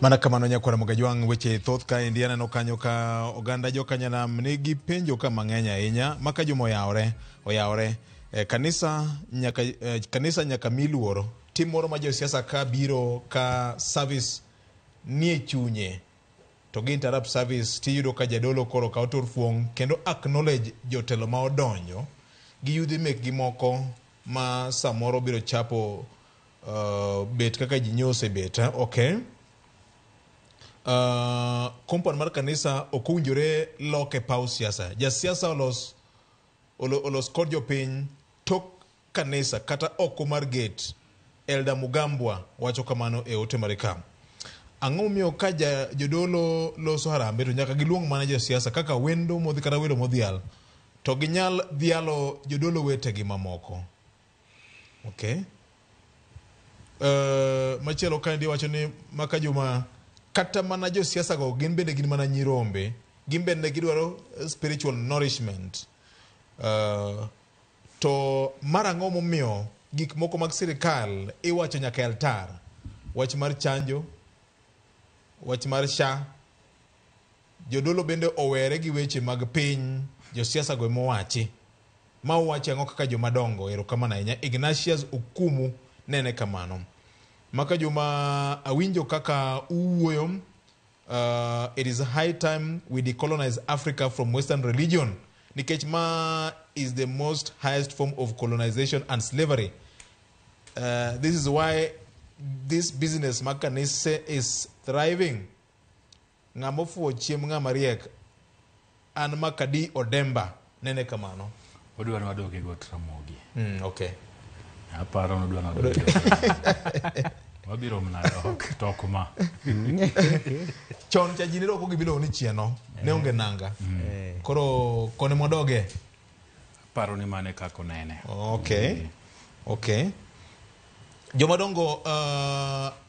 Mana kamano nyakwara Mogajwang' weche thoth ka Indiana no kanyo ka oganda jokanyanam nigi penjo ka mang'eny ahinya maka juma oyawre kanisa nyaka miluoro tim moro ma josiasa ka biro ka service nie chunye to gi interrupt service tiyudo ka jadolo koro ka otur fuong kendo acknowledge jotelo ma odonjo gi yudhi mek gi moko ma samoro biro chapo bet kaka jinyose bet okay. Kompan mar kanisa okowinjore loke pau siasa. Ja siasa olos kod jopiny tok kanisa kata oko mar gate. Elda Mugambwa wacho kamano e ote marika. Ang'o miyo ka jodolo loso harambe to nyaka giluong mana ja siasa kaka wendo modhi kata welo modhial to ginyal dhialo jodolo wetegi mamoko. Okay. Machielo kandi wacho ni maka juma kata mana jo siasa go gin bende gin mana nyirombe, gin bende gidwaro spiritual nourishment. To marang'o momiyo gik moko mag sirikal iwacho nyaka altar, wach mar chanjo, wach mar SHA, jodolo bende owere gi weche mag piny, jo siasa go mowachi ma owachi ang'o kaka jomadongo erokamano ahinya. Ignatius Okumu nene kamano. Maka juma awinjo kaka uwuoyo, it is high time we decolonize Africa from Western religion. Nikech ma is the most highest form of colonization and slavery. This is why this business makanise is thriving. Ngamofu chiem ngamariek an makadi Odemba nene kamano. Odwa na wadoge go tramogi. Okay. Aparo no dwa na wadoge. Wabiro mnado tokuma. Chon cha jiniro ko gibilo ni chieno ne onge nanga. Koro kone modoge. Paro ni mane kako nene. Okay. Okay. Jomadongo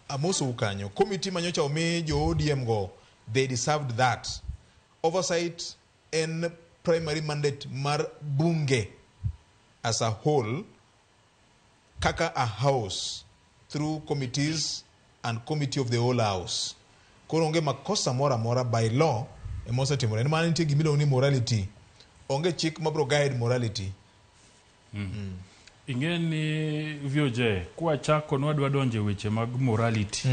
amoso ukanyo committee manyocha omi jo ODM go, they deserved that. Oversight and primary mandate mar bunge as a whole kaka a house through committees and committee of the whole house. Koro onge makosa mora by law emose timore. Mane nitie gimilo ni morality. Onge chik mabro guide morality. Ingeni vyoje kwa chako nwadwa donje weche mag morality.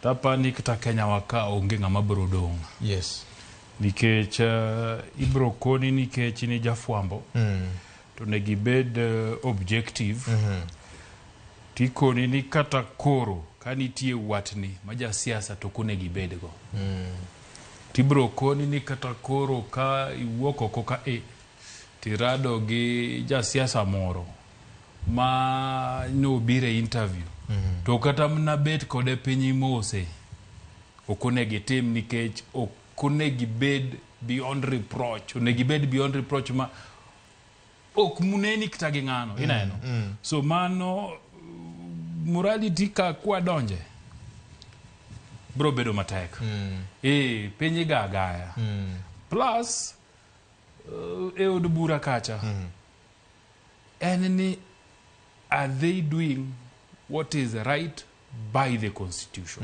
Tapa ni kita Kenya waka onge ngama bro dong. Yes. Nikech ibro koni nikech ni jafwambo. To negibed objective. Tikoni ni kata koro kanitie watni maja siasa to kunegi bedgo. Tibro koni ni kata koro ka iwuoko koka tirado gi ja siasa moro ma no bire interview. To kata mna bet kode piny mose okunegi tim nikech okunegi bed beyond reproach. Onegi bed beyond reproach ma ok muneni kitagi ngano ineno. So mano morality ka kwa donje bro bedo matek. Penye gagaya. Plus od bura kacha. And are they doing what is right by the constitution?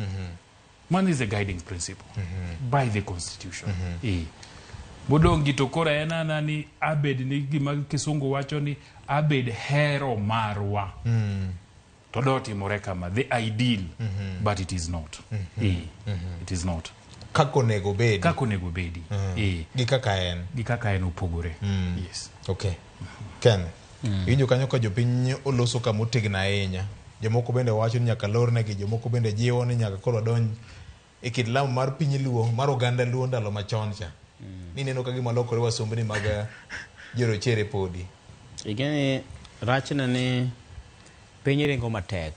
Man is a guiding principle. By the constitution. Bodongi to kora ena nani abed ni gima kisungu wacho ni abed hero marwa. Todoti morekama the ideal, but it is not. It is not. Kako nego bedi. Kako nego bedi. Gikaka en upogore. Yes. Okay. Ken. Injo kanyo ka jopiny oloso kama otegna ahinya. Jomoko bende wacho ni nyaka lornegi, jomoko bende jiwo ni nyaka koro donj e kit lamo mar piny luo, mar oganda luo ndalo machon cha. Ni neno ka gima lokore wasombni mag jorochere podi. Igeni rachna ni piny ringo matek.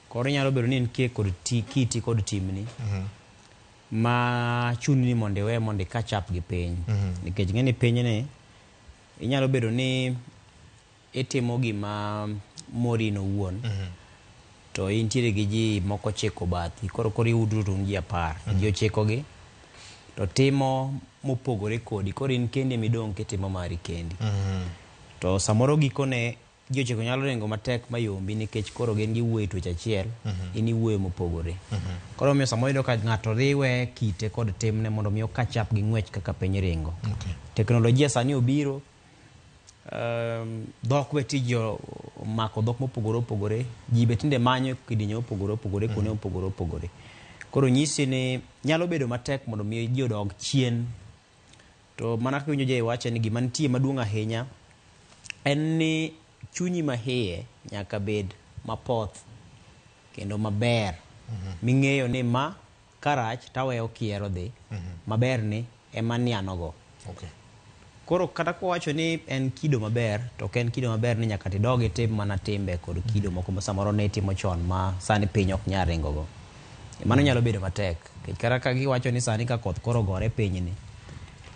Koro nyalo bedo ni en kod kiti kod timni. Ma chuni ni mondo we mondo catch up gi piny. Nikech ng'eni piny ni inyalo bedo ni itimo gima mori no wuon. To intiere gi ji moko chiko bathi. Koro iudru tung ji 10. Ji ochiko gi. To timo mopogore kodi. Koro in kendi midong kitimo mari kendi. To samoro gikone ji ochiko nyalo ringo matek mayombi nikech koro gen gi wuoyo tuoch achiel. Ini wuoyo mopogore. Koro miyo samoro iyudo ka ng'ato riwe kite kod timne mondo miyo catch up gi ng'wech kaka piny ringo. Teknolojia sani obiro. Dhok be tiji mako dhok mopogore opogore. Ji be tinde manyo kidienje opogore opogore kuonde opogore opogore. Koro nyisi ni nyalo bedo matek mondo miyo ji odog chien. To mana kaka winjo je wacho ni gima nitie maduong' ahinya en ni chunyi mahiye nyaka bed mapoth kendo maber. Ming'eyo ni ma karach taweyo kiero dhi. Maber ni ema nianogo. Koro kata kuwacho ni en kido maber, to ok en kido maber ni nyaka tidogi tim mana timbe kod kido moko ma samoro ne timo chon ma sani piny ok nyal ringo go. Mano nyalo bedo matek. Kata ka giwacho ni sani ka koth koro gore piny ni.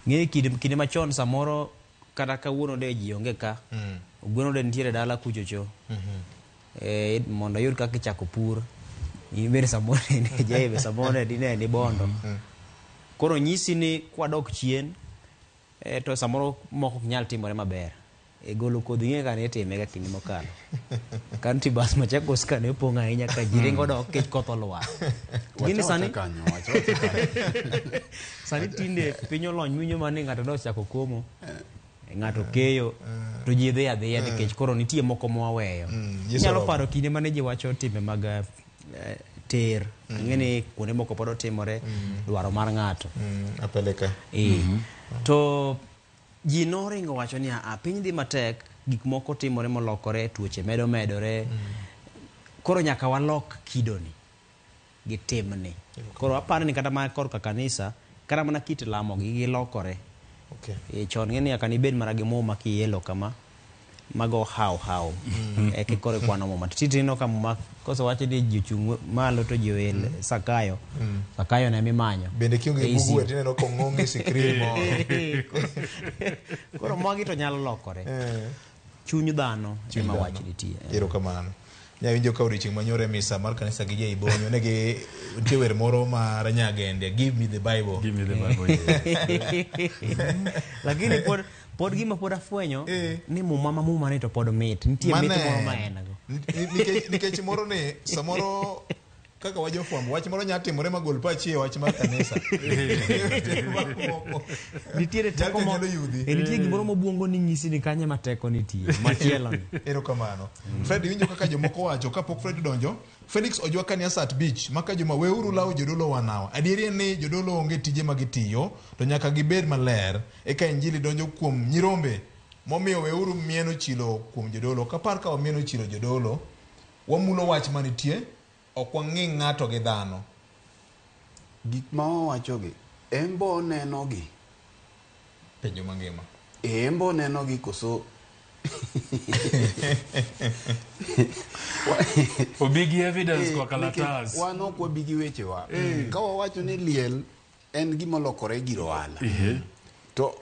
Ng'e kinde machon samoro kata kawuono de ji onge ka. Gweno de nitiere dala kuchocho. Mondo yud kaka ichako pur. Ibere samoro ne jaibe samoro dine ni bondo. Koro nyisi ni kwadok chien to samoro moko nyal timore maber. Golo kodhi ng'e ka ne time ga kinde mokalo. Kanti bas Machakos ka ne opong' ahinya ka ji ringo dok kech koth olwar. Gini sani sani tinde piny olony winjo mane ng'ato nochako komo. Ng'ato keyo to ji dhi adhiya nikech koro nitie moko mwaweyo. Nyalo paro kinde mane ji wacho timbe mag ter. Ng'eni kuonde moko pod otimore dwaro mar ng'ato. Apeleka. To ji noringo wacho ni piny dhi matek, gik moko timore molokore, tuoche medore. Koro nyaka walok kidoni gi timni. Koro aparo ni kata ma korka kanisa, kata mana kit lamo gi lokore. Chon ng'eni nyaka nibed mana gi muma kiyelo kama mago how. Eki kore kwano muma. Titino ka muma kosewacho ni jochung' malo to joel Sakayo. Sakayo ne mimanyo. Bende kionge bugu etineno kong'ong'i sikrimo. Koro magi to nyalo lokore. Chuny dhano ema wach nitie. Erokamano. Nyawinjo ka odiochieng' manyore misa mar kanisa gi Jaibonyo negi nitie wer moro mar nyagende, Give Me the Bible. Give me the Bible. Lakini pod gima pod afwenyo ni muma ni to pod mit. Nitie mit moro ma en go. Nikech moro ni samoro kaka wajofwambo wach moro nyatimore magol pachi wach mar kanisa. Nitiere teko moro yudhi. Nitie gimoro mobuongo ni nyisi ni kanye mateko nitie. Machielo ni. Erokamano. Fred winjo kaka jomoko wacho kapok Fred donjo. Felix Ojwa Kaniasat Beach maka joma weuru lawo jodolo wanawa. Adieri ni jodolo onge tije magitiyo to nyaka gibed maler eka injili donjo kuom nyirombe. Momiyo weuru mieno chilo kuom jodolo. Kapar ka wamieno chilo jodolo wamulo wach manitie. Ok wang'i ng'ato gi dhano. Gik ma wawachogi embo nenogi penjo mangima. Embo nenogi koso obigi evidence kwa kalatas. Wano kwa bigi wechewa. Ka wawacho ni liel en gima lokore giro ohala. To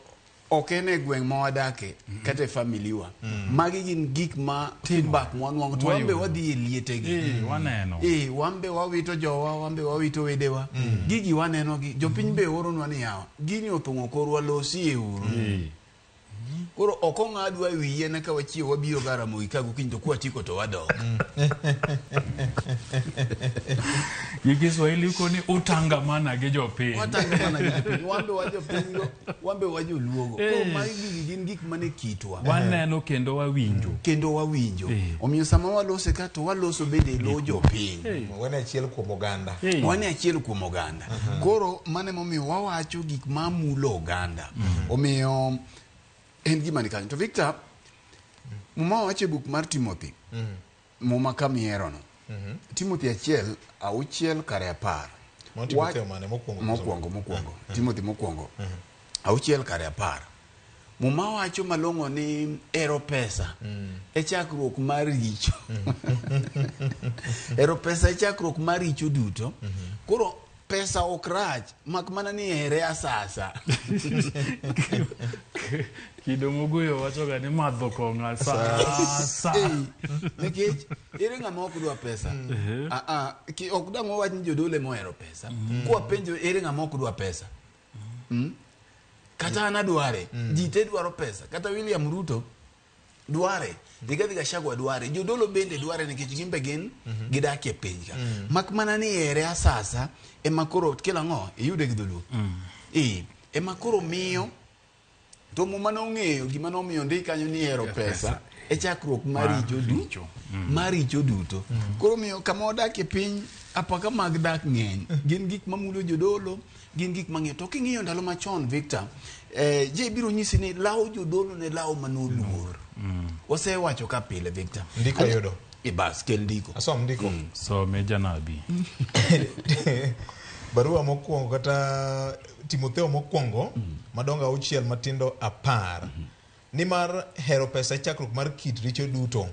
ok en e gweng' ma wadake kata e familiwa. Magi gin gik ma feedback mwanwang'o to wambe wadhi e lietegi. Waneno. Wambe wawito jowa, wambe wawito wedewa. Gigi waneno gi. Jopiny be oronwa ni yawa. Gini othung'o korwa losi e uru. Koro oko ng'adwa e wiye ne ka wachiewo wabiro Karamogi ka gokinyi to kwatiko to wadok. Kiswahili uko ni utangamana gi jopiny. Utangamana gi jopiny. Wambe wajopiny go, wambe wajoluogo. Koro magi gin gik mane kitwa. Waneno kendo wawinjo. Omiyo sama walose ka to waloso bende lo jopiny. Wane achiel kuom oganda. Wane achiel kuom oganda. Koro mane momiyo wawacho gik mamulo oganda. Omiyo en gima nikanyo. To Victor, muma wache buk mar Timothy. Muma kamiero no. Timothy achiel, auchiel kare 10. Timothy mane mokwongo. Timothy mokwongo. Auchiel kare 10. Muma wacho malongo ni ero pesa. E chakruok mar richo. Ero pesa e chakruok mar richo duto. Koro pesa okrach, mak mana ni ere asasa. Kido muguyo wacho ga ni madho konga sa. Nikech ere ng'ama ok dwa pesa. Ok dang' wawach ni jodole mohero pesa. Kwa penjo ere ng'ama ok dwa pesa. Kata ana dware. Ji te dwaro pesa. Kata William Ruto dware. Rigathi Gachagua dware. Jodolo bende dware nikech gimbe gin gidak e piny ka. Mak mana ni ere asasa ema koro kila ng'o iyude gi dholuo. Ema koro miyo to muma nong'eyo gima nomiyo ndi kanyo ni ero pesa e chakruok maricho duto. Koro miyo kama odak e piny apaka mag dak ng'eny. Gin gik mamulo jodolo, gin gik mang'eny. To king'iyo ndalo machon Victor, je biro nyisi ni lawo jodolo ne lawo manoluor. Wasewacho ka pile Victor. Ndiko yudo. Bas kel ndiko. Asom ndiko. So me janabi. Barua mokwongo kata Timotheo mokwongo madonga auchiel matindo 10 nimar hero pesa chakruok mar kit richo duto.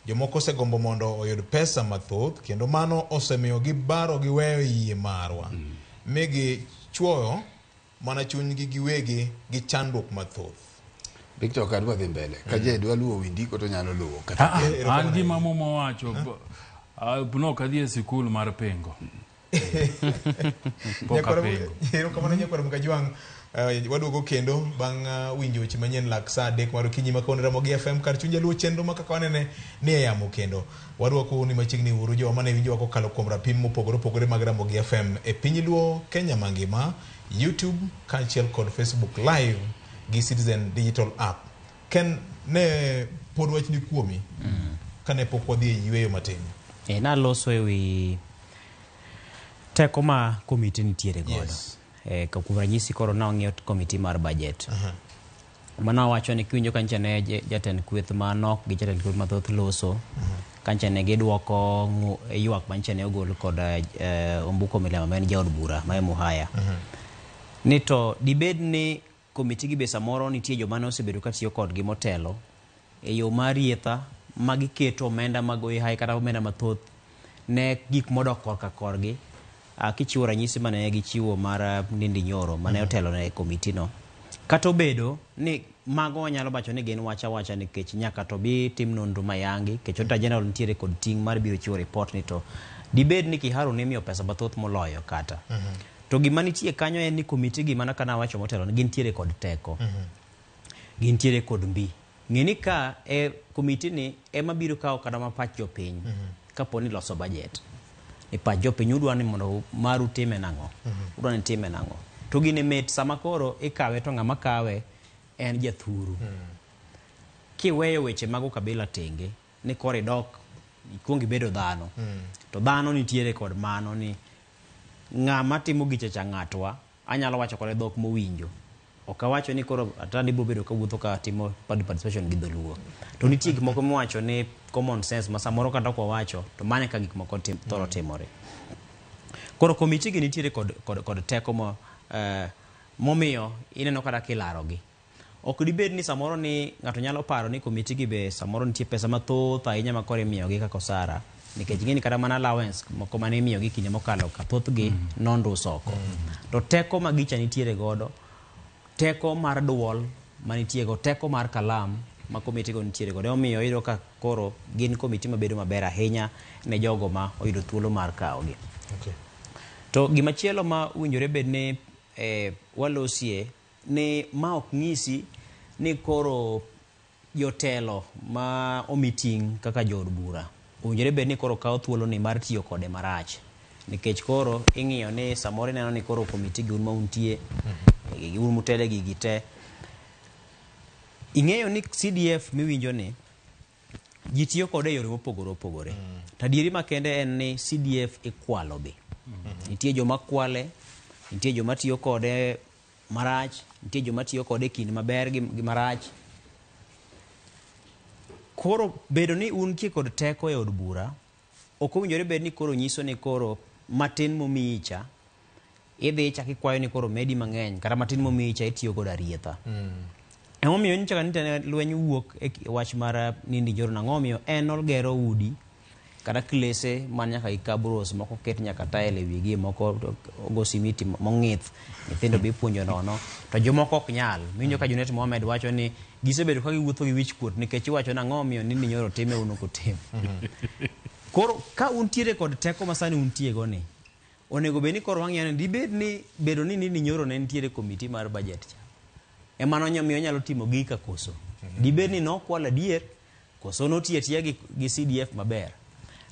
Jomoko osegombo mondo oyud pesa mathoth kendo mano osemiyo gibaro giweyo yie marwa. Migi chuoyo mana chunygi giwegi gi chandruok mathoth. Victor kadwa dhi mbele. Kaje dwa luwo windiko to nyalo luwo kata. An gima momo wacho buno kadhi e sikul mar pengo. Hero kamano nyakwara Mkajwang'. Waduogo kendo bang' winjo weche manyien lak saa 3 mar okinyi ma kawuono Ramogi FM kar chuny jaluo chenro ma kaka wanene ni e yamo kendo. Waduoko ni machiegni uru joma ne winjo kokalo kuom rapim mopogore opogore mag Ramogi FM e piny luo Kenya mangima, YouTube, kaachiel kod Facebook Live gi Citizen Digital App. Ken ne pod wachni kuomi kane pok wadhi e yweyo matin. Naloso e wi teko ma komiti nitiere godo. Kuom ranyisi koro nang'iyo komiti mar budget. Mana wacho ni kiwinjo kancha ne jatend kweth manok gi jatend kweth mathoth loso. Kancha ne giduoko ywak mancha ne ogol kod Ombuko Milema ma en jaod bura ma Muhaya. Ni to dibed ni komiti gi be samoro nitie joma ne osebedo katiyo kodgi motelo e yo mar rietha ma giketo omenda magoyi hai kata omenda mathoth ne gik modok korka korgi. Kichiwo ranyisi mane gichiwo mar Ndindi Nyoro mane otelo ne komiti no. Kata obedo ni mago wanyalo bacho ni gin wacha nikech nyaka to bi tim nonro mayangi kech Auditor General nitiere kod ting' mar biro chiwo report ni to dibed ni Kiharu ne miyo pesa mathoth moloyo kata. To gima nitie kanyo en ni komiti gi mana kana wacho motelo gin tiere kod teko. Gin tiere kod mbi. Ng'eni ka komiti ni ema biro kawo kada mapach jopiny kapo ni loso budget. Pa jopiny udwa ni mondo maru time nang'o. Udwa ni time nang'o. To gine met sama koro ikawe to ng'ama kawe en jathuru. Kiweyo weche mago kabila tenge ni kore dok ikwongi bedo dhano. To dhano nitiere kod mano ni ng'ama timo giche cha ng'atwa anyalo wacho kore dhok mowinjo. Okawacho ni koro atani bo bedo ka wuotho ka timo participation gi dholuo. To nitie gik moko mwacho ni common sense ma samoro kata kwa wacho to mane ka gik moko thoro timore. Koro komiti gi nitiere kod teko momiyo ineno kata kilarogi. Ok dibed ni samoro ni ng'ato nyalo paro ni komiti gi be samoro nitie pesa mathoth ahinya ma kore miyogi kaka osara. Nikech gini kata mana allowance moko mane miyogi kinde mokalo ka thoth gi nondus oko. To teko magicha nitiere godo. Teko mar duol manitie go, teko mar kalam ma komiti go nitiere go. Omiyo iyudo ka koro gin komiti mabedo maber ahinya ne jogo ma oyudo thuolo mar kawogi. To gimachielo ma winjore bed ni walosie ni ma ok ng'isi ni koro jotelo ma omiting kaka jood bura winjore bed ni koro kawo thuolo ni mar tiyo kode marach. Nikech koro ing'iyo ni samoro neno ni koro komiti gi un mauntie un mutele gi gite. Ing'eyo ni CDF miwinjo ni ji tiyo kode e yore mopogore opogore. Tadieri makende en ni CDF ikwalo be. Nitie joma kwale, nitie joma tiyo kode marach, nitie joma tiyo kode kind maber gi marach. Koro bedo ni un ki kod teko e od bura, ok owinjore bed ni koro nyiso ni koro matin momicha idhi chak ikwayo ni koro medi mang'eny kata matin momicha itiyo kod arietha. Emomiyo nyicha kanite lweny wuok e wach mar Ndindi Nyoro nang'omiyo en olgero udi kata klese man nyaka ikabros moko ket nyaka tile e wigi moko go simiti mong'ith nyithindo be ipuonjo nono to jomoko ok nyal. Winjo ka Junet Mohamed wacho ni gisebedo ka giwuotho gi wich kuot nikech iwacho nang'omiyo Ndindi Nyoro time uno kotim. Koro ka untiere kod teko masani untiego ni onego bed ni koro wang'iyano dibed ni bedo ni Ndindi Nyoro ne nitiere komiti mar budget cha emano miyo nyalo timo gika koso dibed ni nokwal adier koso notiye tiya gi CDF maber.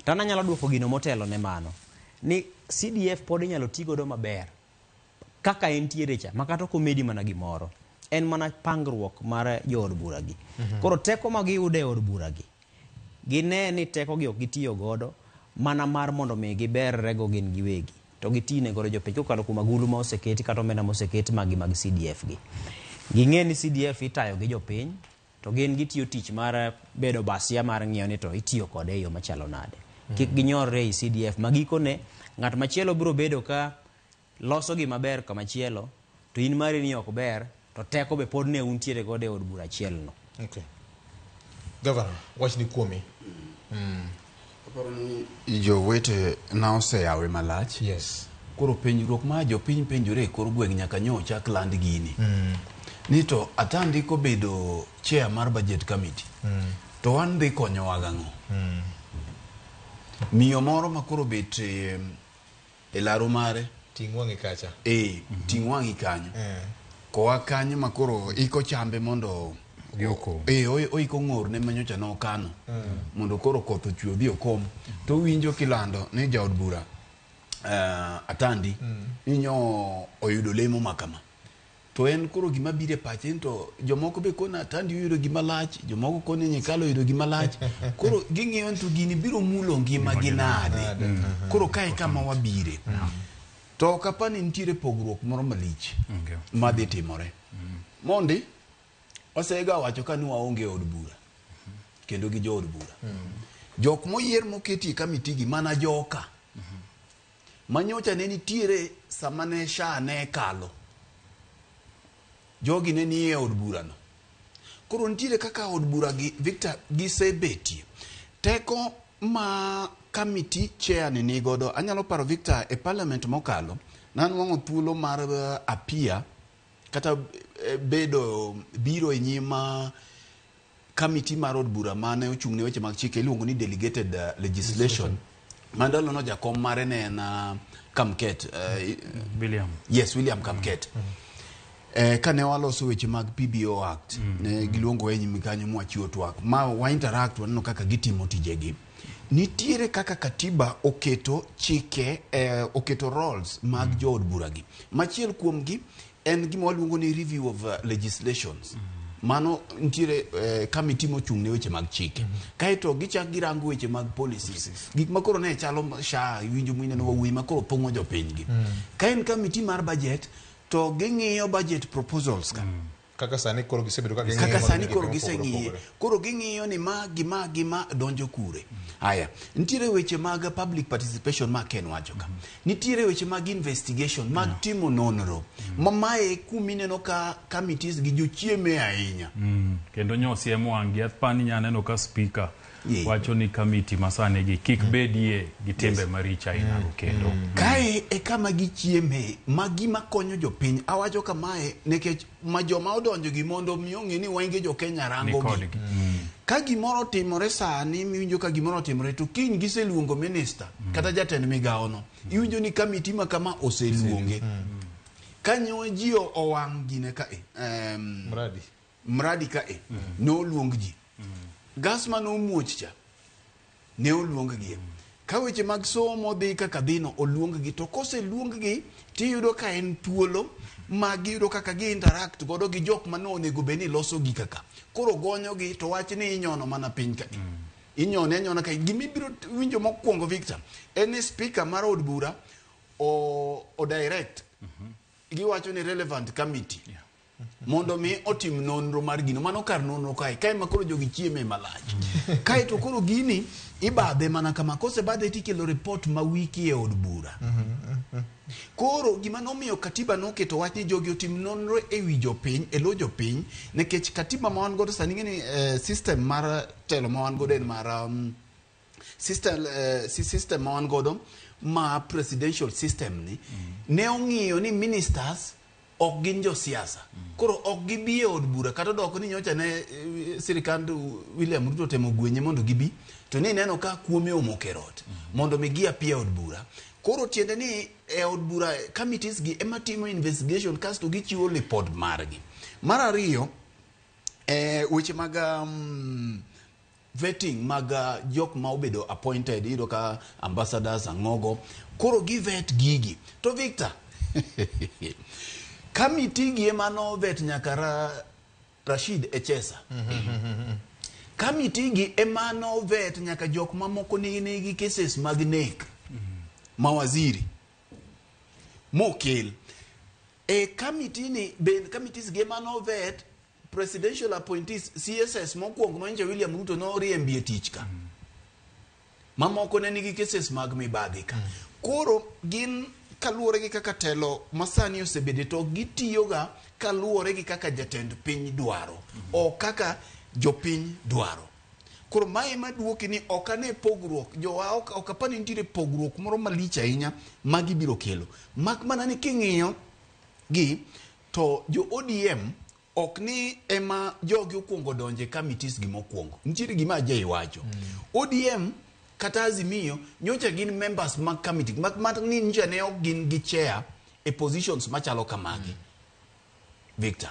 Tana nyalo duoko gino motelo ne mano ni CDF pod inyalo tigodo maber kaka entiere cha makata komedi mana gimoro en mana pangruok mar jood buragi. Koro teko ma giyude e od buragi gine ni teko gi ok gitiyo godo mana mar mondo mi giberrego gin giwegi to gitine godo jopiny kokalo kuom agulu ma oseketi kata omenda moseketi mag CDF gi. Ging'e ni CDF itayo gi jopiny to gin gitiyo tich mar bedo basia mar ng'iyo ni to itiyo kode e yo machalo nade. Kik ginyorre i CDF magikone ng'at machielo biro bedo ka loso gi maber kamachielo to in mari ni ok ber to teko be pod ne untiere godo e od bura achielno. Okay. Governor, wach ni kuomi. Jowete na oseyawe malach. Yes. Koro penjruok ma jopiny penjore koro gweng' nyaka nyo chak land gini. Ni to atandi ko bedo chair mar budget committee. To wan dhi konyowa gang'o. Miyo moro makoro bet e laro mare tingwangi kacha. Tingwangi kanyo. Koa kanyo makoro iko chambe mondo Yoko. Oiko ng'or ne manyocha no kano. Mondo koro koth ochwe odhi okom. To winjo kilando ni jaod bura atandi inyo oyudo lemo makama. To en koro gima bire pache to jomoko be kona atandi oyudo gima lach, jomoko kone nyekalo oyudo gima lach. Koro ging'iyo to gini biro mulo ngima ginade. Koro kae kama wabire. To kapani nitiere pogruok moro malich madhi timore. Mondi osega wacho ka ni waonge od bura kendo gi jood bura. Jok moyier moketi kamiti gi mana joka. Manyocha ne nitiere samane sha ne kalo. Jogi ne nie od bura no. Koro nitiere kaka od bura gi Victor gisebeti. Teko ma kamiti chair ni nigodo anyalo paro Victor e parliament mokalo nan wango thuolo mar apia kata bedo biro e nyima kamiti mar od bura mane ochung'ne weche mag chike iluongo ni delegated legislation. Mandalo no jakom mare ne na Kamket William. Yes, William Kamket. Kane waloso weche mag PBO Act ne giluongo e nyimi kanyo mwachiwo twak ma wa interact waneno kaka gitimo tijegi. Nitiere kaka katiba oketo chike oketo roles mag jood buragi. Machiel kuomgi en gima waluongo ni review of legislations. Mano nitiere kamiti mochung'ne weche mag chike. Kaeto gichak girango weche mag policies. Gik makoro ne chalo sha winjo mwine no wuoyi makoro pongo jopinygi. Kaen kamiti mar budget to ging'iyo budget proposals ka. Kaka sani koro gisebedo koro ging'iyo ni ma gima donjo kure. Haya, nitiere weche mag public participation ma ken wacho ka. Nitiere weche mag investigation mag timo nonro. Mamae kumineno ka committees gi jochieme ahinya. Kendo nyosiemo wangi athpani nyaneno ka speaker wacho ni committee masane gi kik bedie gi tembe maricha inago kendo. Kae e kama gichieme magima konyo jopiny. Awacho kamae nekech majoma odonjo gi mondo mionge ni wenge jo Kenya rango gi. Ka gimoro timore sani miwinjo ka gimoro timore to kiny giseluongo minister kata jatend migawo no. Iwinjo ni kamiti ma kama oseluonge. Kanyo ji owang' gine ka mradi ka no luong ji. Gasma no muoch cha ne oluong gi. Ka weche mag somo dhi kaka dhino oluong gi to kose luong gi tiyudo ka en thuolo ma giyudo kaka gi interact godo gi jok mano onego beni loso gi kaka. Koro gonyo gi to wach ni inyono mana piny ka. Inyona ka gimibiro winjo mokwongo Victor. En speaker mar od bura o direct. Giwacho ni relevant committee. Mondo mi otim nonro mar gino mano kar nonro kae makoro jogi chieme malach. Kae to koro gini ibadhe mana kama kose badhe tikelo report ma wiki e od bura. Koro gima nomiyo katiba noketo wach ni jogi otim nonro ewi jopiny, elo jopiny, nikech katiba ma wan godo sani ng'eni system mar telo ma wan godo en mar system ma wan godo ma presidential system ni ne ong'iyo ni ministers ok gin jo siasa. Koro ok gibi e od bura kata doko ni nyocha ne sirikand William Ruto temo gwenye mondo gibi, to ni neno ka kuome omokerot mondo migi apia od bura. Koro tiende ni e od bura committees gi ema timo investigation kasto gichiwo report margi. Mar ariyo, weche mag vetting mag jok ma obedo appointed, iyudo ka ambassadors ang'ogo, koro givet gigi. To Victor, committee gi ema no vet nyaka Rashid Echesa. Committee gi ema no vet nyaka jok mamoko nigi cases mag nek. Mawaziri mokel committee ni ben committees ge manovet presidential appointees CSS mokwongo manje William Ruto no riembie tich ka mamoko ne nigi cases mag mibadhi ka. Koro gin kaluwore gi kaka telo masani osebede to gitiyo ga kaluwore gi kaka jatend piny dwaro o kaka jopiny dwaro. Koro mae maduoki ni okane pogruok jowa okapani nitire pogruok moro malich ahinya magi biro kelo. Mak mana ni king'iyo gi to jo ODM ok ni ema jogi okuongo donje committees gi mokwongo. Nitire gima ajay wacho. ODM kata Azimio nyocha gin members mag committee. Mak mana ni nja ne ok gin gi chair e positions machalo kamagi. Victor.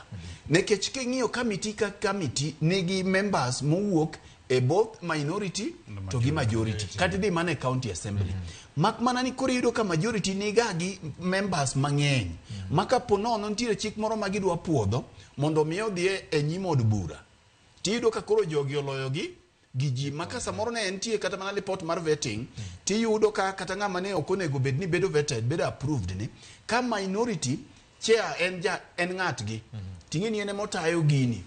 Nekech king'iyo committee ka committee nigi members mowuok both minority to gi majority kati di mane county assembly. Mak mana ni koro yudo ka majority niga gi members mang'eny maka ponono nitire chik moro magidwa puodho mondo miyo dhie e nyim od bura tiyudo ka koro jogi oloyo gi ji maka samoro ne entie kata mana report mar vetting tiyudo ka kata ng'ama ne ok onego bed ni bedo vetted bedo approved ni ka minority chair en ng'at gi ting'eni ene motayo gini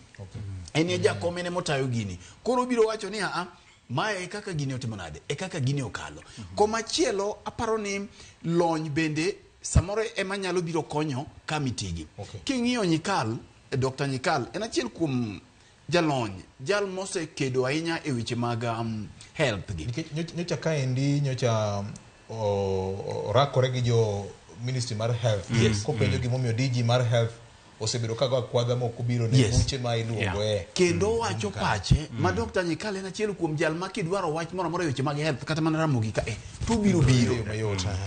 ene jakom ene motayo gini koro biro wacho ni mae kaka gini otimonade kaka gini okalo. Komachielo aparo ni lony bende samoro ema nyalo biro konyo committee gi. King'iyo Nyikal, Dr. Nyikal en achiel kuom jalony jal mose kedo ahinya e weche mag health gi. Nyocha kaendi nyocha rakore gi jo ministry mar health kopenjo gimomiyo DG mar health osebedo kago akwadha moko biro ne buche ma iluongo kendo wacho pache ma Dr. Nyikal en achiel kuom jal ma kidwaro wach moro moro weche mag health kata mana Ramogi ka to biro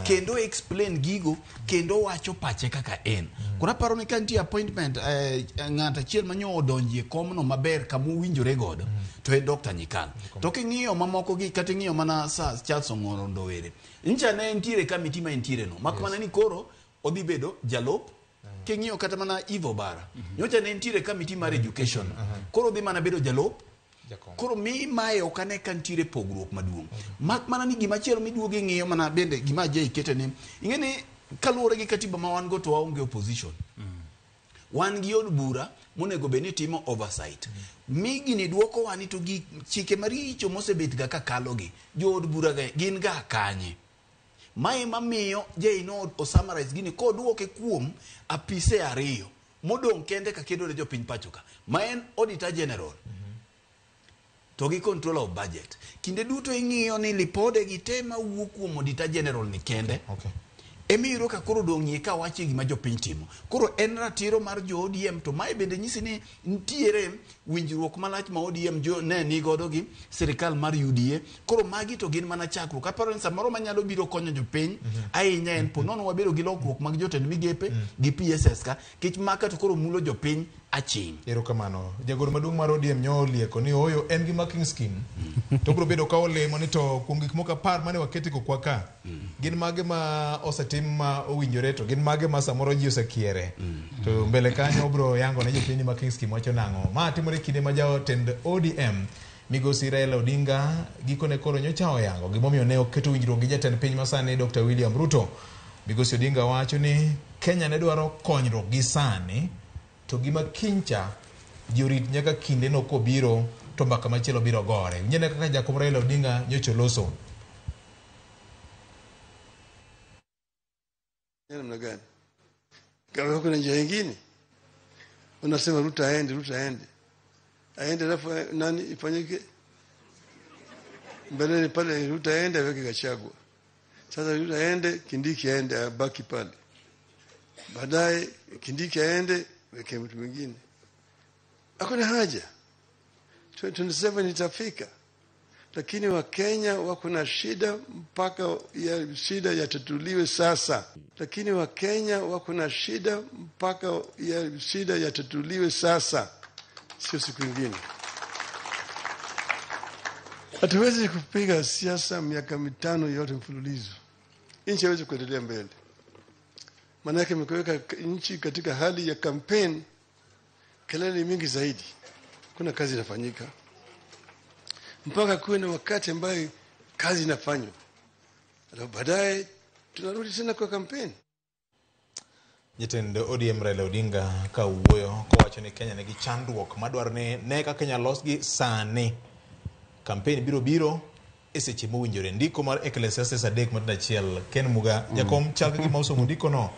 kendo explain gigo kendo wacho pache kaka en. Kora paro ni kanti appointment ng'ata achiel manyo odonjie komno maber kamu winjore godo to e Dr. Nyikal. To king'iyo mamoko gi kata ng'iyo mana Charles Ong'oro Ndowere ncha ne entiere committee ma entiere no mak mana ni koro odhi bedo jalop. King'iyo kata mana Ivo Bara nyocha ne entiere committee mar education koro dhi mana bedo jalop. Koro mi mae okane kantire pogruok maduong'. Mak mana ni gima chielo miduoge ng'iyo mana bende gima jay kete ni ing'eni kaluwore gi katiba ma wan go to waonge opposition. Wan gi od bura monego beni timo oversight. Mi gini duoko wani to gi chike maricho mosebet ga kakalo gi jo od bura gin ga kanye. Mae mamiyo jay no summarize gini koduoke kuom apise ariyo modong kende ka kedo ne jopiny pachoka ma en auditor general to gi control of budget. Kinde duto ing'iyo ni lipode gi tema wuok kuom auditor general ni kende. Emiro ka koro dong nyika wache gima jopiny timo. Koro en ratiro mar jo ODM to mae bende nyisi ni ntiere winjruok malach ma ODM jo ne ni godo gi sirikal mar UDA. Koro magi to gin mana chakruok. Kaparo ni samoro manyalo biro konyo jopiny ahinya en ponono wabedo gi lokruok mag jotend migepe gi PSS ka kich maka to koro mulo jopiny aching. Erokamano. Jagoro maduong' mar ODM nyo lieko ni oyo en gi marking scheme. To bro bedo ka olemo ni to kuom gik moko apar mane waketi kokwa ka. Gin mage ma osetim ma owinjore to gin mage ma samoro ji osekiere. To mbele kanyo bro yango ne jopiny marking scheme wacho nang'o. Ma timore kinde ma jatend ODM Migosi Raila Odinga gikone koro nyocha oyango gimomiyo ne oketo winjruok gi jatend piny masani Dr. William Ruto. Migosi Odinga wacho ni Kenya ne dwaro konyruok gi sani to gima kincha jorit nyaka kinde no kobiro to mbaka machielo biro gore. Nyene kaka Jakom Raila Odinga nyocha loso. namna gani? Kama kuna njia nyingine unasema Ruto aende alafu nani ifanyike mbele pale, Ruto aende aweke Gachagua. Sasa Ruto aende, Kindiki aende, abaki pale. Baadaye Kindiki aende, weke mtu mwingine. Hakuna haja. 27 itafika. Lakini Wakenya wako na shida mpaka ya shida yatatuliwe sasa. Lakini Wakenya wako na shida mpaka ya shida yatatuliwe sasa. Sio siku nyingine. Hatuwezi kupiga siasa miaka 5 yote mfululizo. Nchi haiwezi kuendelea mbele. Maana yake mkiweka nchi katika hali ya campaign, kelele mingi zaidi. Kuna kazi inafanyika. Mpaka kuwe na wakati ambaye kazi inafanywa. Alafu baadaye tunarudi tena kwa campaign. Jatend ODM Raila Odinga ka wuoyo kowacho ni Kenya nigi chandruok madwaro ne ka Kenya losgi sani. Campaign biro e seche mowinjore. Ndiko mar Ecclesiastes 3:1 Ken Muga jakom chal kaka mauso ndiko no.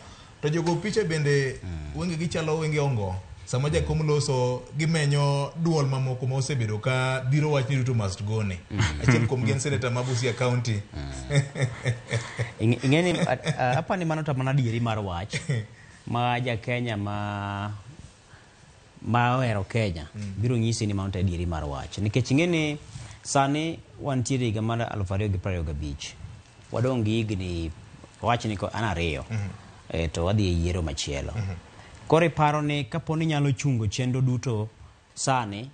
To jogo picha bende wenge gichalo wenge ongo. Sama jakom loso gimenyo duol mamoko ma osebedo ka biro wach ni Ruto must go ne. Achiel kuom gen senator ma Busia County. Ingeni apa ni mano tamana dieri mar wach ma ja Kenya ma ohero Kenya biro nyisi ni mano dieri mar wach nikech ingeni sani wantiere higa mar 2025 wadong gi higni wach ni ko anariyo to wadhi e yiero machielo. Kore paro ni kaponi nyalo chungo chendo duto sani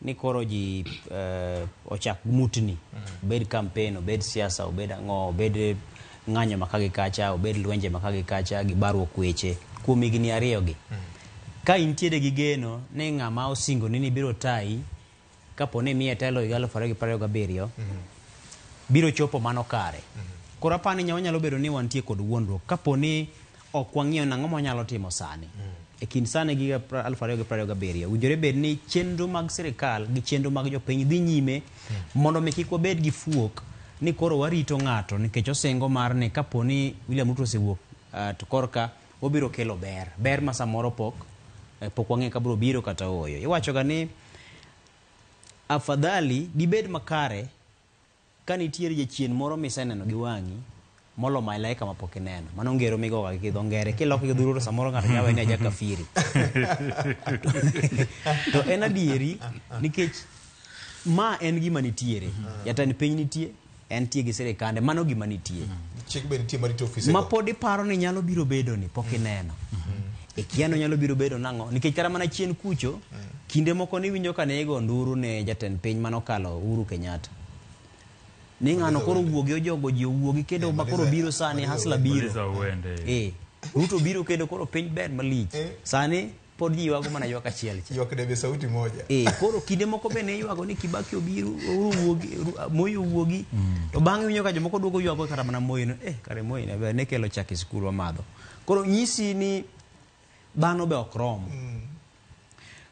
ni koro ji ochak mutni obed campaign, obed siasa, obed ang'o, obed ng'anyo makagi kacha, obed lwenje makagi kacha gi baruok weche kuom higni ariyo gi. Ka intiere gi geno ni ng'ama osingo ni biro tai kaponi miye telo higa 2027 biro chopo mano kare. Koro apani nyalo bedo ni wantie kod wuondruok kaponi ok wang'iyo nang'o monyalo timo sani. E kind sani gi 2027 winjore bed ni chenro mag sirikal gi chenro mag jopiny dhi nyime mondo kik wabed gi fuok ni koro warito ng'ato nikech osengo mar ni kaponi William Ruto osewuok to korka obiro kelo ber ma samoro pok wang'e ka biro biro kata oyo. Iwacho ga ni afadhali dibed makare ka nitiere jachien moro miseneno gi wang'i molo malaika mapok ineno. Mano ngero migo ga gi dho ngere kiloko gi dhuro samoro ng'ato nyawe ni aja kafiri. To en adieri nikech ma en gima nitiere. Jatend piny nitie, en tie gi sirikande, mano gima nitie. Chik be nitie marito ofise. Ma pod iparo ni nyalo biro bedo ni pok ineno. E kiano nyalo biro bedo nang'o nikech kara mana chien kucho kinde moko ni winjo ka ne igo nduru ne jatend piny manokalo Uhuru Kenyatta. Ni ng'ano koro wuogi ojogo ji owuogi kendo makoro biro sani hasla biro. Ruto biro kendo koro piny ber malich. Sani pod ji yuago mana ywak achiel. Ywak debe sauti moja. Koro kinde moko be ne yuago ni Kibaki obiro Moi owuogi. To bang'e winjo ka jomoko duogo yuago kata mana Moi no. Kare Moi ne kelo chak e skul wamadho. Koro nyisi ni dhano be ok rom.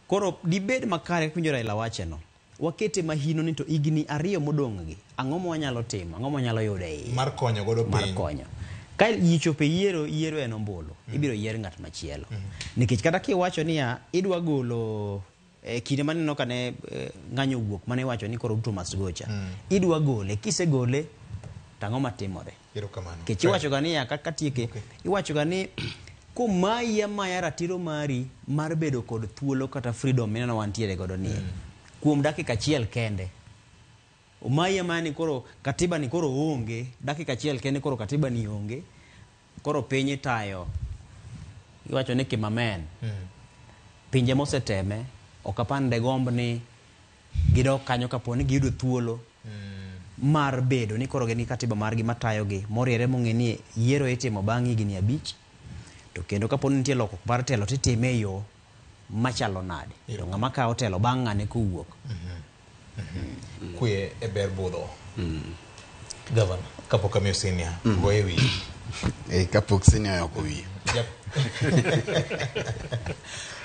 Koro dibed makare kunjo Raila wacheno. Wakete mahino ni to higni ariyo modong' gi ang'o mwanyalo timo, ang'o mwanyalo yudo mar konyo godo piny. Mar konyo. Ka yichope yiero en ombulu, ibiro yier ng'at machielo. Nikech kata kiwacho niya idwa golo kinde maneno kane ng'anyo wuok mane wacho ni koro Ruto must gocha. Idwa gole, kisegole tang'o matimore. Kech iwacho ga niya katieke iwacho ga ni kumaya maya ratiro mari mar bedo kod thuolo kata freedom mineno wantiere godo ni kuom dakika achiel kende. Umaya mani koro katiba ni koro onge, dakika achiel kende koro katiba ni onge. Koro piny tayo. Iwacho ni Kimamen. Pinje moseteme okapande gomb ni gidok kanyo kaponi giyudo thuolo mar bedo ni koro gini katiba margi matayo gi moriere mong'e ni yiero itimo bang' higni 5 to kendo kaponi nitie lokruok mar telo titime yo machalo nade. To ng'ama kawo telo bang' ng'ane kowuok. Kwe e ber budho. Governor kapok amiyo senior go e wi. Kapok senior ok owi.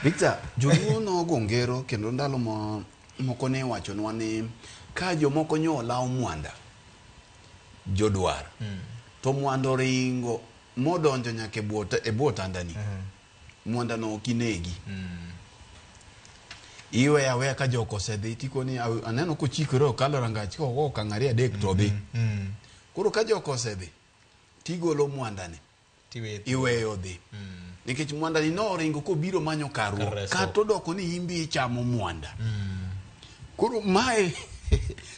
Victor, joluo nogo ngero kendo ndalo moko ne wachonwa ni ka jomoko nyola omwanda jodwar to mwando ringo modonjo nyaka e bwo tandani mwanda no kinegi iwe awe ka joko osedhi tikoni aneno kochikore okalo rangach ko kang'ari adek to dhi koro ka joko osedhi tigolo mwandani iweyo dhi nikech mwandani no ringo kobiro manyo karwa kata odoko ni imbi ichamo mwanda koro mae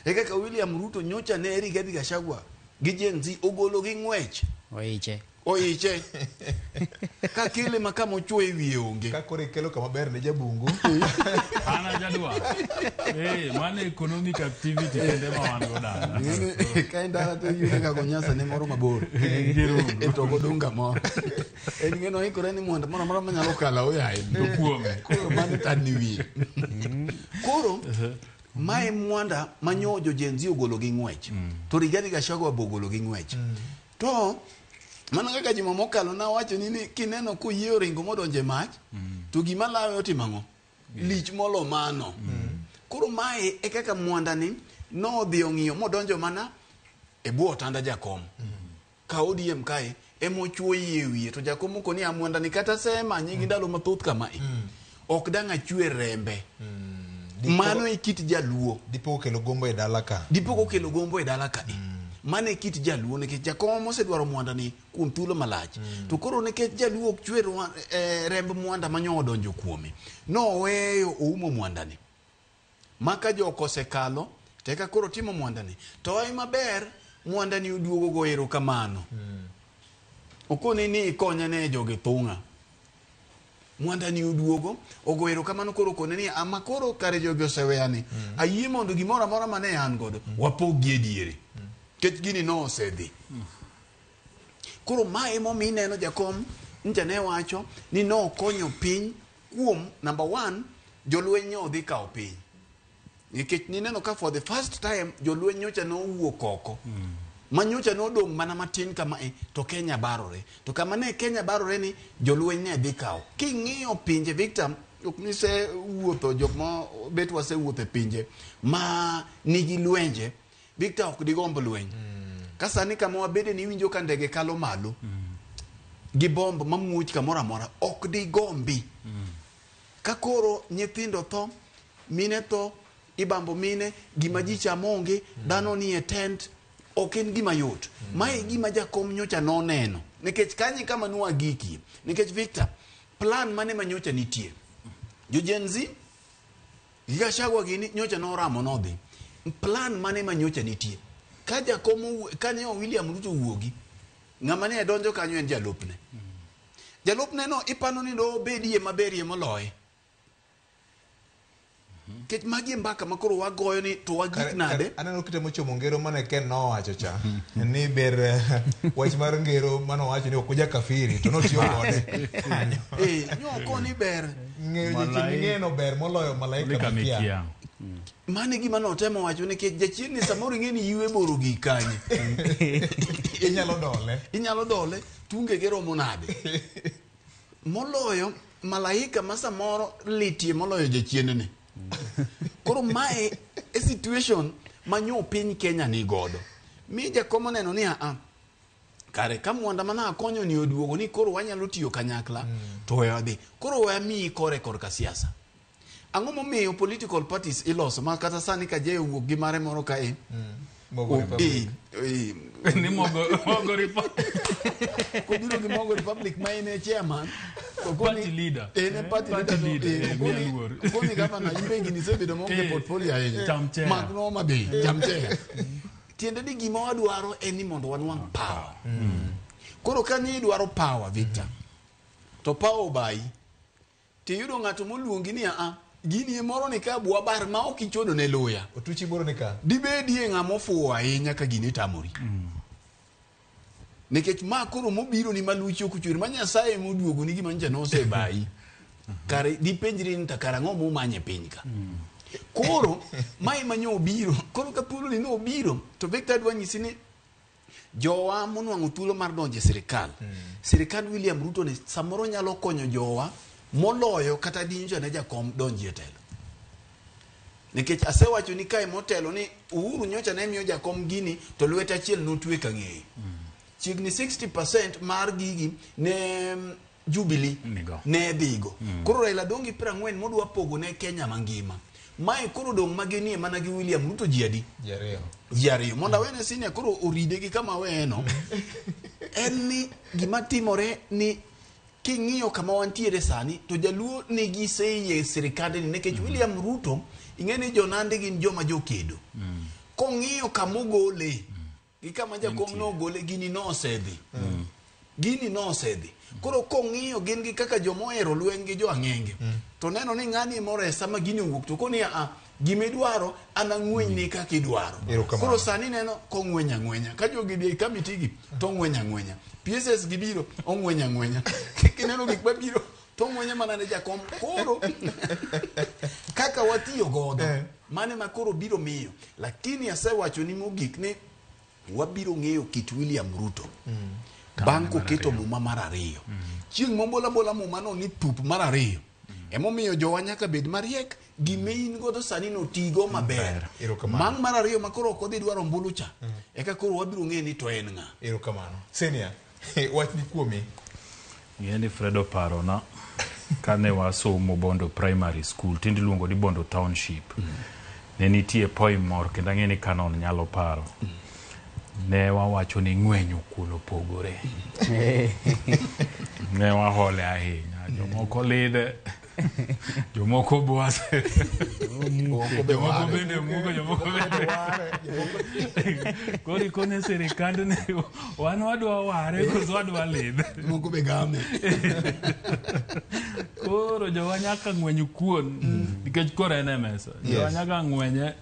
e kaka William Ruto nyocha ne Rigathi Gachagua gi Gen Z ogolo gi ng'wech oiche ka kile makamo chwe wiye onge ka kore kelo kama ber ne jabungu ana jadwa mane economic activity kende ma wan godana ka ndara to yune ka gonyasa ne moro mabor e to godunga mo en ngeno ikore ni mwanda moro manyalo kala oyaye to kuome koro mane tani wiye koro mae mwanda manyojo Gen Z ogolo gi ng'wech to Rigathi Gachagua bogolo gi ng'wech to mana kaka jima mokalo na wacho ni kineno kuyio ringo modonje mach to gima lawe otimang'o lich molo mano koro mae e kaka mwanda ni no dhi ong'iyo modonjo mana e bwo tanda jakom ka ODM kae emochuo yie wiye to jakom ko ni amwanda ni kata sema nyigi ndalo mathoth kama ok dang' achwe rembe mano e kit jaluo dipo kelo gombo e dala ka mane kit jaluo nikech jakom osedwaro mwanda ni kuom thuolo malach to koro nikech jaluo ok chwer remb mwanda manyo donjo kuome no weyo oumo mwanda ni maka joko osekalo teka koro timo mwanda ni to ai maber mwanda ni uduogo go ero kamano okoni ni ikonya ne joge thunga mwanda ni uduogo ogoero kamano koro kone ni ama koro kare joge oseweyani ayie mondo gimoro amora mane an godo wapogie diere ket gini no osedhi koro mae momi neno jakom nja ne wacho ni no konyo piny kuom number 1 jolweny odhi kao piny nikech ni neno ka for the first time jolweny nyocha no wuok oko manyocha no dong mana matin kama to Kenya barore to kama ne Kenya barore ni jolweny ne dhi kao king'iyo pinje Victor ukmise wuotho jokma bet wase wuothe pinje ma nigi lwenje Victor ok digombo lweny kasani kama wabede ni winjo ka ndege kalo malo gi bomb mamuoch kamora mora ok digombi ka koro nyithindo to mine to ibambo mine gima ji chamonge dhano ni e tent ok en gima yot mae gima jakom nyocha no neno nikech kanyi kama nuwa giki nikech Victor plan mane manyocha nitie jo Gen Z Gachagua gini nyocha no ramo no dhi plan mane manyocha nitie ka jakom kane William Ruto wuogi ng'ama ne donjo kanyo en jalupne no ipano ni do bedie maberie moloye kech magi mbaka makoro wagoyo ni to wagik nade aneno kite mochomo ngero mane Ken no wacho cha ni ber wach mar ngero mano wacho ni okuja kafiri to no tiyo kode nyoko ni ber ngeno ber moloyo malaika mikia mane gima no temo wacho ni kech jachien ni samoro ngeni yiwe boro gi kanye inyalo dole tunge gero monade moloyo malaika masamoro litie moloyo jachien ni koro mae e situation manyo piny Kenya ni godo mi jakomo neno ni kare ka mwanda mana akonyo ni oduogo ni koro wanyalo tiyo kanyakla to weodhi koro wami kore ka siasa ang'o momiyo political parties iloso ma kata sani ka je wuok gi mare moro ka ni mogo republic kodiro gi mogo republic ma ine chairman party leader party leader koni gavana imbengi ni sebedo monge portfolio ahinya magno mabe jamtea tiende di gima wadwaro en ni mondo wanwang power koro kani dwaro power Victor to power bai ti yudo ng'ato moluongi ni gini e moro ni ka bua bar ma ok ichodo ne loya otuchi boro ni ka dibedi ng'amo fuwa ahinya ka gini tamori nikech ma koro mobiro ni maluchi okuchwer ma Nyasaye moduogo ni gima nja no sebai kare dipenjri ni takara ng'o mumanye piny ka koro mai manyo biro koro ka thuolo ni no biro to Victor dwa nyisi ni jowa monwang'o thuolo mar donje sirikal William Ruto ne samoro nyalo konyo jowa moloyo kata dinjo ne jakom donje telo nikech asewacho ni kae motelo ni Uhuru nyocha ne miyo jakom gini to lweta achiel notwe ka ng'eye chiegni 60% mar gigi ne Jubilee ne dhigo. Koro Raila dongi 40 modwa pogo ne Kenya mangima. Mae koro dong magenie mana gi William Ruto jiadi. Jariyo. Monda wene sini koro oride gi kama weno. Eni gima timore ni king'iyo kama wantiere sani to jaluo nigi seye sirikande ni nekech William Ruto ing'eni jonande gin joma jokedo. Kong'iyo kama ogole gi kama jakom no ogole gini no osedhi. Gini no osedhi. Koro kong'iyo gin gi kaka jomohero lweny gi jo ang'enge. To neno ni ng'ani more sama gini owuok to koni gimidwaro anang'weny ni kaka idwaro. Koro sani neno kong'wenya ng'wenya. Ka jogi bi kamiti gi to ng'wenya ng'wenya. PSS gibiro ong'wenya ng'wenya. Kineno gik mabiro to ng'wenya mana ne jakom. Koro kaka watiyo godo mane makoro biro miyo. Lakini asewacho ni mogik ni wabiro ng'eyo kit William Ruto. Banko keto muma mar ariyo. Chieng' mombola bola muma no ni tup mar ariyo. Emomiyo jowa nyaka bed mariek gimein godo sani no tigo maber. Mang mar ariyo makoro kodhi dwaro mbulu cha. Eka koro wabiro ng'e ni to en ng'a. Erokamano. Senior, wach ni kuomi. Ng'eni Fredo paro na kane wasomo Bondo Primary School, tindi luongo ni Bondo Township. Ne nitie poem moro kendo ng'eni kanon nyalo paro. Ne wawacho ni ng'wenyo kuno pogore. Ne wahole ahinya. Jomoko lidhe. Jomoko bwase. Jomoko bende mugo, jomoko bende ware. Kori kone serikande ne wan wadwa ware koso wadwa lidhe. Moko be game. Koro jowa nyaka ng'wenyo kuon. Nikech koro ene mesa. Jowa nyaka ng'wenye.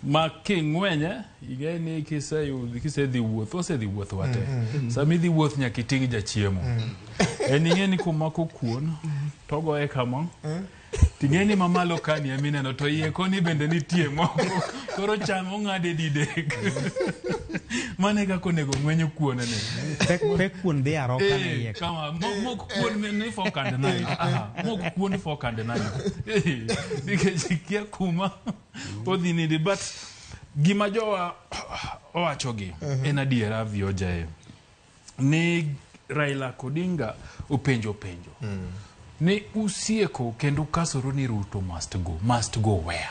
Ma king'wenye igeni kisedhi wuoth osedhi wuoth wate. Sami dhi wuoth nyaka iting' jachiemo. En ing'eni kumako kuon togoye kama. Ting'eni mamalo kani amineno to iye koni bende nitie moko. Koro cham ong'ade didek. Mane kako nego ng'wenyo kuon ne. Pek kuon be aroka na iye. Kama mok kuon ni fork and knife. Mok kuon fork and knife. Nikech kia kuma odhi nidi, but gima jowa owachogi en adiera viojae ni Raila Odinga upenjo ni usieko kendo kasoro ni Ruto must go where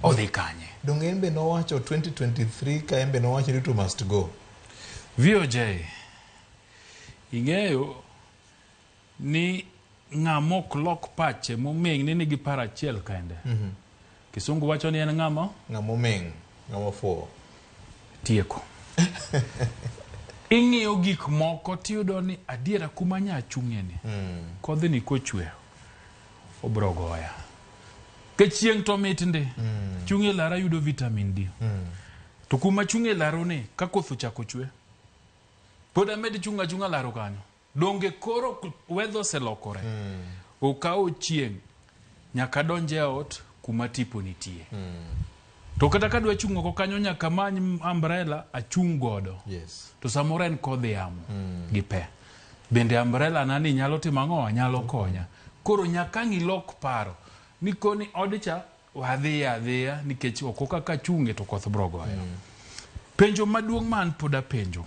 odhi kanye dong embe no wacho 2023 ka embe no wacho Ruto must go viojae ing'eyo ni ng'amok lok pache momeng' ni nigi para achiel kende. Kisungu wacho ni en ng'amomeng', ng'amofo. Tieko. Ing'iyo gik moko tiyudo ni adiera kuma nyachung'e ni. Kodhi ni kochwe. Obrogoya. Kechieng' to mit ndi. Chung'e lara yudo vitamin D. To kuma chung'e laro ni kakoth chako chwe. Pod amed chunga laro kanyo. Donge koro weather selokore. Okao chieng' nyaka donje ot kuma tipo nitie. To kata kadwa chungo ko kanyo nyaka many umbrella achung godo. To samoro en kodhi yamo gi pe. Bende umbrella nani nyalo timo ang'o, nyalo konya. Koro nyaka ng'ilok paro ni koni odicha wadhiya nikech oko kaka chunge to koth bro goyo. Penjo maduong' man poda penjo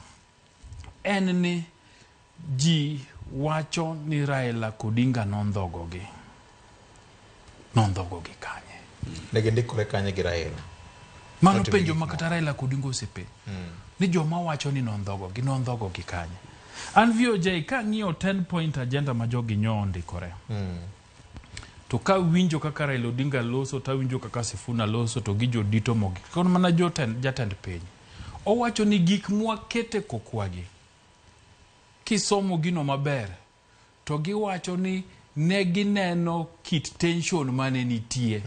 en ni ji wacho ni Raila Odinga nondhogogi kanye. Negi ndikore kanye gi Raila. Mano penjo makata Raila Odinga osepe. Ni joma wacho ni nondhogogi kanye. An VOJ ka ng'iyo 10-point agenda ma jogi nyo ndikore. To ka winjo kaka Raila Odinga loso, ta winjo kaka Sifuna loso, to gi jodito mogi. Kono mana jatend piny. Owacho ni gik mwakete kokwagi. Kisomo gino maber, to giwacho ni negineno kit tension mane nitie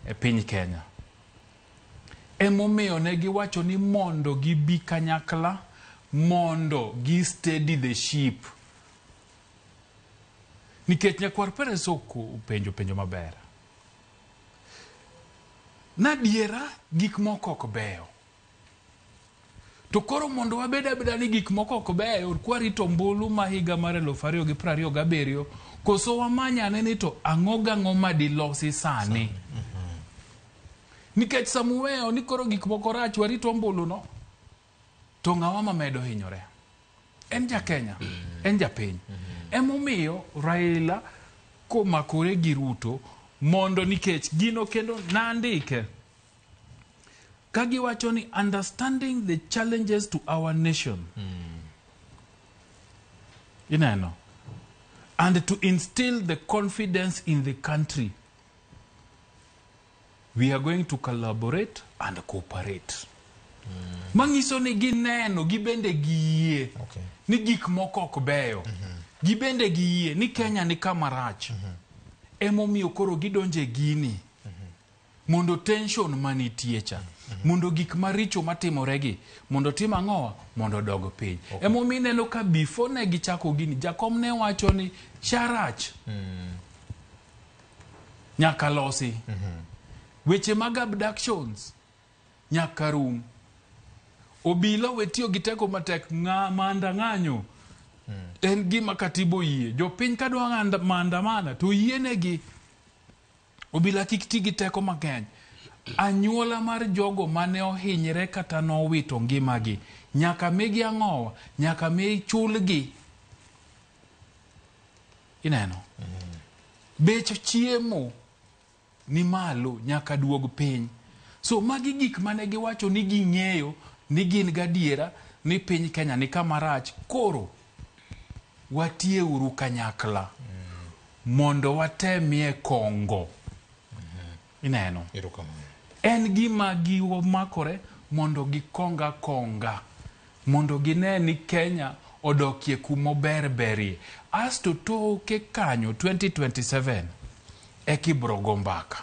e piny Kenya. Emomiyo negiwacho ni mondo gibi kanyakla, mondo gi steady the ship. Nikech nyakwar Peresoko penjo maber. Nadiera gik moko ok beyo. To koro mondo wabeda ni gik moko ok beyo, kwa rito mbulu ma higa mar 2027 koso wamanyane ni to ang'o madilosi sani. Nikech samuweyo ni koro gik moko rach warito mbulu no, to ng'awa mamedo hinyore. en ja Kenya, en ja piny. Emomiyo Raila komakore gi Ruto mondo nikech gino kendo nandike kagiwacho ni understanding the challenges to our nation. Ineno. And to instill the confidence in the country. We are going to collaborate and cooperate. Mangiso ni gineno, gibende giye, ni gik moko ok beyo. Gibende giye, ni Kenya ni kama rach. Emomiyo koro gidonje gini. Mondo tension manitiecha. Mondo gik maricho matimoregi. Mondo tim ang'owa, mondo dogo piny. Emomiyo neno ka before ne gichako gini, Jakom ne wacho ni charach. Nyaka losi. Weche mag abductions. Nyaka rum. Obila wetiyo giteko matek manda ng'anyo. En gima katibo yie. Jopiny kadwa maandamana to yienegi. Obila kik ti giteko mang'eny. Anyuola mar jogo mane ohinyre kata nowito ngimagi. Nyaka migi ang'owa. Nyaka mi chulgi. Ineno. Bech chiemo ni malo nyaka duog piny. So magi gik mane giwacho ni ging'eyo ni gin gadiera ni piny Kenya ni kama rach. Koro watie uru kanyakla mondo watemie kongo. Ineno. En gima gimakore mondo gikonga konga. Mondo gine ni Kenya odokie kumo berberi. Asto toke kanyo 2027 ekibrogo mbaka.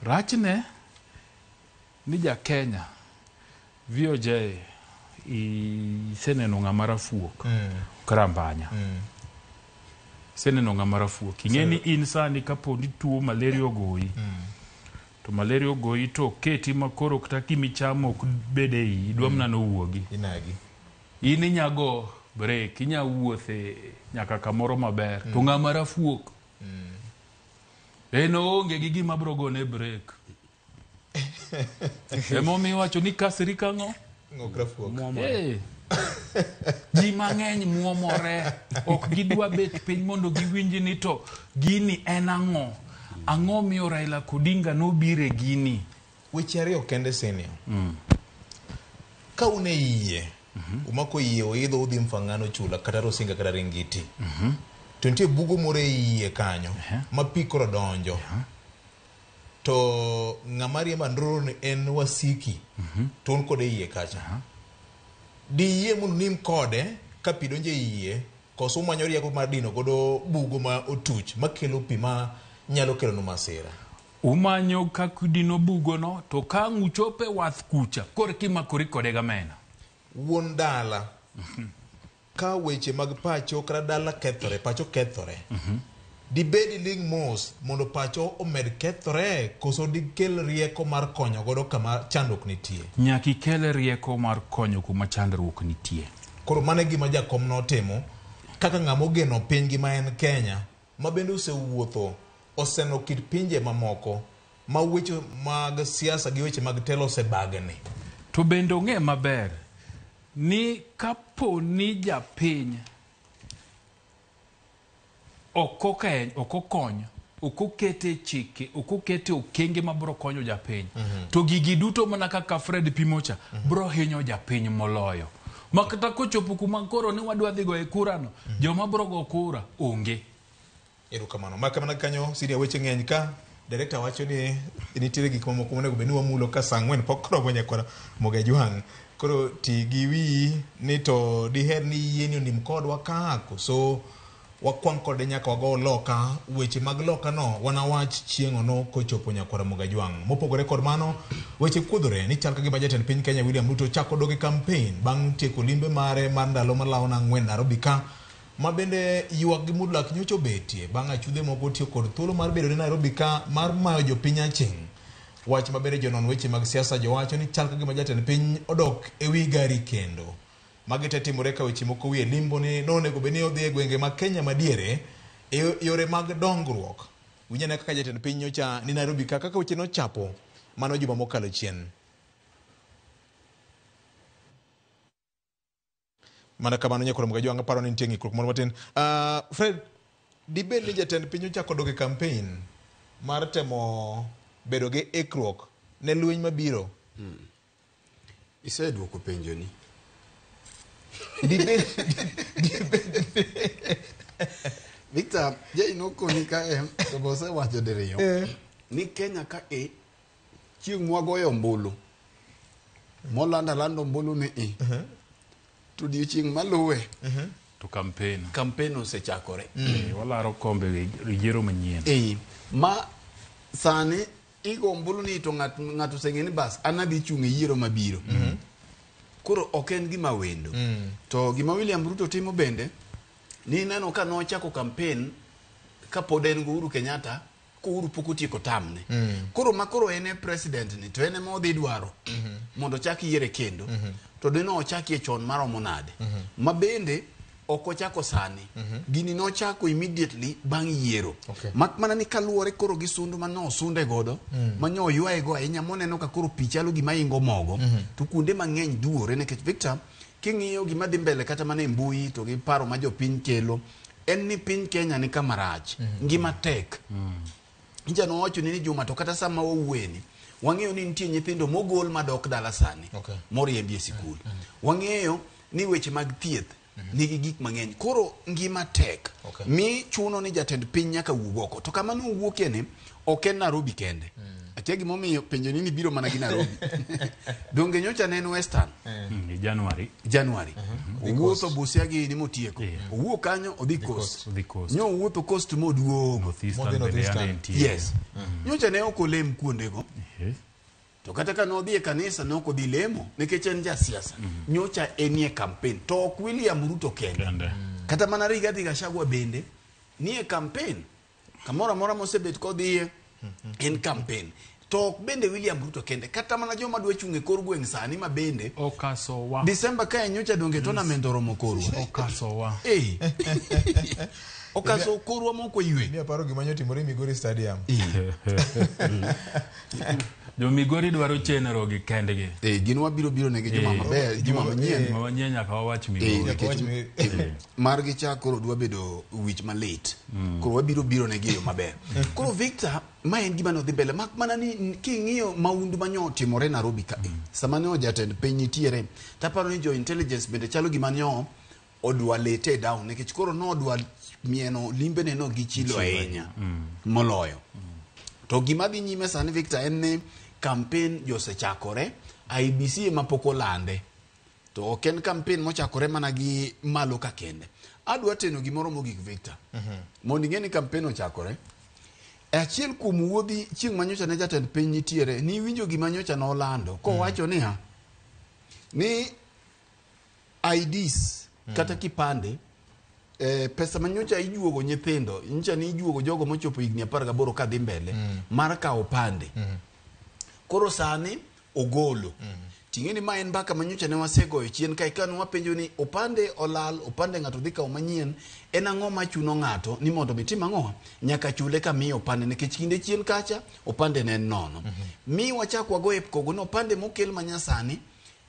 Rachne ni ja Kenya VOJ iseneno ng'amara fuok karambanya. Iseneno ng'amara fuok. Ing'eni in sani kapo ni tuo malaria ogoyi. To malaria ogoyi to keti makoro kata kimichamo ok bede iyi. Idwa mna nowuogi. Inagi. Ini nyago break. Inya wuothe nyaka kamoro maber. To ng'amara fuok. Eno onge gi gima bro gone break. Emomiyo wacho ni kasri kang'o? Ng'okrafuok. Ji mang'eny muomore. Ok gidwa bet piny mondo giwinji ni to gini en ang'o. Ang'o miyo Raila Odinga nobire gini. Weche ariyo kende senior. Ka une iye. Umako iye oidho udhi mfangano chula kata Rosinga kata Ringiti. To nitie bugo moro iye kanyo ma pi koro donjo. To ng'amari mandroro en wasiki. To on kode iye kacha. Di iye mondo nim kode ka pi donjo iye koso manyo rieko mar dino godo bugo ma otuch makelo pi ma nyalo kelo no masira. Umanyo kakudino bugo no to ka ng'uchope wath kucha kor kimakori kode gamena. Wuon dala. Ka weche mag pacho kra dala kethore, pacho kethore. Dibedi ling mos mondo pacho omed kethore koso dikel rieko mar konyo godo kama chandruok nitie. Nyaki kel rieko mar konyo kuma chandruok nitie. Koro mane gima Jakom notimo kaka ng'amo geno piny gima en Kenya ma bende osewuotho oseno kit pinje mamoko ma weche mag siasa gi weche mag telo osebagni. To bende ong'e maber ni kapo ni japiny okokony, okokete chike, okokete okenge mabro konyo japiny. To gigi duto mana kaka Fred Pimocha bro hinyo japiny moloyo. Makata kochopo kuma koro ni wadwa dhigo e kura no, joma bro go kura onge. Erokamano. Makamana kanyo sidia weche ng'eny ka director wacho ni nitiere gik mamoko monego bed ni wamulo ka saa 4 pok romo nyakora Mogajwang'. Koro ti gi wi ni to diher ni yie ni onim kodwa kako. So wakwang kode nyaka wago loka. Weche mag loka no wanawach chieng'o no kochopo nyakora Mogajwang'. Mopogore kod mano weche kuodhore ni chal ka gima jatend piny Kenya William Ruto chako doge campaign bang' tieko limbe mare mar ndalo malao na 4 Nairobi ka. Ma bende yuak gi mudlak nyocho betie bang' achudhe moko tiyo kod thuolo mar bedo ni Nairobi ka mar mayo jopiny aching'. Wach ma bende jonon weche mag siasa jowacho ni chal ka gima jatend piny odok e wi gari kendo. Magi te timore ka weche moko wie limbo ni nonego bed ni odhi e gwenge mag Kenya madiere e yore mag dongruok. Winyane kaka jatend piny nyocha ni Nairobi ka kaka weche nochapo mano juma mokalo chien. Mana kamano nyakoro mga jwanga paro ni ntiengi kruk moro matin. Fred, dibe ni jatend pinyo chako doge campaign mar temo bedo ge ekrok ne lweny mabiro. Iseduoko penjo ni. Dibe Victor, je inoko ni ka to bose wacho diriyo. Ni Kenya ka chieng' mwagoyo ombulu. Lando ombulu ni to di chieng' maluwe. To campaign. Campaign osechakore. Walaro kombe yiero manyien. Ma sani igo ombulu ni to ng'ato seng'eni bas anabi chung' e yiero mabiro. Koro ok en gima wendo. To gima William Ruto timo bende ni neno ka nochako campaign ka pod en go Uhuru Kenyatta ko Uhuru pok otieko tamne. Koro makoro ene president ni to ene modhi dwaro mondo chaki yiere kendo. To deno ochaki e chon maromo nade. Ma bende ok ochako sani. Gini nochako immediately bang' yiero. Mak mana ni kaluore koro gi sundu mano sunde godo manyo ywae go ahinya moneno ka koro pichalo gima ingo mogo to kunde mang'eny duore nekech Victor king'iyo gima dhi mbele kata mana e mbui to gi paro ma jopiny kelo en ni piny Kenya ni kamarach ngima tek. Njano wacho ni Juma to kata sama wawueni wang'eyo ni nitie nyithindo mogol madok dala sani moriembi e sikul. Wang'eyo ni weche mag thieth nigi gik mang'eny koro ngima tek. Mi chuno ni jatend piny nyaka wuog oko to kama no wuokie ni ok en Nairobi kende. Atiegi momiyo penjo nini biro mana gi Nairobi. Donge nyocha ne en Western January. Owuotho Busia gi ni motieko. Owuok kanyo odhi coast. Nyo owuotho coast moduogo. Yes. Nyocha ne ok olem kuondego. To kata ka no dhi e kanisa no ko dhi lemo nikech en ja siasa. Nyocha enie campaign to ok William Ruto kende. Kata mana Rigathi Gachagua bende nie campaign. Kamora mora mosebet ko dhi en campaign. To ok bende William Ruto kende. Kata mana joma dwa chunge kor gweng' sani ma bende okasowa. December ka nyocha donge tournament oromo korwa. Okasowa. Okaso korwa moko ywe. Ni aparo gima nyotimore Migori Stadium. Jo Migori dwaro chenro gi kendgi. Gin wabiro negi juma maber, juma manyien nyaka wawach Migori. Margi cha koro dwa bedo wich ma late. Koro wabiro negi yo maber. Koro Victor, ma en gima no dhi mbele. Mak mana ni king'iyo maundu manyo timore Nairobi ka. Sama ne jatend piny nitiere. Taparo ni jo intelligence bende chalo gima nyo odwa lete down nikech koro no odwa mieno limbe ne no gi chilo ahinya moloyo. To gima dhi nyime sani Victor en ni campaign josechakore, IBC ema pok olande. To ok en campaign mochakore mana gi malo ka kende. Adwa teno gimoro mogik Victor. Mondo ing'e ni campaign ochakore. Achiel kuom wuodhi chieng' manyocha ne jatend piny nitiere ni winjo gima nyocha no olando ko wacho ni IDs kata kipande pesa manyocha ijuogo nyithindo nyocha ni ijuogo jogo mochopo higni 18 ka dhi mbele mar kawo pande. Koro sani ogolo. Ting'eni ma en mbaka manyocha ne wasegoyo chien ka ikano wapenjo ni opande olal, opande ng'ato dhi kawo manyien, en ang'o machuno ng'ato ni mondo mitim ang'o nyaka chule ka miyo opande nikech kinde chien kacha opande ne nono. Mi wachak wagoye kogo no opande mokel manyasani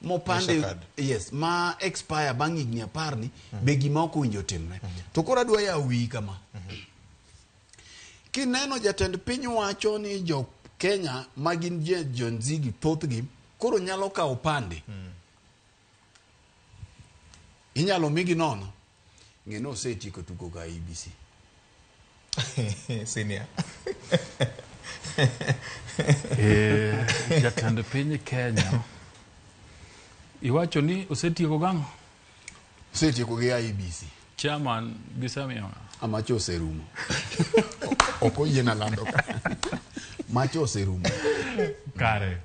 mopande yes ma expire bang' higni 10 ni be gima ok owinjo timre. To koro adwa yawo wiyi kama. Kineno jatend piny wacho ni jo Kenya magin Gen Z gi thothgi koro nyalo kawo pande. Inyalo migi nono. Ng'eno osetieko tuko ka IBC. Senior. Jatend piny Kenya iwacho ni osetieko gang'o? Osetieko gi IBC. Chairman gisemiyo amacho oserumo. Ok oyiena lando ka. Macho oserumo. Kare.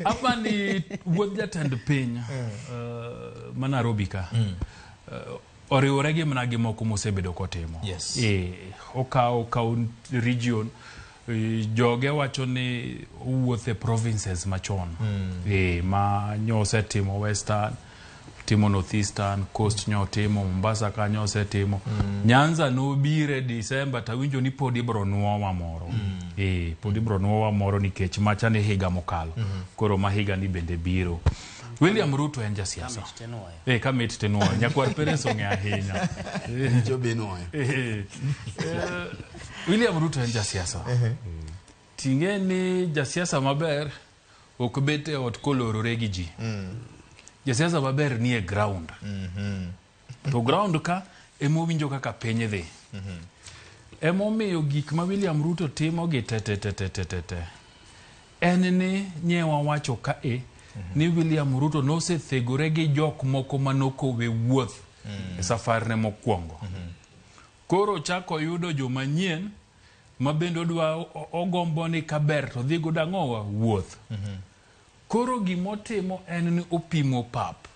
Apa ni wuodh jatend piny ma Nairobi ka oriwore gi mana gimoko mosebedo kotimo. Okawo region joge wacho ni wuothe provinces machon. Ma nyose timo Western, timo Northeastern, Coast nyotimo, Mombasa ka nyose timo. Nyanza nobire December tawinjo ni pod ibro nuowa moro. Pod ibro nuowa moro nikech macha ne higa mokalo. Koro ma higa ni bende biro. William Ruto en jasiasa. Kamit tenuoyo. Nyakwar Perez ong'e ahinya. William Ruto en jasiasa. Ting'e ni jasiasa maber ok bet e ot kolorore gi ji. Jasiasa maber ni e ground. To ground ka emowinjo kaka piny dhi. Emomiyo gik ma William Ruto timo gi te. En ni nyewa wacho ka ni William Ruto nosethegore gi jok moko manokowe wuoth e safar ne mokwongo. Koro chako yudo jomanyien ma bende ogombo ni kaber to dhi godo ang'owa wuoth. Koro gimotimo en ni opimo pap.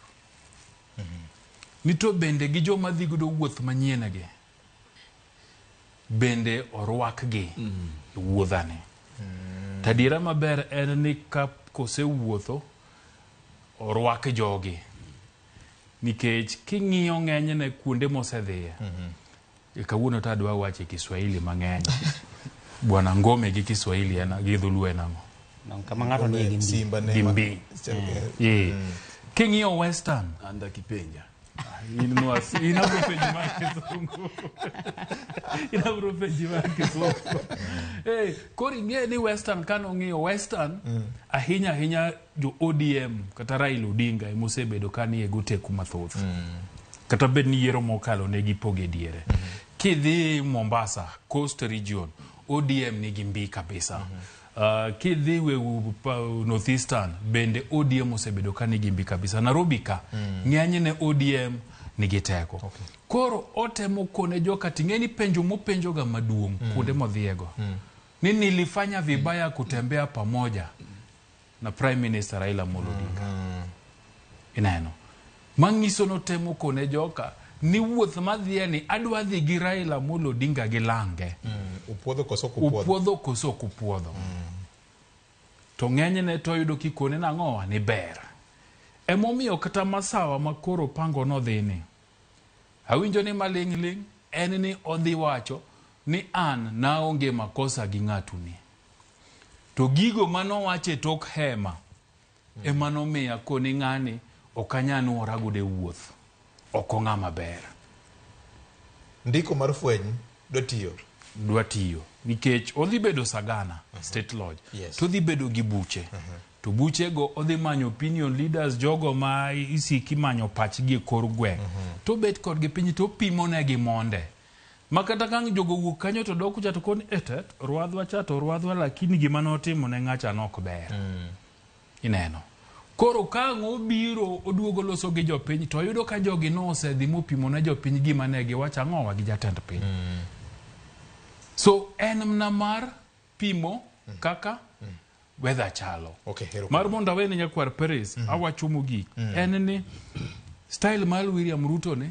Ni to bende gi joma dhi godo wuoth manyien gi bende orwakgi wuodhani. Tadiera maber en ni ka kose wuotho orwak jogi. Nikech king'iyo ng'enyne kuonde mosedhiye. Kawuono ta adwa wache Kiswahili mang'eny. Bwana Ngome gi Kiswahili en gi dholuo en ang'o? Kama ng'ato ni Gimbi. King'iyo Western. Anda kipenja. Inabro penji mar Kisungu. Inabro penji mar Kisungu. Koro ing'e ni Western kano ng'iyo Western ahinya jo ODM kata Raila Odinga emosebedo kanie goteku mathoth. Kata bed ni yiero mokalo ne gipoge diere. Kidhi Mombasa, Coast Region, ODM nigi mbi kabisa. Kidhi we Northeastern, bende ODM osebedo ka nigi mbi kabisa. Nairobi ka, ng'enyne ODM nigi teko. Koro otemo kone joka ting'eni penjo mopenjo ga maduong' kuonde modhiego. Ni nilifanya vibaya kutembea pamoja na Prime Minister Raila Amolo Odinga. Ineno. Mang'iso notemo kone joka ni wuoth madhiye ni adwa dhi gi Raila Amolo Odinga gi Lange. Upuodho koso kupuodho. Upuodho koso kupuodho. To ng'enyne to yudo kikone nang'owa ni ber. Emomiyo kata masawa makoro pango nodhini. Awinjo ni maling' en ni odhi wacho ni an naonge makosa gi ng'atu ni. To gigo manowache tok hema emanomiya koni ng'ani okanyanu oragode wuoth. Oko ng'ama ber. Ndiko mar fweny dwa tiyo. Nikech odhi bedo Sagana, State Lodge. To odhi bedo gi buche. To buche go odhi manyo opinion leaders jogo ma isiki manyo pachgi e kor gweng'. To bet kod gi piny to pimo negi monde. Makata kang' jogo wuok kanyo to dok kucha to koni etet rwadhwa cha to rwadhwa lakini gima notimo ne ng'acha nok ber. Ineno. Koro kang'o obiro oduogo loso gi jopiny to yudo ka jogi no osedhi mopimo na jopiny gima ne giwacho ang'owa gi jatend piny. So en mna mar pimo kaka weather chalo. Mar mondo awene Nyakwar Perez awacho mogik en ni style mar William Ruto ne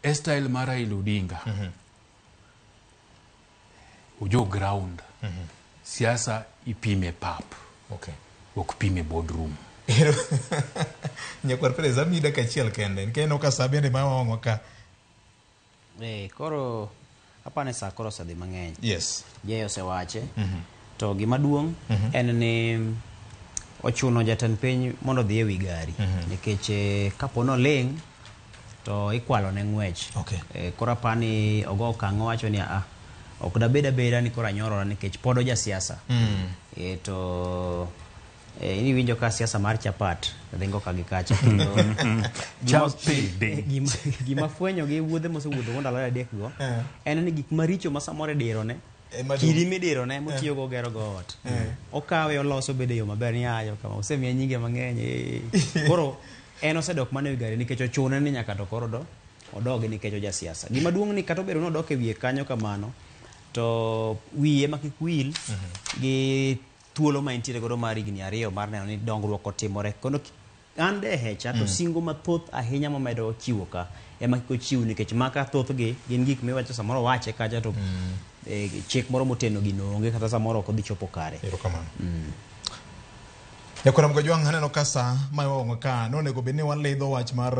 e style mar Raila Odinga. Ujo ground. Siasa ipime pap. Ok pime boardroom. Nyakwar Perez amida kachiel kende. Nkeno ka sabende mawang'o ka. Koro apane sa koro sadhi mang'eny. Yes. Jeyo se wache. To gima duong' en ni ochuno jatend piny mondo dhi e wi gari. Nikech kapono ling' to ikwalo ne ng'wech. Koro apani ogo okang' wacho ni ok da beda ni kora nyorora nikech podo ja siasa. To ini winjo ka siasa mar chapat dhingo ka gi kacha. Gima fwenyo gi wuodhe mosewuodho ndalo adek go en ni gik maricho ma samore dirone kiri midirone motiyo go gero go ot. Okawe oloso bede yo maber ni ayo kama osemiya nyinge mang'eny. Koro en osedok mane wi gari nikech ochune ni nyaka to koro odoge nikech oja siasa. Gima duong' ni kata obedo no dok e wiye kanyo kamano to wiye makikwil gi thuolo ma intiere godo mar higni 2 mar neno ni dongruok otimore. Kono an dehecha to singo mathoth ahinya momedo chiwo ka ema kiko chiwo nikech maka thoth gi gin gik miwacho samoro wache kacha to chik moro moteno gino onge kata samoro ok odhi chopo kare. Erokamano. Nyakwar Mgojwang' aneno ka sa mawang'o ka nonego bedni walidho wach mar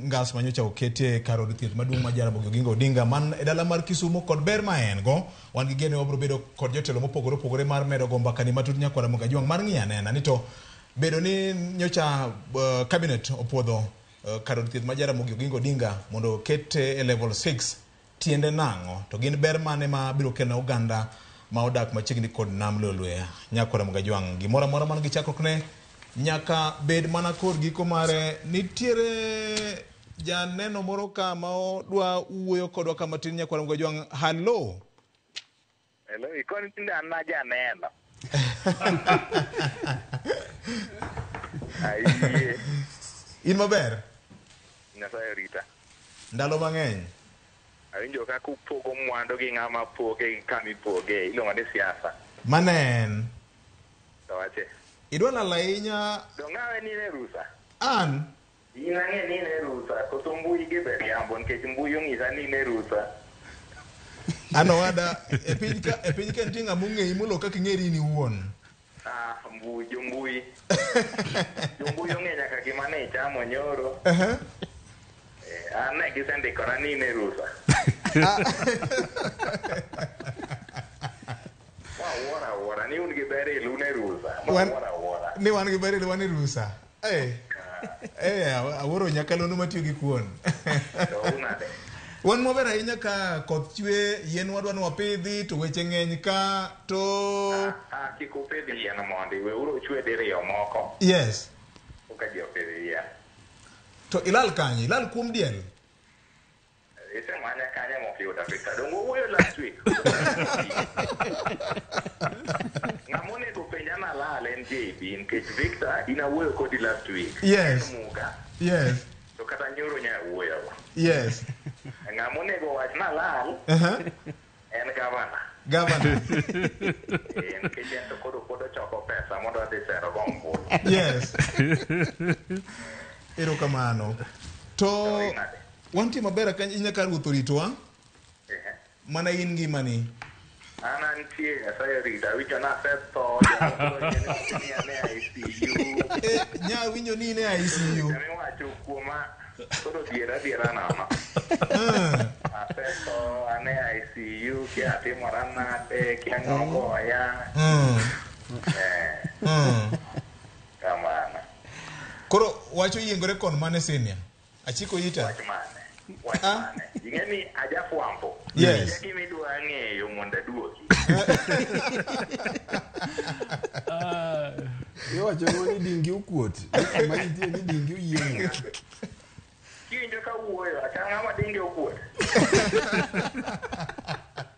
ngas manyocha okete kar od thieth maduong' ma Jaramogi Oginga Odinga man e dala mar Kisumu kod ber ma en go wan gi geno wabro bedo kod jotelo mopogore opogore mar medo go mbakani matut Nyakwar Mgojwang' mar ng'iyo anena ni to bedo ni nyocha cabinet opwodho kar od thieth ma Jaramogi Oginga Odinga mondo kete e level 6 tiende nang'o to gin ber mane ma biro kelna oganda ma odak machiegni kod nam Lolwe Nyakore Mgajwang' gimoro amora man gi chakruok ne nyaka bed mana kod giko mare. Nitiere janeno moro ka ma odwa wuoyo kodwa kama tin Nyakore Mgajwang'. Hello. Hello, ikoni tinde an na janeno. Aiye. In maber? Nyasaye rita. Ndalo mang'eny. Awinjo kaka upogo mwandu gi ng'ama poge kama ipoge iluongo ni siasa. Manen. To wache. Idwa lala ahinya. Dongawe ni ne rusa. An? Inang'e ni ne rusa. Koso mbui gi ber yambo nikech mbui ong'isa ni ne rusa. Ano wada e piny ka ntinga mung'eyi molo kaka ing'eri ni wuon. Mbui jombui ong'e nyaka gima ne ichamo nyoro. An ne gisendikora ni ne rusa. Wawuora ni un gi ber ilu ne rusa. Wawuora ni wan gi ber ilu wan ni rusa. Awuoro nyakalono matiyo gi kuon. Wan maber ahinya ka koth chwe yien wadwa ni wapidhi to weche ng'eny ka to kik upidh yien mondi we uro chwe diriyo moko. Yes. Oka ji opidh yien. To ilal kanye? Ilal kuom diel? Isemanya kanye mokiyuda Victor. Dongo wuoyo last week. Ng'amonego penja na lal en JB nikech Victor ina wuoyo kodi last week. Yes. Yes. To kata nyoro nya wuoyo. Yes. Ng'amonego wach na lal en gavana. Nikech en to kodo choko pesa mondo adhi sero gombo. Yes. Erokamano. To wanti maber ka inyaka ruoth oritowa. Mana in ngimani. Ana nitie Nyasaye rita winjo na asetho nya winjo ni ne ICU. Ne wacho kuoma todo diera nono. Asetho ane ICU kia timora nade kia ng'ogo ya. Kamana. Koro wacho yiengore kon mane senior. Achiko ita. Wach mane. Ing'eni ajafuambo. Yes. Gimi dwa ng'eyo mondo aduoki. Iwacho ni dingi ukuot. Ma nitie ni dingi uyiengo. Kiwinjo ka wuoyo achana ng'ama dingi ukuot.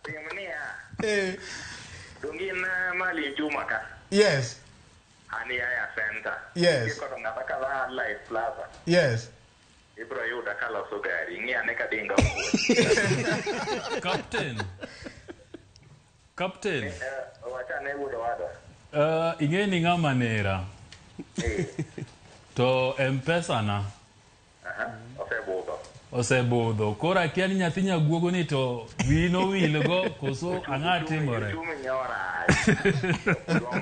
Timnia. Dongin mali Juma ka. Yes. Ani ya center. Yes. Kiko ng'ata ka Life Plaza. Yes. Ibro yuda ka loso gari ing'ane ka dinga Captain. Wacha ne wuodo wada. Ing'e ni ng'ama nera. To M-Pesa na. Osebudho. Koro akia ni nyathi nyaguogo ni to wino wil go koso ang'a timore. Uchumi nyora.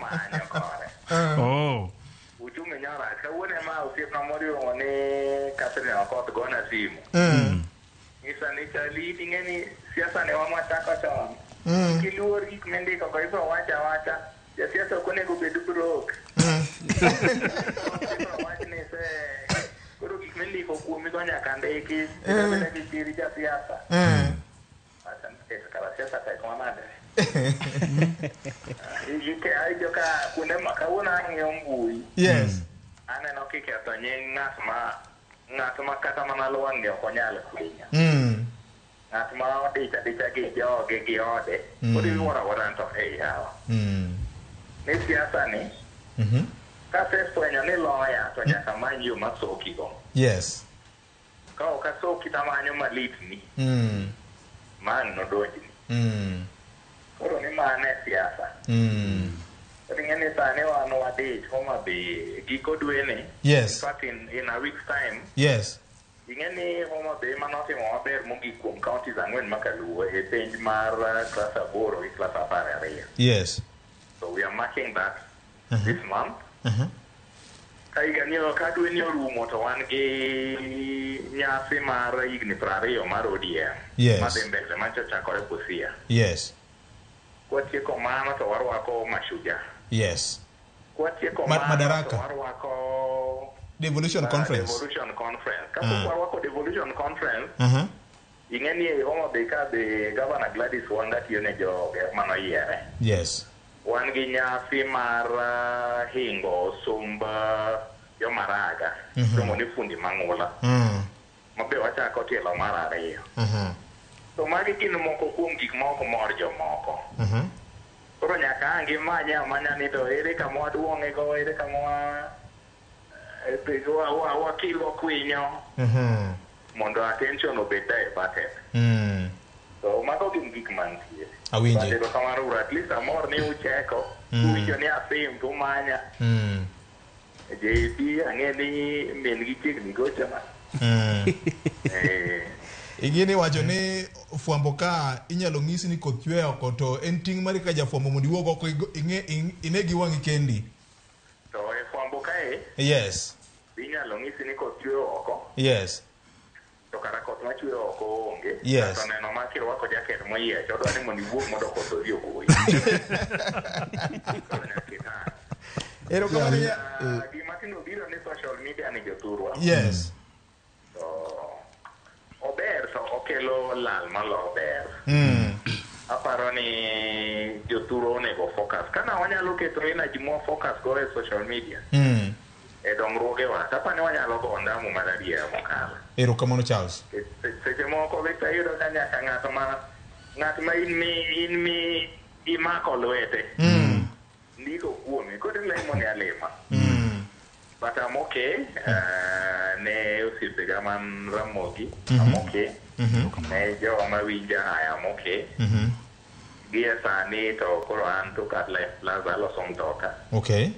Manyo kore. Oh. Uchumi nyora. Kawuone ma osiepna moriwo ni Catherine Okoth gona simu. Ng'isa ni chali ing'eni siasa ne wamachako chon. Kiluor gik mendiko ko ibro wacha. Jasiasa ok onego bed broke. Wachni koro gik mendiko kuomi go nyaka ndiki. Eka gi chiri jasiasa. Kara siasa tek manade. Ike ajo ka kuonde ma kawuono ang'iyo mbui. Yes. Aneno kiketho nying ng'at ma kata mana lwang'e ok onyal kwinya. Ng'at ma odicha gi joge gi ode. Kodi wuora to yawa. Ni siasa ni. Kasefwenyo ni loya to nyaka many yo masoki go. Yes. Ka ok asoki tamanyo malitni. Man nodonjni. Koro ni mane siasa. Ing'eni sani wan wadich Homa Bay giko dweni. Yes. In fact in a week's time. Yes. Ing'eni Homa Bay manotimo maber mogik kuom counties 4 makaluwo e penj mar class 8 gi class 12. Yes. So we are marking that this month. Ka igani ka dweni orumo to wan gi nyasi mar higni 20 mar ODM. Yes. Madhi mbele machakore Busia. Yes. Kwatieko mano to warwako mashujaa. Yes. Madaraka. Warwako Devolution Conference. Devolution Conference. Kapo warwako Devolution Conference. Ingeni e Homa Bay ka be Governor Gladys Wanga tiyo ne jo mano yiere. Yes. Wan gi nyasi mar hingo sumba jo maraga. Somo ni fundi mangula. Mabe wachako tielo mar ariyo. So magi gin moko kuom gik moko mor jomoko. Koro nyaka angi manya ni to ere kama waduong'e go, ere kama wakilo kwinyo. Mondo attention obeda e batet. So mago gin gik mantie. Awinje. But kamaro at least amor ni ucheko. Uwicho ni asim tumanya. JP ang'e ni min gi chiegni gocha ma. Igini wacho ni fwambo ka inyalo ng'isi ni koth chwe oko to en ting' mari ka jafwambo mondo iwuog oko ine gi wang'i kendi. To e fwambo kae? Yes. Inyalo ng'isi ni koth chwe oko. Yes. To kara koth ma chwe oko onge. Yes. To neno ma kirwako jacket moyiech odwa ni mondo iwuog mondo koth odhi ogoyi. Erokamano. Gima tino biro ni social media ni jothurwa. Yes. Ober so okelo lal malo ber. Aparo ni jothuro onego focus. Kana wanyalo keto energy mo focus go e social media. E dongruoge wa. Tapa ni wanyalo go ndamu malaria mokala. Erokamano Charles. Seche moko vita yudo ka nyaka ng'at ma in mi imako lwete. Ndiko kuome. Kodi lemo ni alema. But I'm okay. Ne usipega man Ramogi. I'm okay. Ne jo mawinja I'm okay. Gia sani to koro anto kat life plaza lo som toka. Okay.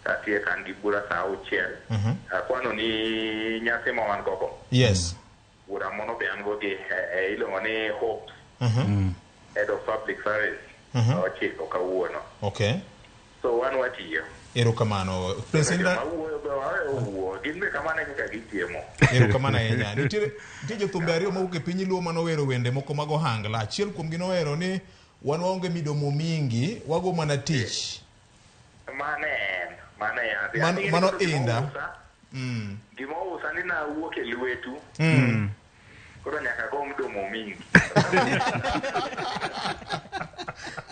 Katie kan gibura sa uchiel. Kwano ni nyase mo wan gogo. Yes. Bura mono be ango gi ilo ngone hope. Head of public service. Chiko kawuono. Okay. So one what you. Erokamano. President Erokamano ahinya. Nitie jothumbe ariyo mawuok e piny luo manowero wende moko mag ohangla. Achiel kuom gi nowero ni wan waonge midomo mingi, wago mana tich. Mano inda. Gima usa ni na wuok e lwetu. Koro nyaka go midomo mingi.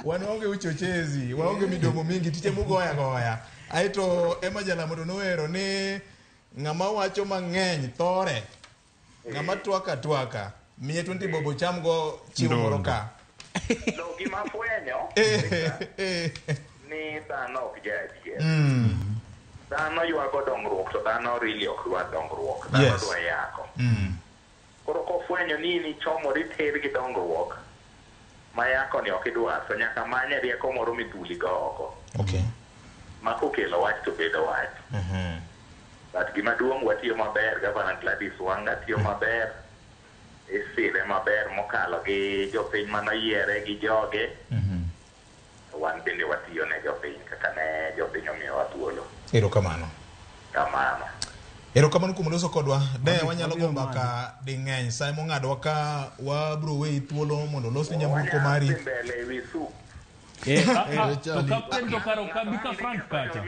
Wan waonge uchochezi, waonge midomo mingi, tiche mugoya goya. Aito Emma Jalamondo nowero ni ng'ama wacho mang'eny thore. Ng'ama twaka. Miye 20 bobo cham go chiwo moro ka. No gima fwenyo. Ni dhano ok jaadier. Dhano ywago dongruok to dhano really ok dwa dongruok. Dhano dwa yako. Koro kofwenyo ni chomori ter gi dongruok. Ma yako ni ok idwar. So nyaka manye rieko moro midhuli go oko. Okay. Ma kokelo wach to bedo wach. But gima duong' watiyo maber, Governor Gladys Wanga tiyo maber, isire maber mokalo gi jopiny manoyiere gi joge. Wan bende watiyo ne jopiny kaka ne jopiny omiyowa thuolo. Erokamano. Kamano. Erokamano kuom loso kodwa. De wanyalo go mbaka ding'eny. Sa mong'adwa ka wabro weyi thuolo mondo los ni nyamburko mari. Mbele ewi su. To kapten to karo kabika Frank kacha.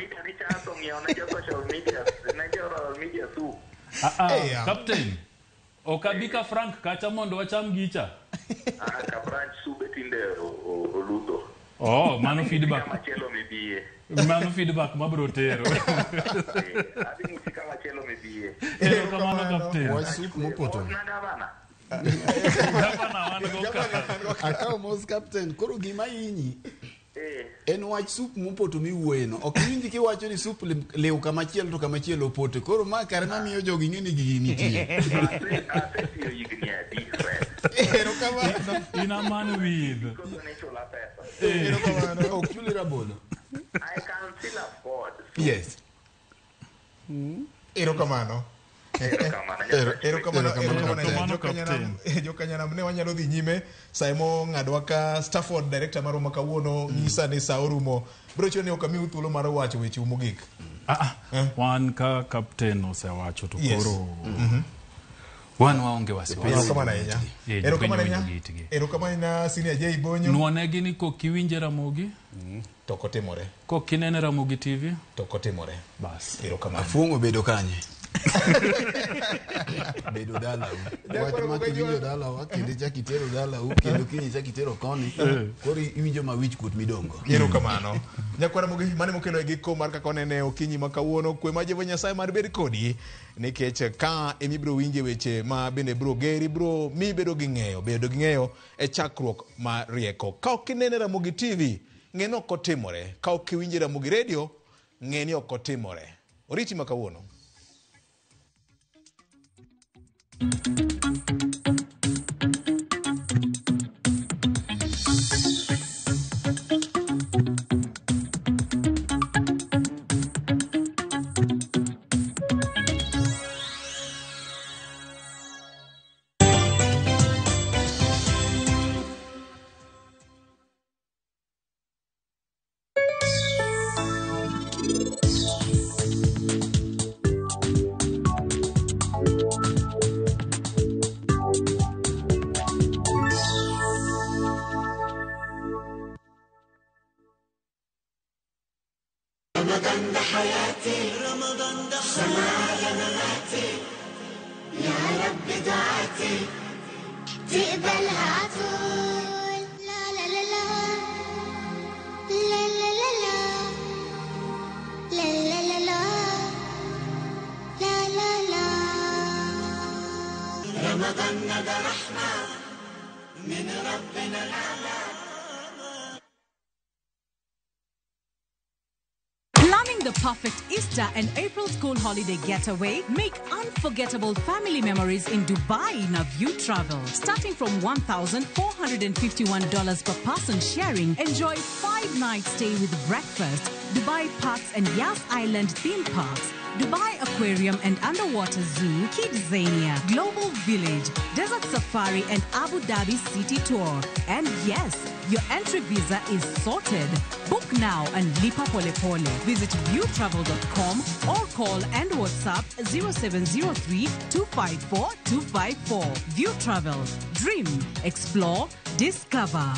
Kapten. O kabika Frank kacha mondo wacham gicha. Ka branch sube tinde oluto. Oh, mano feedback. Machelo mibie. Mano feedback mabro tero. Adi musika machelo mibie. Erokamano kapten. Wasup mopoto. Akaw mos captain koro gima inyi en wach sup mopoto miwuoyeno ok winji kiwacho ni sup lew kamachielo to kamachielo opote koro ma kare mamiyo jogi ng'eni gigi nitie ina man with ok chuli rabolo I can still afford. Yes. Erokamano. Erokamano. Jokanyanam ne wanyalo dhi nyime Saimo ng'adwa ka Stafford director maro makawuono nyisa ni sa orumo bro choni okamiu thuolo mar wacho weche mogik. Wan ka captain osewacho to koro wan waonge wasiwasi. Erokamano ahinya. Erokamano na senior J Bonyo. Nuonegi ni kokiwinje Ramogi Tokotimore. Ko kinene Ramogi TV? Tokotimore. Bas. Afuongo bedo kanye. Bedo dala. Wach makiwinjo dala wa kende chakitero dala u kendo kinyi chakitero koni. Kori iwinjo mawich kuot midongo. Yero kamano. Nyakwara Ramogi mane mokelo giko mar kaka onene okinyi makawuono kwe ma Jehova Nyasaye mar bed kodi nikech ka emibro winje weche ma bende bro geri bro mi bedo gi ng'eyo e chakruok ma rieko. Ka okinene Ramogi TV ng'eno kotimore, ka okiwinje Ramogi Radio ng'eni okotimore. Oriti makawuono. رمضان ده حياتي رمضان ده سمايا مماتي يا رب دعاتي تقبلها عطول لا لا لا لا لا لا لا لا لا لا لا لا لا لا رمضان ده رحمة من ربنا الأعلى. Planning the perfect Easter and April school holiday getaway? Make unforgettable family memories in Dubai in a View Travel. Starting from $1,451 per person sharing, enjoy 5-night stay with breakfast, Dubai Parks and Yas Island theme parks, Dubai Aquarium and Underwater Zoo, Kidzania, Global Village, Desert Safari and Abu Dhabi City Tour. And yes, your entry visa is sorted. Book now and lipa pole pole. Visit viewtravel.com or call and WhatsApp 0703 254 254. View Travel. Dream, explore, discover.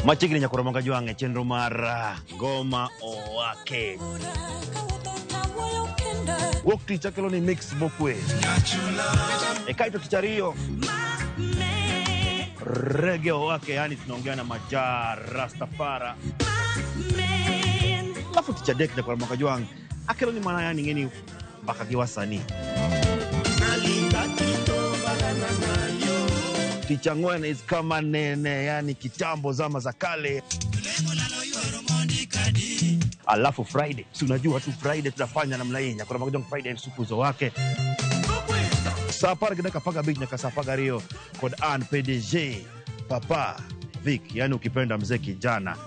Machigni nyakura mwanga juange chenro mar Goma Owake. Wokti chakelo ni mix bokwe. Ekaito tichario. Reggae Owake, yani tunaongea na Majar Rastafara. Lafu tichadek nyakura mwanga juange. Akelo ni mana yani ngeni baka kiwasani. Tichangwena is kama nene, yani kitambo zama za kale. Alafu Friday, si unajua tu Friday tunafanya namna hii. Kuna magojong Friday supuzo wake. Sapara kidaka paga beach na kasapaga Rio. Kod An PDG Papa Vic, yani ukipenda mzee kijana.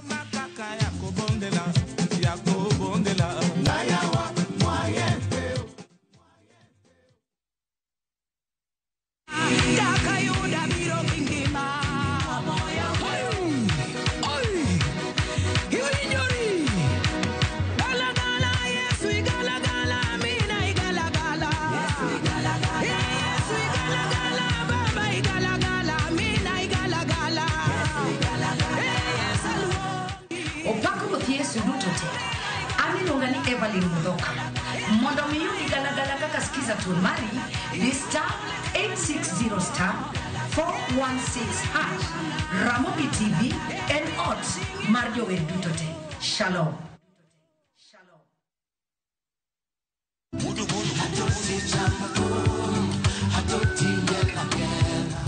Mondo miyuni galagala kaka skiza turmari ni star 860 star 416 hash Ramogi TV and odds Marjo Verdutote. Shalom.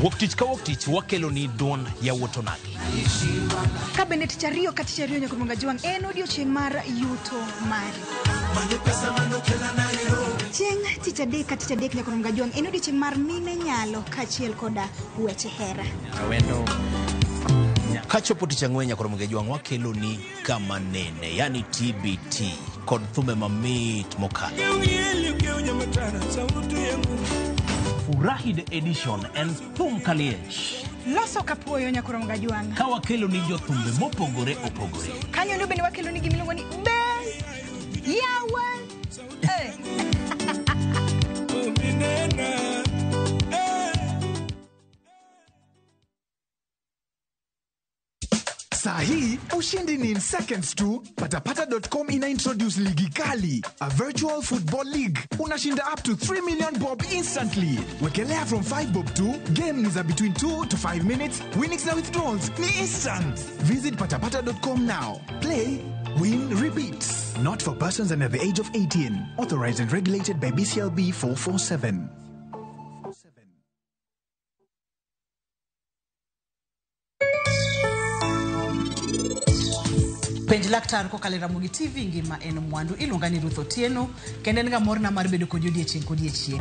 Woktich ka woktich wakelo ni don ya wotonagi. Kabende tichario katichario nyakumunga juang en odiochieng' mar yuto mari. Chieng' tichadek nyakumunga juang en odiochieng' mar mine nyalo kachiel koda weche hera. Awendo kachopo tichang'we nyakumunga juang wakelo ni kama nene, yani TBT kod thume mamit mokalo. Furahi the edition and thum kaliech. Loso kapuoyo nyakumunga juang. Ka wakelo ni jo thumbe mopogore opogore. Kanyo ndio bende wakelo ni gimiluongo ni Bes Yawan. Sahi, ushindi ni in seconds tu. Patapata.com ina introduce ligi kali, a virtual football league. Unashinda up to 3 million bob instantly. Wekelea from 5 bob to game is between 2 to 5 minutes. Winnings na withdrawals ni instant. Visit patapata.com now. Play, win, repeat. Not for persons under the age of 18. Authorized and regulated by BCLB 447. Penj laktar ko kalera mugi TV ngima en mwandu iluonga ni Ruth Otieno kendo en ga morna mar bedo kod odiechieng' kod odiechieng'.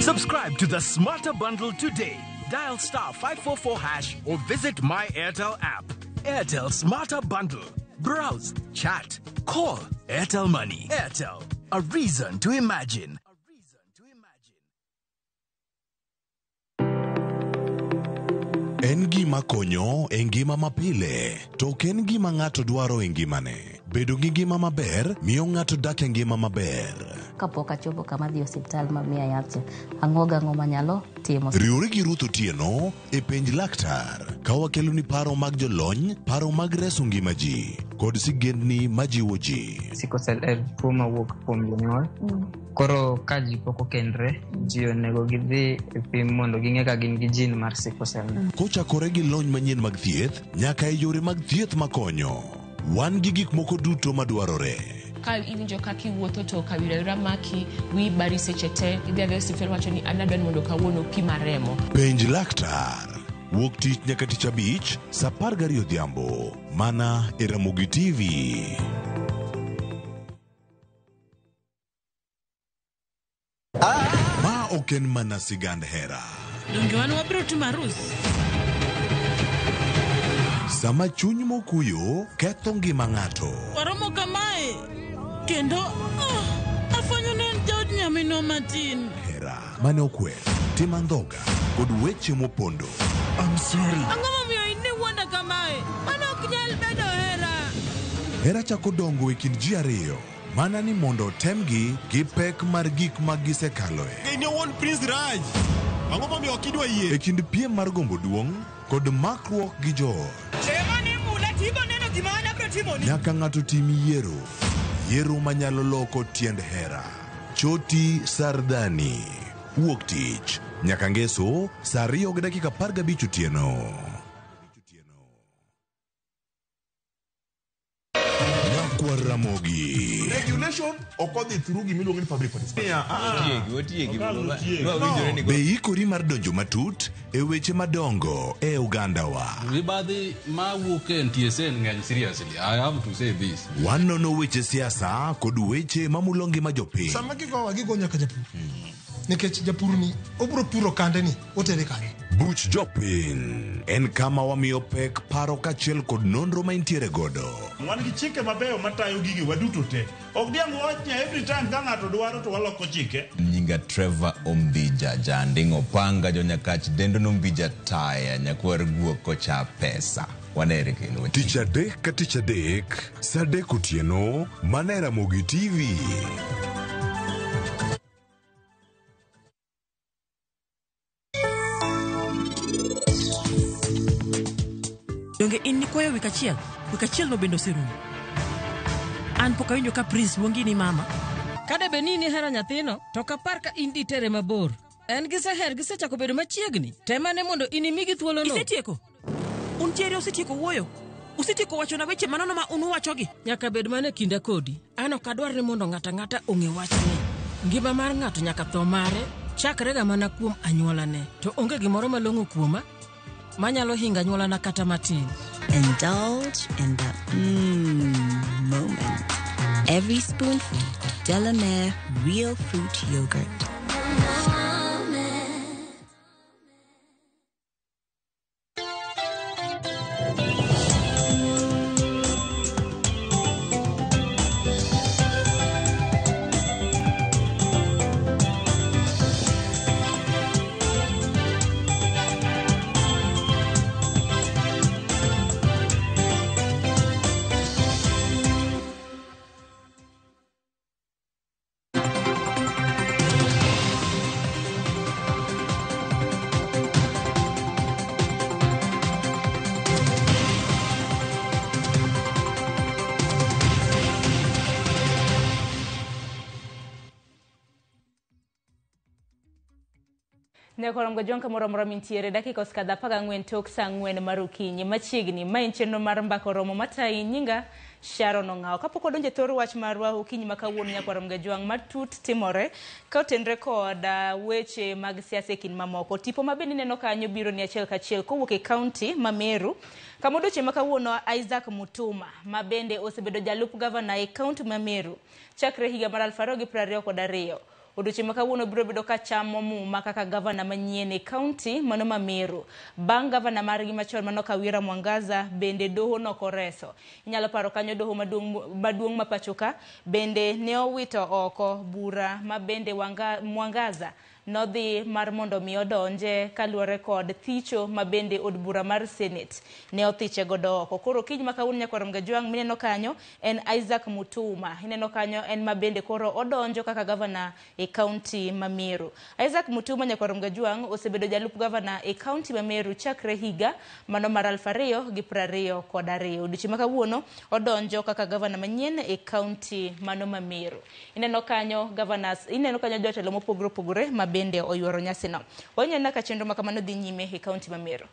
Subscribe to the Smarter Bundle today. Dial *544# or visit My Airtel app. Airtel Smarter Bundle. Browse, chat, call. Airtel Money. Airtel. A reason to imagine. En gima konyo e ngima mapile, to ok en gima ng'ato dwaro e ngimane. Bedo gi ngima maber miyo ng'ato dak e ngima maber. Kapok achopo kama dhi osiptal mamiya yath, ang'o manyalo timo. Riwri gi Ruth Otieno e penj laktar, ka wakelo ni paro mag jolony, paro mag reso ngima ji, kod sigendni majiwo ji. Sickle cell en tuo mawuok kuom jonyuol. Koro ka ji pok okendre, ji onego gidhi e pim mondo ging'e ka gin gi jin mar sickle cell. Kochakore gi lony manyien mag thieth, nyaka e yore mag thieth makonyo. Wan gi gik moko duto madwarore. Ka iwinjo kaka iwuotho to kawira maki wi bari seche te idhi adhi osiptal wacho ni anadwa ni mondo kawuono pima remo. Penj laktar wuok tich nyaka tich abich saa 12 odhiambo mana e Ramogi TV. Ma ok en mana sigand hera. Donge wan wabiro timo arus. Sama chuny mokuyo ketho ngima ng'ato. Waromo kamae kendo afanyo ne jod nyamino matin. Hera mane okwer, tim andhoga kod weche mopondo. I'm sorry. Ang'o momiyo in wanda kamae? Mano ok nyal bedo hera. Hera chako dongo e kind ji ariyo, mana ni mondo temgi gi pek mar gik ma gisekaloe. Ne won Prince Raj. Ang'o momiyo ok idwa yie? E kind piem mar gombo duong' kod makruok gi joot. Nyaka ng'ato tim yiero manyalo loko tiend hera. Choti Sardani. Wuok tich nyaka ngeso saa 2:15 otieno. Nyakwa Ramogi. Regulation okodhi through gimiluongo ni public participation. Be ikori mar donjo matut e weche madongo e Uganda wa. Ribadhi ma wuok e NTSA ng'eny seriously. I have to say this. Wanono weche siasa kod weche mamulo ngima jopiny. Sama gigo nyaka japur. Nikech japur ni obro puro kande ni otere kanye. Buch jopiny en kama wamiyo pek paro kachiel kod nonro ma intiere godo. Wan gi chike mabeyo matayo gigi waduto te. Ok diang wachnya every time ka ng'ato dwaro to waloko chike. Nyinga Trevor Ombija jandingo panga jo nyakach dendo nombija taya nyakwar guok kocha pesa. Wanere kendo. Tich adek ka tich adek, saa 3 otieno, mana e Ramogi TV. Donge in ni kwayo wikachiel no bendo serumo. An poka winjo ka Prince luongi ni mama. Kade benini hera nyathino, to kapar ka indi tere mabor. En giseher gisechako bedo machiegni. Temane mondo inimigi thuolo no. Isetieko. Untiere usetieko wuoyo. Usetieko wacho na weche manono ma unuwachogi. Nyaka bed mane kinda kodi. An ok adwar ni mondo ng'ata ong'e wachni. Ngima mar ng'ato nyaka tho mare chakre ga mana kuom anyuolane. To onge gimoro malong'o kuoma manyalo hinga anyuolana kata matin. Indulge in that moment. Every spoonful Delamere real fruit yogurt. Ne korom ga jonka moro mintiere dakika oskadha paga ngwen tok sangwen marukinyi machiegni mainchenno mar mbako romo matai nyinga Sharon Ongao kapoko donje thoro wach marwa okinyi makawuono nyakwarom ga jwang matut timore kaotenre kod weche mag siasa kin mamoko tipo mabeni neno kanyo biro ni achiel kachiel kowuok e county ma Meru kamodoche makawuono Isaac Mutuma mabende osebedo jalup governor e county ma Meru chakre higa mar 2022 Oduchi makawuono biro bedo ka chamo muma kaka governor manyien e county mano ma Meru. Bang governor margi machon mano Kawira Mwangaza bende doho nokoreso. Inyalo paro kanyo doho maduong mapachoka bende ne owito oko bura ma bende Mwangaza nodhi mar mondo mi odonje kaluore kod thicho mabende od bura mar Senate ne othiche godo oko. Koro kiny makawuono nyakwarom ga jwang mineno kanyo en Isaac Mutuma. Ineno kanyo en mabende koro odonjo kaka governor e county ma Meru. Isaac Mutuma nyakwarom ga jwang osebedo jalup governor e county ma Meru chakre higa mano mar 2022. Odiochieng' makawuono odonjo kaka governor manyien e county mano ma Meru. Ineno kanyo governors, ineno kanyo jotelo mopogore opogore bende oyuoro nyasino. Wanyana ka chenro makamano dhi nyime e county ma Meru.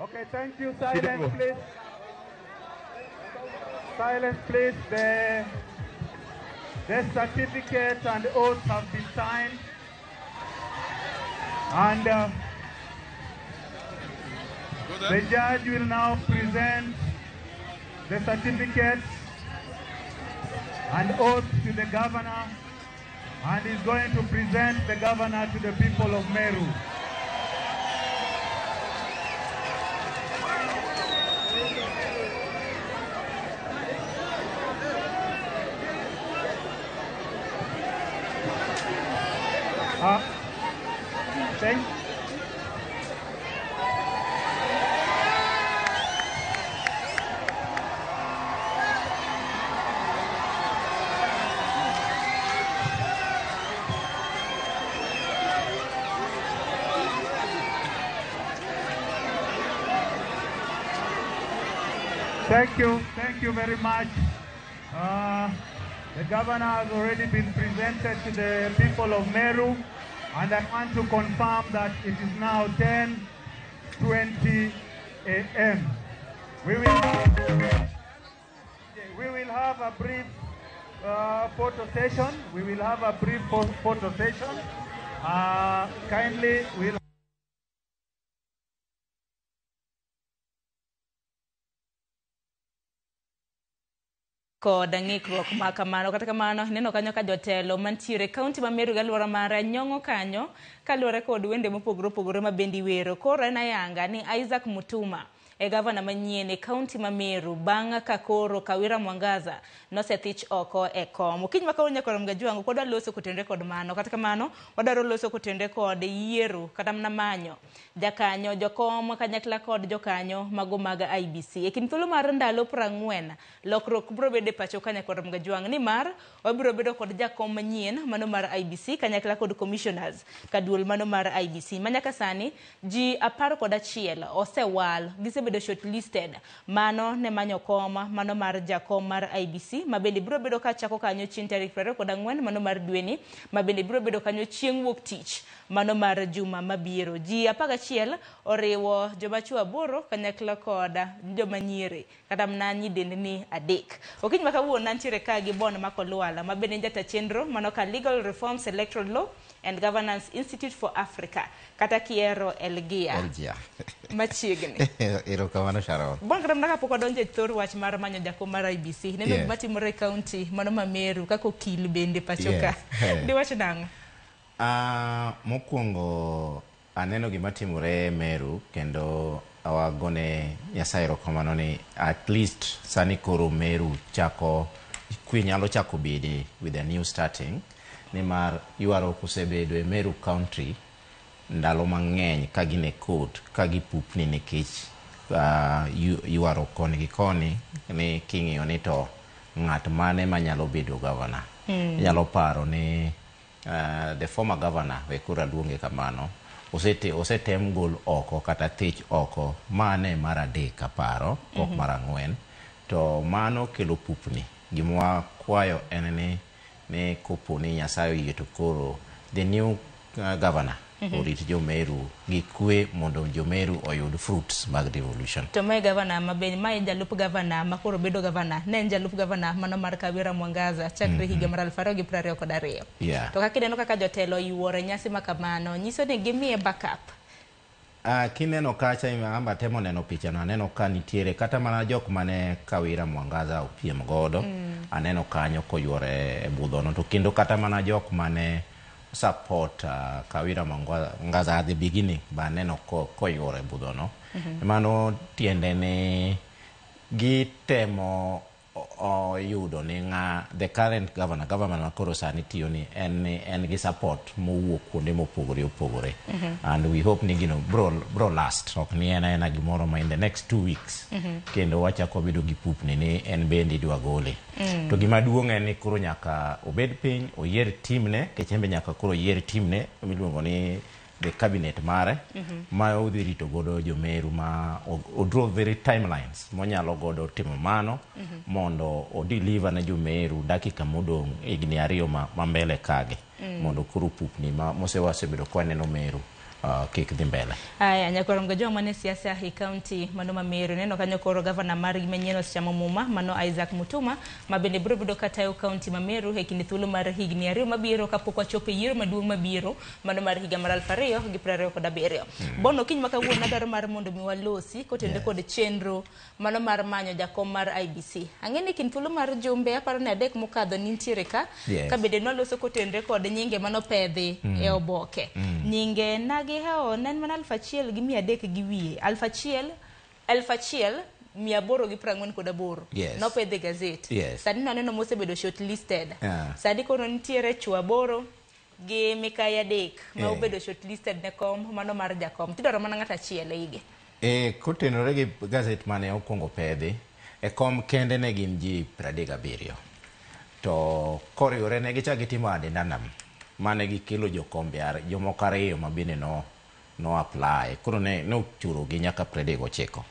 Okay, thank you. Silence, please. Silence, please. The certificate and oath have been signed. And the judge will now present the certificate and oath to the governor, and is going to present the governor to the people of Meru. Thank you very much. The governor has already been presented to the people of Meru, and I want to confirm that it is now 10:20 a.m. We will have a brief photo session. We will have a brief photo session. Kindly, we'll koda ng'ikruok ma kamano. Kata kamano neno kanyo ka jotelo mantiere kaunti ma Meru galwora mara nyong'o kanyo kaluwore kod wende mopogore opogore ma bendi wero. Koro en ayanga ni Isaac Mutuma e gavana manyien e kaunti ma Meru bang' ka koro Kawira Mwangaza nosethich oko e kom. Kiny makawuono nyakoro Mgajwango pod waloso kotende kod mano. Kata kamano wadaro loso kotende kod yiero kata mana manyo jakanyo jokom kanyakla kod jokanyo mago mag IBC. E kind thuolo mar ndalo 40 lokruok biro bedo pacho kanyakoro Mgajwango ni mar wabiro bedo kod jakom manyien mano mar IBC kanyakla kod commissioners kaduol mano mar IBC. Manyaka sani ji 11 osewal gisebedo shortlisted mano ne manyo koma mano mar jakom mar IBC mabende biro bedo ka chako kanyo chieng' tarik 24 mano mar dweni mabende biro bedo kanyo chieng' wuok tich mano mar juma mabiro. Ji 11 oriwo joma chuo 8 kanyakla koda joma nyiri kata mna nyidendni 3. Okiny makawuono nantiere ka gi Bon Makolwala mabende jata chenro mano ka Legal Reforms Electoral Law and Governance Institute for Africa kata kiero Elgia machiegni. Ero kamano Sharon. Bon kata mnaka poko donje thor wach mar manyo jakom mar IBC neno gima timore kaunti mano ma Meru kako kil bende pachoka. Di wach nang'o? Mokwongo aneno gima timore Meru kendo awagone Nyasaye erokamano ni at least sani koro Meru chako kwe nyalo chako bede with a new starting nimar yuaro kusebedo e Meru County ndalo mang'eny ka gine court ka gipupni nikech yuaro koni gi koni ni king'iyo ni to ng'at mane manyalo bedo governor. Nyalo paro ni the former governor Wekura Luonge kamano osetem gol oko kata thich oko mane mar 3 kaparo ok mar 4 to mano kelo pupni. Gimwa kwayo en ni kopo ni Nyasaye oyie to koro the new governor orit jomeru gi kwe mondo jomeru oyud fruits mag devolution. To mai governor mabeni mai jalup governor makoro bedo governor ne jalup governor mano mar Kawira Mwangaza chakre higa mar 2022. To kaka ineno kaka jotelo yuore nyasi makamano nyiso ni gimie backup. Kineno kacha amba temo neno picha no aneno ka nitiere kata mana jok mane Kawira Mwangaza opiem godo aneno kanyo koyuore e budhono to kendo kata mana jok mane support Kawira Mwangaza at the beginning ba neno koyuore e budhono. Mano tiende ni gitemo yudo ni the current government makoro sani tiyo ni en gi support mowuok kuonde mopogore opogore. And we hope ni gino bro last ok ni ena gimoro ma in the next 2 weeks kendo wachako bedo gi pupni ni en bende idwa gole. To gima duong' en ni koro nyaka obed piny oyier timne kechembe nyaka koro oyier timne miluongo ni the cabinet mare ma udhi rito godo jomeru ma draw very timelines monyalo godo timo mano mondo deliver na jomeru dakika modong' higni 2 ma mbele kage mondo koro pupni mosewasebedo kwa neno Meru kik dhi mbele. Aya nyakoro Mgajwango mane siasa hi county mano ma Meru neno kanyo koro governor mar gimenyeno chama muma mano Isaac Mutuma mabende biro bedo katayo county ma Meru e kinde thuolo mar higni 2 mabiro kapok wachopo yiero maduong' mabiro mano mar higa mar 2027. Bono kiny makawuono nadwaro mar mondo mi walosi kotende kod chenro mano mar manyo jakom mar IBC. Ang'eni kinde thuolo mar jumbe aparo ne 3 mokadho nitiere ka kabende nwaloso kotende kod nyinge mano pedhi e oboke. Nyinge nagi hao nen mana 1,300 gi wiye 1,848 no pedhe gazeti. Sadi no neno mosebedo shortlisted. Sadi kono nitiere chuo 8 gi Mikaya Dek ma obedo shortlisted ne kom mano mar jakom tidoro mana ng'ata achiel ige. Kotenore gi gazet mane okwongo pedhi e kom kende ne gin ji 37 to koriwore ne gichak gitimo addendum mane gikelo jokombe jomoko ariyo ma bende no apply koro ne ochuro gi nyaka 39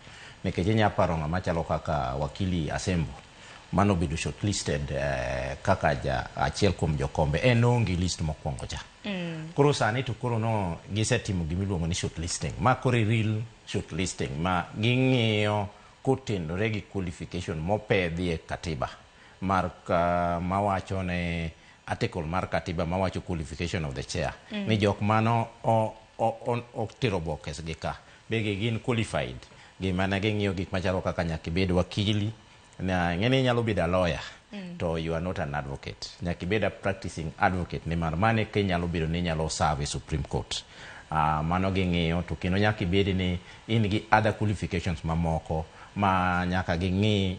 nikech inya paro ng'ama chalo kaka wakili Asembo mano bedo shortlisted kaka achiel kuom jokombe onge list mokwongo cha. Koro sani to koro no gisetimo gimiluongo ni shortlisting ma koro real shortlisting ma ging'iyo kotenore gi qualification mopedhi e katiba mar mawacho ne article mar katiba mawacho qualification of the chair ni jok mano otero bokes gi ka bege gin qualified gima ne ging'iyo gik machalo kaka nyaka ibed wakili na ng'eni nyalo bedo lawyer to you are not an advocate nyaka ibed a practicing advocate ni mar mane ke nyalo bedo ni nyalo serve Supreme Court mano ging'iyo to kendo nyaka ibed ni in gi other qualifications mamoko ma nyaka ging'i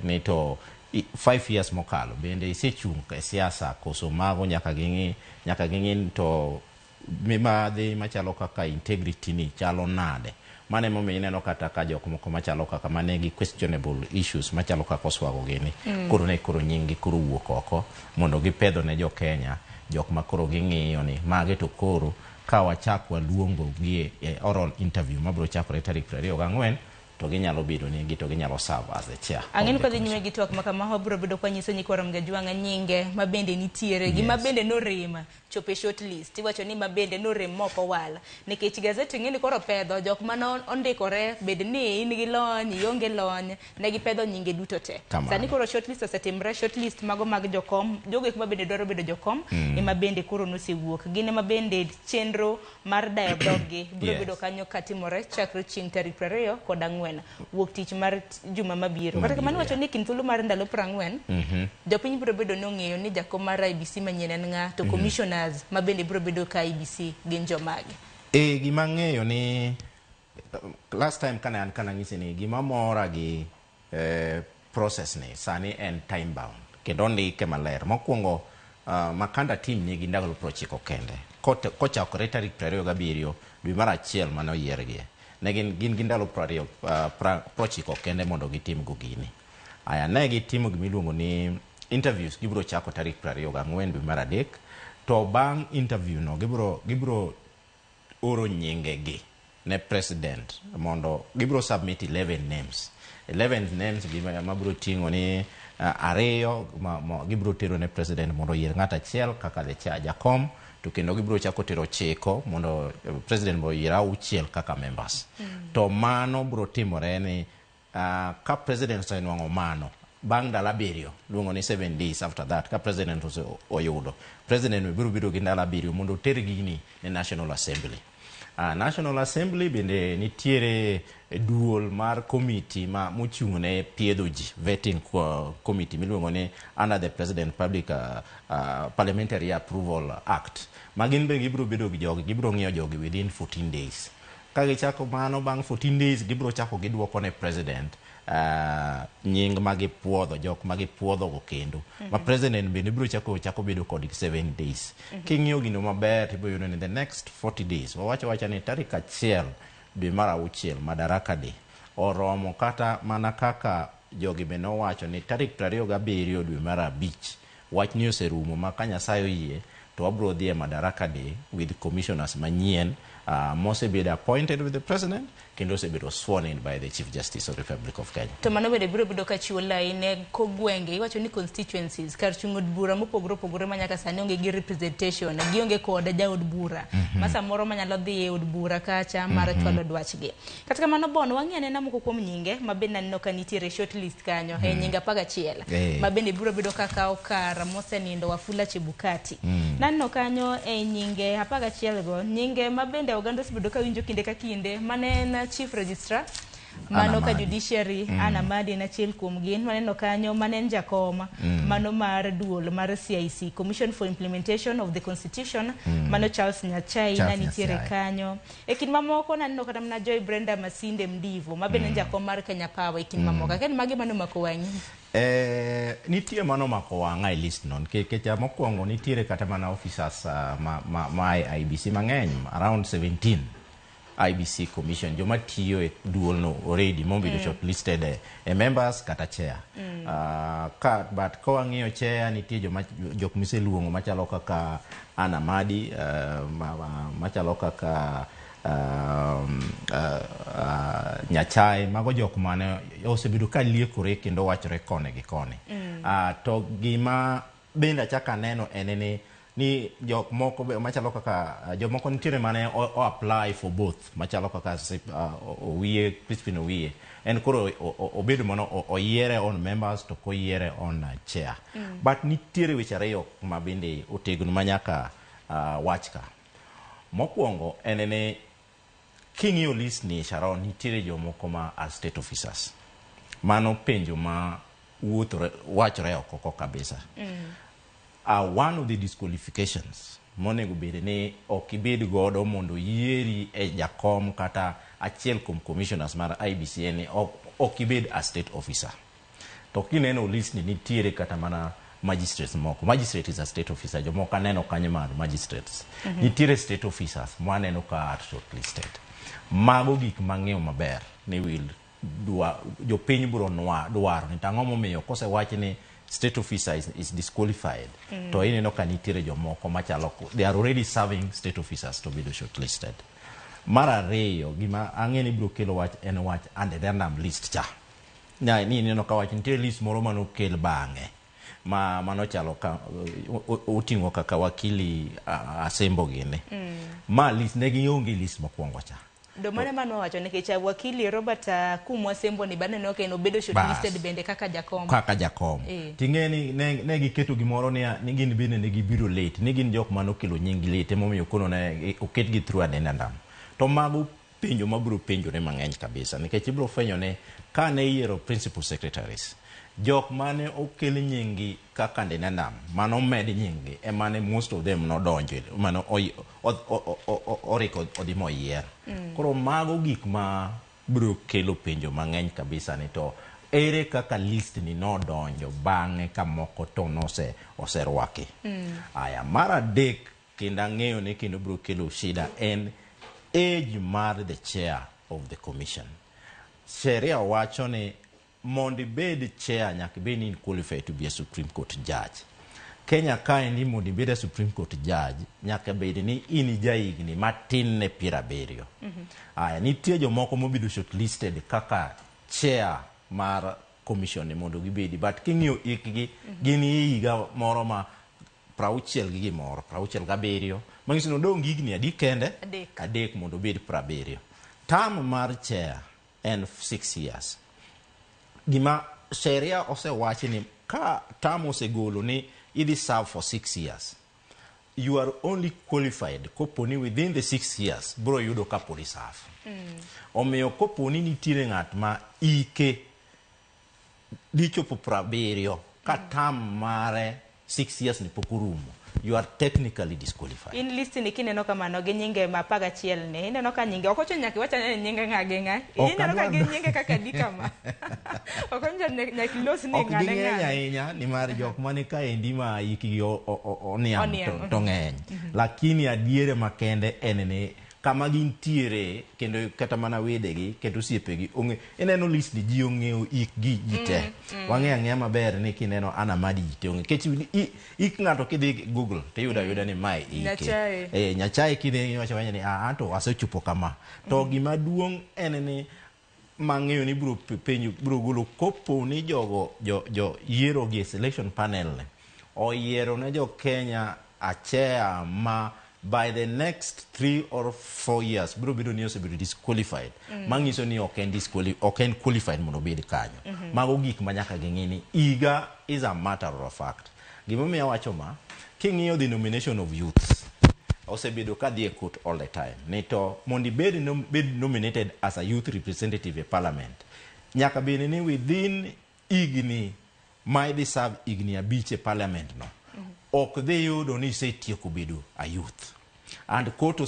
ni to 5 years mokalo bende isechung e siasa koso mago nyaka ging'i to mimadhi machalo kaka integrity ni chalo nade mane momiyo ineno kata ka jok moko machalo kaka mane gi questionable issues machalo kaka oswago gini koro nyingi koro wuok oko mondo gipedho ne jo Kenya jok ma koro ging'iyo ni mage to koro ka wachak waluongo gi oral interview mabiro chakore tarik 24 to ginyalo bedo ni to ginyalo serve as a chair. Ang'en ko dhi nyime gi twak makama wabiro bedo kwa nyiso nyikwara Mgajwanga nyinge mabende nitiere gi mabende norema chope shortlist iwacho ni mabende norem moko wala nikech gazeti ng'eni koro pedho jok mano ondikore bed ni in gi lony ionge lony ne gi pedho nyinge duto te. Sani koro shortlist osetimre shortlist mago mag jokom jogo mabende dwaro bedo jokom mabende koro nosewuok gine mabende chenro mar dialogue biro bedo kanyo katimore chakre chieng' tarik 20 kod 4 wuok tich mar juma mabiro kata kamano wacho ni kintulu mar ndalo 40 jopiny biro bedo nong'eyo ni jakom mar IBC manyien en ng'a to commissioners mabende biro bedo ka IBC gin jomage. Gima ng'eyo ni last time kana ng'isi ni gima mora gi process ni sani en time bound kendo ndike maler mokwongo makanda team ni gi ndalo 90 kende kochakore tarik 27 dwe mar achiel mano yiergie ne gin ndalo 90 kende mondo gitim go gini aya ne gitimo gimiluongo ni interviews gibiro chako tarik 24 dwe mar adek to bang interview no gibiro oro nyinge gi ne president mondo gibiro submit 11 names gima biro tingo ni ariyo gibiro tero ne president mondo yier ng'ata achiel kaka the chair jakom to kendo gibiro chako tero chiko mondo president bo yier 6 kaka members to mano biro timore ni ka president osenwang'o mano bang dala 7 luongo ni 7 days after that ka president oyudo president biro bedo gi dala 7 mondo ter gini ne National Assembly. National Assembly bende nitiere duol mar committee ma mochung'ne piedho ji vetting committee miluongo ni under the President Public Parliamentary Approval Act ma gin be gibiro bedo gi jogi gibiro ng'iyo jogi within 14 days ka gichako mano bang 14 days gibiro chako giduoko ne president nying magipuodho jok magipuodho go kendo ma president bende biro chako bedo kod 7 days king'iyo gino maber tibo yudo ni the next 40 days wawacho ni tarik 1 dwe mar 6 Madaraka Day oromo kata mana kaka jogi bende owacho ni tarik 27 dwe mar 5 wach ni oserumo ma ka Nyasaye oyie to wabro dhi e Madaraka Day with commissioners manyien mosebedo appointed with the president kendo osebedo sworn in by the Chief Justice of the Republic of Kenya. To mano bende biro bedo ka chiwo laine ko gwenge iwacho ni constituencies kar chung'od bura mopogore manyaka sani onge gi representation gionge kod jaod bura ma samoro manyalo dhi e od bura kacha mar chwalo dwachgi. Kata kamano bon wang'e na moko kuom nyinge mabende naneno ka nitiere shortlist kanyo nyinge 11 mabende biro bedo kaka okara mosenindo Wafula Chebukati naneno kanyo nyinge 11 go nyinge mabende oganda osebedo ka winjo kinde ka kinde mane na chief registrar mano ka judiciary Anna Madi na chiel kuom gin maneno kanyo manen jakoma mano mar duol mar CIC Commission for Implementation of the Constitution mano Charles Nyachai na nitiere kanyo kin mamoko naneno kata na Joy Brenda Masinde Mdivo mabene jakoma mar Kenya Power kin mamoko ken magi mano mako wangi Nitie mano mako wanga list non kecha mokwongo nitiere kata mana officers ma IBC mang'eny around 17 IBC commission joma tiyo e duol no already mobedo shortlisted members kata chair. But ko wang'iyo chair nitie jok miseluongo machalo kaka Anna Madi, machalo kaka Nyachae, mago jok mane osebedo ka liekore kendo wachore kone gi kone. To gima benda chaka neno enene ni jok moko machalo kaka jok moko nitiere mane o apply for both machalo kaka Owiye, Crispin Owiye en koro obedo mono oyiere on members to koyiere on chair. But nitiere weche ariyo ma bende otegno manyaka wachka. Mokwongo enene king'iyo list ni Sharon nitiere jomoko ma as state officers. Mano penjo ma wachore oko kabisa. One of the disqualifications monego bede ni okibed godo mondo yieri e jakom kata achiel kuom commissioners mar IBC ni okibed a state officer. To kineno list ni nitiere kata mana magistrates moko. Magistrate is a state officer. Jomoko aneno kanyo mar magistrates. Nitiere state officers mwaneno ka are shortlisted. Mago gik mang'eyo maber ni will jopiny biro dwaro ni tang'o momiyo kosewach ni state officer is disqualified. To ineno ka nitiere jomoko machalo they are already serving state officers to be shortlisted. Mar ariyo gima ang'eni biro kelo wach en wach addendum list cha. Ni ineno ka wach nitiere list moro manokel bang'e mano chalo ka uting'o kaka wakili Asembo gine. Ma list ne gionge list mokwongo cha. Domane mano wacho nikech wakili Robert Kumwa Sembo ni bane no keno bedo shortlisted bende kaka jakom. Kaka jakom. Tingeni ne giketo gimoro ni gin bende ne gibiro late. Ni gin jok mano kelo nying late momiyo kono ne oket gi through addendum. To mago penjo mabiro penjo ne mang'eny kabisa nikech ibiro fwenyo ne ka ne yiero principal secretaries. Jok mane okel nyingi kaka addendum mano med nyingi emane most of them no donjo mano oriko odimo yier. Koro mago gik ma biro kelo penjo mang'eny kabisa ni to ere kaka list ni no donjo bang'e ka moko to oserwaki. Aya mar adek kendo ang'eyo ni kendo biro kelo shida en age mar the chair of the commission. Sheria wacho ni mondo ibed chair nyaka be ni qualified to be a Supreme Court judge. Kenya kae ni mondo ibed a Supreme Court judge nyaka bed ni in jaigni matin ne 70. Aya nitie jomoko mobedo shortlisted kaka chair mar commission ni mondo gibedi but king'iyo ikgi gin higa moro ma 60 gi gimoro 67 manyiso no dong higni adi kende adek mondo bed 70. Term mar chair en 6 years. Gima sheria osewachi ni ka term osegolo ni idhi serve for 6 years. You are only qualified koponi within the 6 years bro yudo ka podi serve. Omiyo koponi nitiere ng'at ma ike dichopo 70 ka term mare 6 years ni pokurumo, you are technically disqualified. In list ni kineno kamano gi nyinge mapaga chiel ne ineno ka nyinge okocho nyaki wacha ne nyinge ng'age ng'a ineno ka gi nyinge kaka dikama okonja nyaki los ni ng'ane ng'ane ahinya ni mar jok mane ka endi ma ikigi oniam to ng'eny lakini adiere makende en ne kama gintiere kendo kata mana wedegi kendo siepegi ineno list ni ji ong'eyo ikgi jite wang'e ang'eya maber ni kineno Anna Madi jite ong'e kech ik ng'ato kidhi Google to yuda ni mae ike Nyachae kidhi wacho ni to asechopo kama to gima duong' en ni mang'eyo ni biro golo kopo ni jogo yiero gi selection panel oyiero ne jo Kenya achea ma by the next 3 or 4 years bro bido ni osebedo disqualified mangiso ni oken qualified mondo bed kanyo mago gik manyaka ging'ini iga is a matter of fact. Gimomiyo wacho ma king'iyo the nomination of youths osebedo ka dhi e court all the time ni to mondo bed nominated as a youth representative e parliament nyaka bed ni within igni ma idhi serve igni abich e parliament no ok dhi yudo ni setieko bedo a youth and court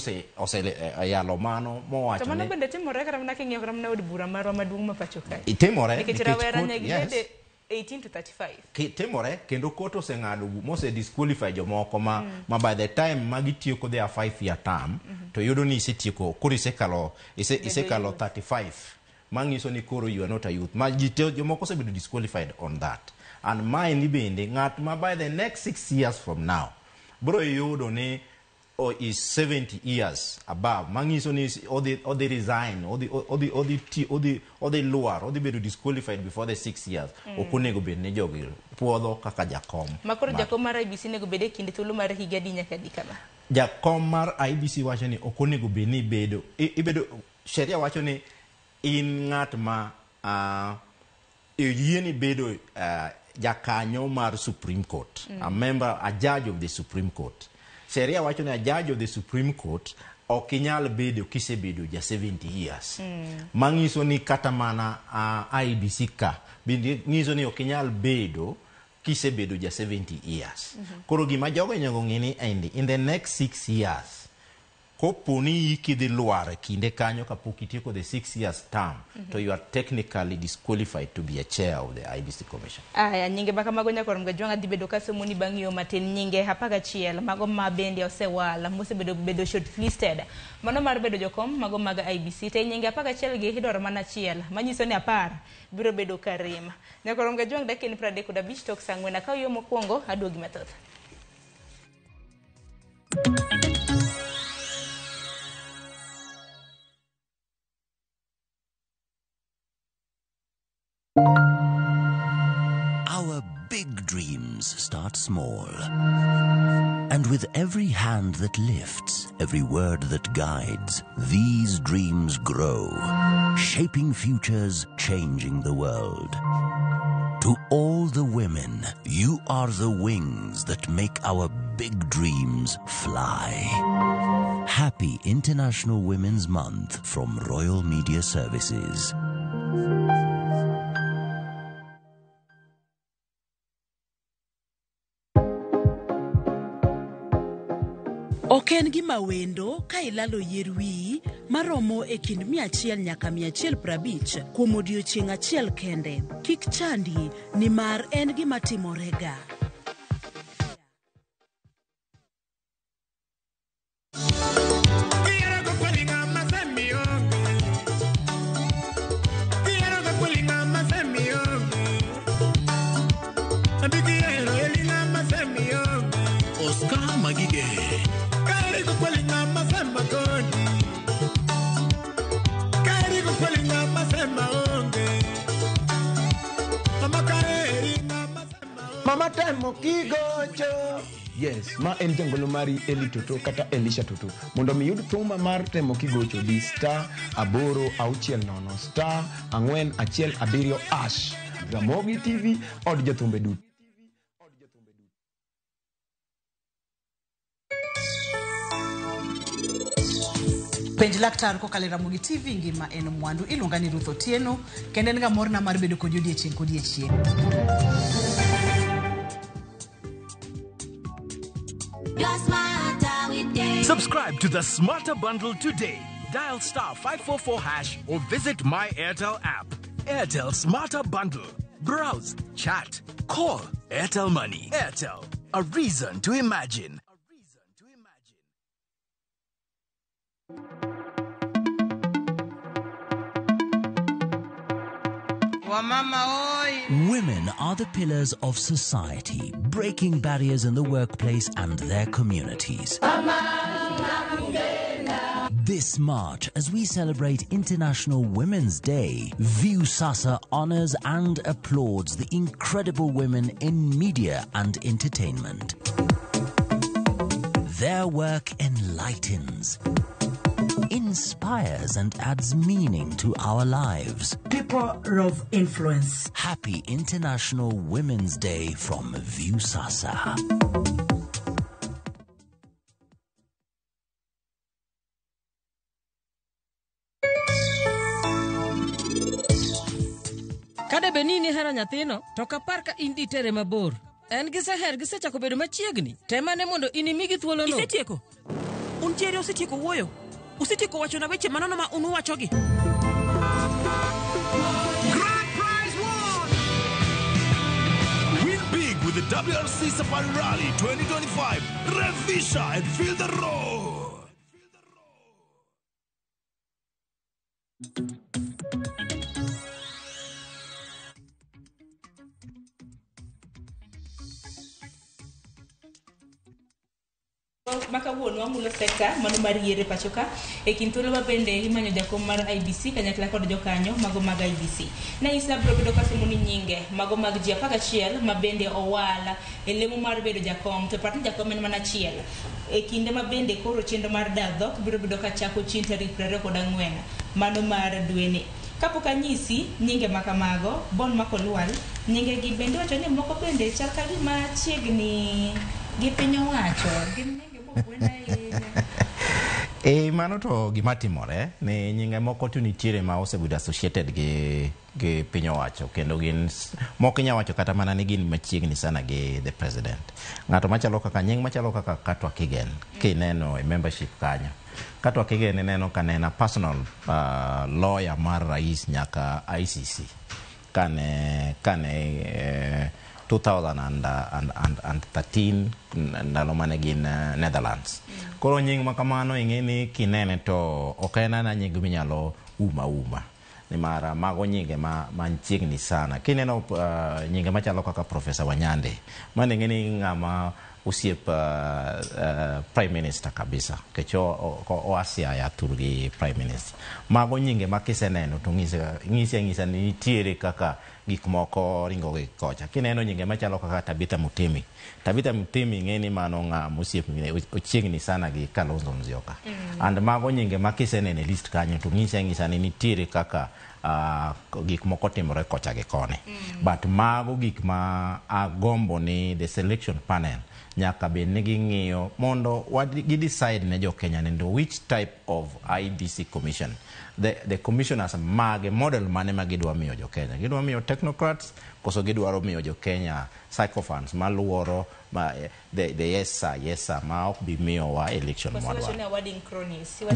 yalo mano mowacho to mano bende timore kata mana king'iyo kata mana od bura marwa maduong' ma pacho kae itimore nikech rawera ne gibede 18 to 35. Timore kendo court oseng'ado mose disqualify jomoko ma by the time magitieko their 5-year term to yudo ni isetieko koro isekalo 35 mangiso ni koro you are not a youth ma jomoko osebedo disqualified on that. And mine bende ng'at ma by the next 6 years from now bro yudo ni is 70 years above mangiso ni or they resign or the lower or they be disqualified before the 6 years okunego bed ne jogi puodho kaka jakom makoro jakom mar IBC nego bede kinde thuolo mar higa di nyaka di kama jakom mar IBC wacho ni okunego bed ni bedo ibedo sheria wacho ni in ng'at ma yieni bedo jakanyo mar Supreme Court a member a judge of the Supreme Court. Sheria wacho ni a judge of the Supreme Court okinyal bedo kisebedo ja 70 years. Mangiso ni kata mana IBC ka ngiso ni okinyal bedo kisebedo ja 70 years. Koro gima jogo nyago ngini in the next 6 years koponi ikidhi luar kinde kanyo kapok itieko the 6 years term to you are technically disqualified to be a chair of the IBC Commission. Aya nyinge baka magonya kwa mgajwanga dibedo kasomuni bangio matin nyinge hapaga chiel mago mabendi osewala bedo shortlisted mano mar bedo jokom mago maga IBC te nyinge hapaga chiel gi hidoro mana chiel manyiso ni apar biro bedo karima nyakoro mgajwanga dakini 35 tok sangwena ka yo mokwongo aduogi mathoth. Our big dreams start small. And with every hand that lifts, every word that guides, these dreams grow, shaping futures, changing the world. To all the women, you are the wings that make our big dreams fly. Happy International Women's Month from Royal Media Services. Oken gima wendo ka ilalo yier wiyi maromo e kind 100 nyaka 150 kuom odiochieng' achiel kende. Kik chandi nimar en gima timorega. Oscar Magige. Mama temo kigocho. Yes, ma en jangolo mari Eli Toto kata Elisha Toto. Mondo mi yud thuma mar temo kigocho di star 860 star 417 ash. Ramogi TV od jathumbe duto. Penj laktar ko kalera Ramogi TV ngima en mwandu iluonga ni Ruth Otieno kendo en ga morna mar bedo kod odiechieng' kod odiechieng'. Subscribe to the Smarter Bundle today. Dial star 544 hash or visit My Airtel app. Airtel Smarter Bundle. Browse, chat, call. Airtel Money. Airtel. A reason to imagine. Women are the pillars of society, breaking barriers in the workplace and their communities. This March, as we celebrate International Women's Day, Viusasa honors and applauds the incredible women in media and entertainment. Their work enlightens, inspires and adds meaning to our lives. People of influence. Happy International Women's Day from Viusasa. Kade benini hera nyathino, to kapar ka indi tere mabor. En giseher gisechako bedo machiegni. Temane mondo inimigi thuolo no. Isetieko. Untiere osetieko wuoyo. Usetieko wacho na weche manono ma unu wachogi. with the WRC Safari Rally 2025. Revisha and feel the roar. Maka wuon wamulo sekta mano mar yiere pachoka e kintolo mabende imanyo jakom mar IBC kanyakla kod jokanyo mago mag IBC na isna bro bedo kasemo ni nyinge mago mag ji 11 mabende owala e lemo mar bedo jakom to pat jakom en mana achiel e kinde mabende koro chenro mar dadhok biro bedo ka chako chin tarik 24 mano mar dweni kapok anyisi nyinge makamago Bon Makolwal nyinge gi bende wacho ni moko bende chal ka gima chiegni gi piny owacho mano to gima timore ni nyinge moko tu nitiere ma osebedo associated gi piny owacho kendo gin moko inya wacho kata mana ni gin machiegni sana gi the president. Ng'ato machalo kaka nying machalo kaka Katwa Kigen kineno e membership kanyo. Katwa Kigen ineno ka nena personal lawyer mar rais nyaka ICC kane 2013 ndalo mane gin Netherlands. Koro nying makamano ing'eni kinene to okena na nying minyalo uma ni mara mago nyinge manchiegni sana. Kineno nyinge machalo kaka Professor Wanyande mane ng'eni ng'ama usiep prime minister kabisa kecho oasia ya turgi prime minister. Mago nyinge makiseneno to ng'isa ni nitiere kaka gik moko ringo gi kocha. Kineno nyinge machalo kaka Tabitha Mutemi ng'eni mano ng'ama usiep ochiegni sana gi Kalonzo Musyoka. And mago nyinge makiseneno e list kanyo to ng'isa ni nitiere kaka gik moko timore kocha gi kone. But mago gik ma agombo ni the selection panel nyaka be nigi ng'iyo mondo gi decide ne jo Kenya nendo which type of IBC commission the commissioners mage model mane magidwa miyo jo Kenya. Gidwa miyo technocrats koso gidwaro miyo jo Kenya sycophants maluoro the yes sir ma ok bi miyo wa election mwadwa.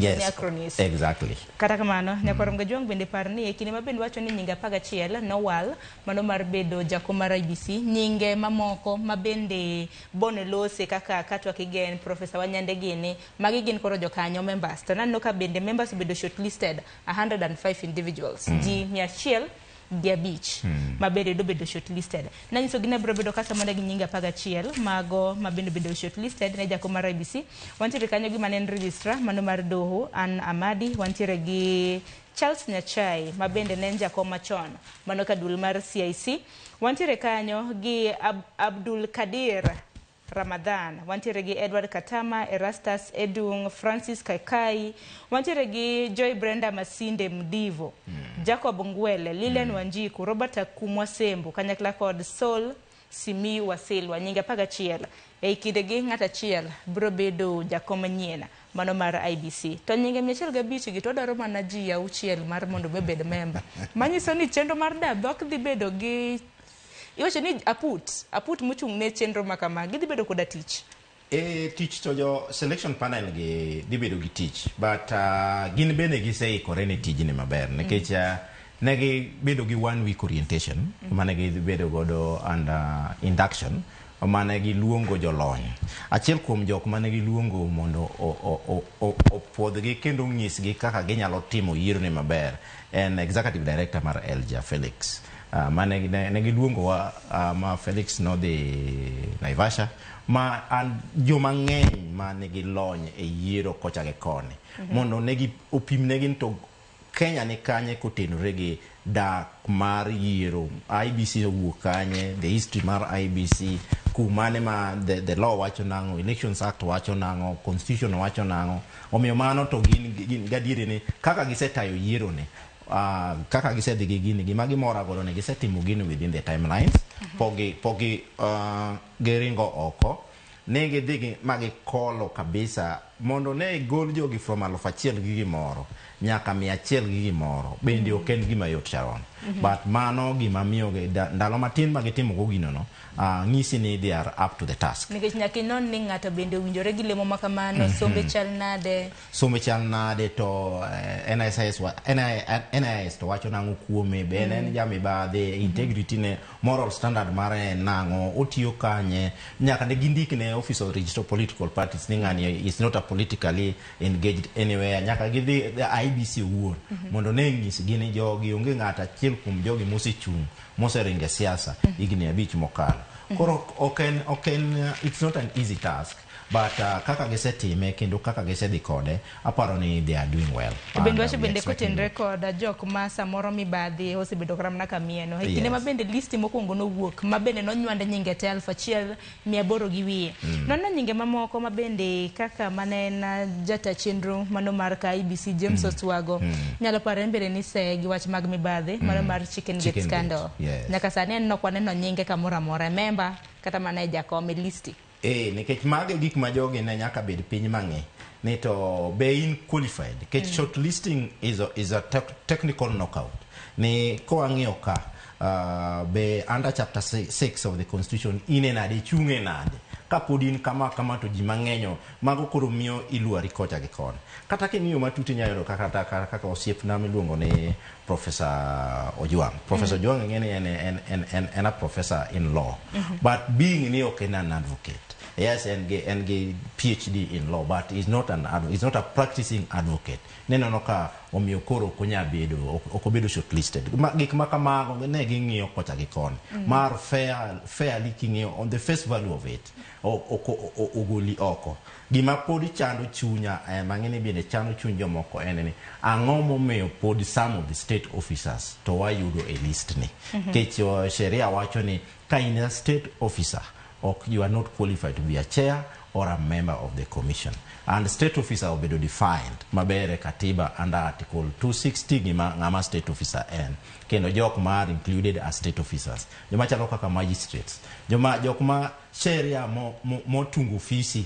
Yes, exactly. Kata kamano nyakorom gajong bende parni e kinde mabende wacho ni nyinge 11 nowal mano mar bedo jakom mar IBC nyinge mamoko mabende bonelose kaka Katwa Kigen Professor Wanyande gini magi gin koro jokanyo members to nanno ka bende members bedo shortlisted 105 individuals ji 100 dia beach mabende do bedo shortlisted na nyiso gina bro bedo kasa mana gi nyinga 11 mago mabende bedo shortlisted ne jakom mar IBC wantiere kanyo gi manen registrar mano mar Doho An Amadi wantiere gi Charles Nyachai mabende ne jakom machon mano kadul mar CIC wantiere kanyo gi Abdul Kadir Ramadan wantiere gi Edward Katama Erastus Edung Francis Kaikai wantiere gi Joy Brenda Masinde Mdivo Jacob Ngwele Lilian Wanjiku Robert Akumwa Sembu kanyakla kod Sol Simi Wasilwa nyinga 11 e kinde gi ng'ata chiel bro bedo jakom nyiena mano mar IBC to nyinge 105 gi to daro mana ji auchiel mar mondo bed member manyiso ni chenro mar dadhok dhi bedo gi iwacho ni aput muchung ne chenro makama gidhi bedo koda tich tich to jo selection panel gi dhi bedo gi tich but gin bende giseikore ne tijni maber nikech negi bedo gi 1 week orientation mane gi bedo godo under induction mane gi luongo jolony achiel kuom jok mane gi luongo mondo opuodhgi kendo nyisgi kaka ginyalo timo yiero ne maber en executive director mar Elja Felix negi luongo ma Felix no de Naivasha ma joma ng'eny ma negi lony e yiero kocha ge kone mondo negi opim negi to Kenya ni kanye kotenore gi dak mar yiero IBC owuok kanye the history mar IBC kumane ma the law wacho nango Elections Act wacho nango Constitution wacho nango omiyo mano to gin gadiere ni kaka gisetayo yiero ne kaka gisedhi gi gini gima gimora godo ne gisetimo gini within the timelines pogi geringo oko ne gidhi magi kolo kabisa mondo ne gol jogi from 1,000 gi gimoro nyaka 100 gi gimoro bende ok en gima yot Sharon. But mano gima miyo ndalo matin ma gitimo go gino no ng'isi ni they are up to the task. Nikech nyaka inon ni ng'ato bende owinjore gi lemo makamano, sombe chal nade? Sombe chal nade to NIS to wacho nang'o kuome, be en jamibadhi, integrity ne, moral standard mare nang'o, otiyo kanye, nyaka ne gindikne Office of Register Political Parties ni ng'ani is not a politically engaged anywhere, nyaka gidhi the IBC owuon mondo ne ng'isi gini jogi onge ng'ata achiel kuom jogi mosechung' moseringe siasa higni 5 mokalo. Koro it's not an easy task, but kaka gisetime kendo kaka gisedhi kode, aparo ni they are doing well. Bende wacho bende kotenre koda jok ma samoro mibadhi osebedo karamna kamieno. Kinde ma bende listi mokwongo nowuok ma bende nonywande nyinge te 1,800 gi wiye. Nono nyinge mamoko ma bende kaka manena jata chenro mano mar ka IBC James Oswago nyalo pare mbele ni se gi wach mag mibadhi mano mar Chicken Gate Scandal. Nyaka sani en nokwaneno nyinge kamoro amora member kata manager kom listi. Nikech mage gik ma jogi ne nyaka bed piny mang'e ni to be in qualified. Nikech shortlisting is a technical knockout. Ni ko ang'iyo ka be under chapter 6 of the constitution ine nade chunge nade. Kapod in kama to ji mang'enyo mago koro miyo iluari kocha gi kon. Kata king'iyo matuti nyayudo kaka osiep na miluongo ni Professor Ojwang. Professor Ojwang en a professor in law. But being ni ok an advocate. Yes, and PhD in law, but he's not a practicing advocate. Neno noka omiyo koro konya bedo okobedo shortlisted. Gik makamago ne ging'iyo kocha gi kon. Mar fairly king'iyo on the face value of it. Ogoli oko. Gima podi chando chunya mang'eni bende chando chuny jomoko en ni ang'o momiyo pod some of the state officers to wayudo a list ni. Kech sheria wacho ni ka in a state officer you are not qualified to be a chair or a member of the commission. And state officer will be defined mabere katiba under article 260 ngama state officer en. Kendo jok ma are included as state officers. Joma chalo kaka magistrates. Jok ma sheria mo tungu ofisi.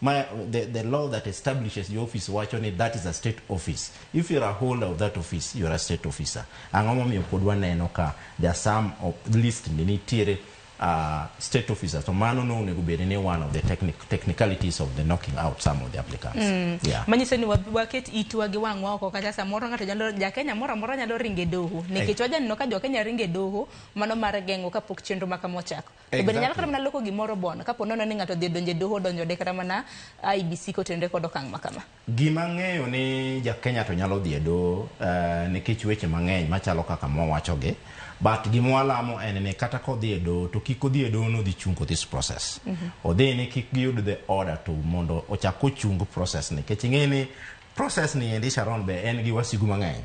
The law that establishes the office wacho that is a state office. If you're a holder of that office, you're a state officer. Ang'o miyo podwa neno ka there are some of list ni tiere state officers. So mano no onego bed ni one of the technicalities of the knocking out some of the applicants. Manyiso ni waket itwa gi wang'wa oko kata samoro ng'ato nyalo jakenya moro amora nyalo ringe doho nikech wajaneno ka jokenya ringe doho mano mar geng'o kapok chenro makama ochako. To bende nyalo kata mana loko gimoro bono kapo nono ni ng'ato dhi donje doho donjo de kata mana IBC kotenre kod okang' makama. Gima ng'eyo ni jakenya to nyalo dhi doho nikech weche mang'eny machalo kaka mwawachoge. But gimwalamo en ni kata kodhi doho to kik odhi doho no dhi chungo this process. Odhi ni kik giyud the order to mondo ochako chungo process ni. Kech ing'eni process ni endi Sharon be en gi wasigu mang'eny.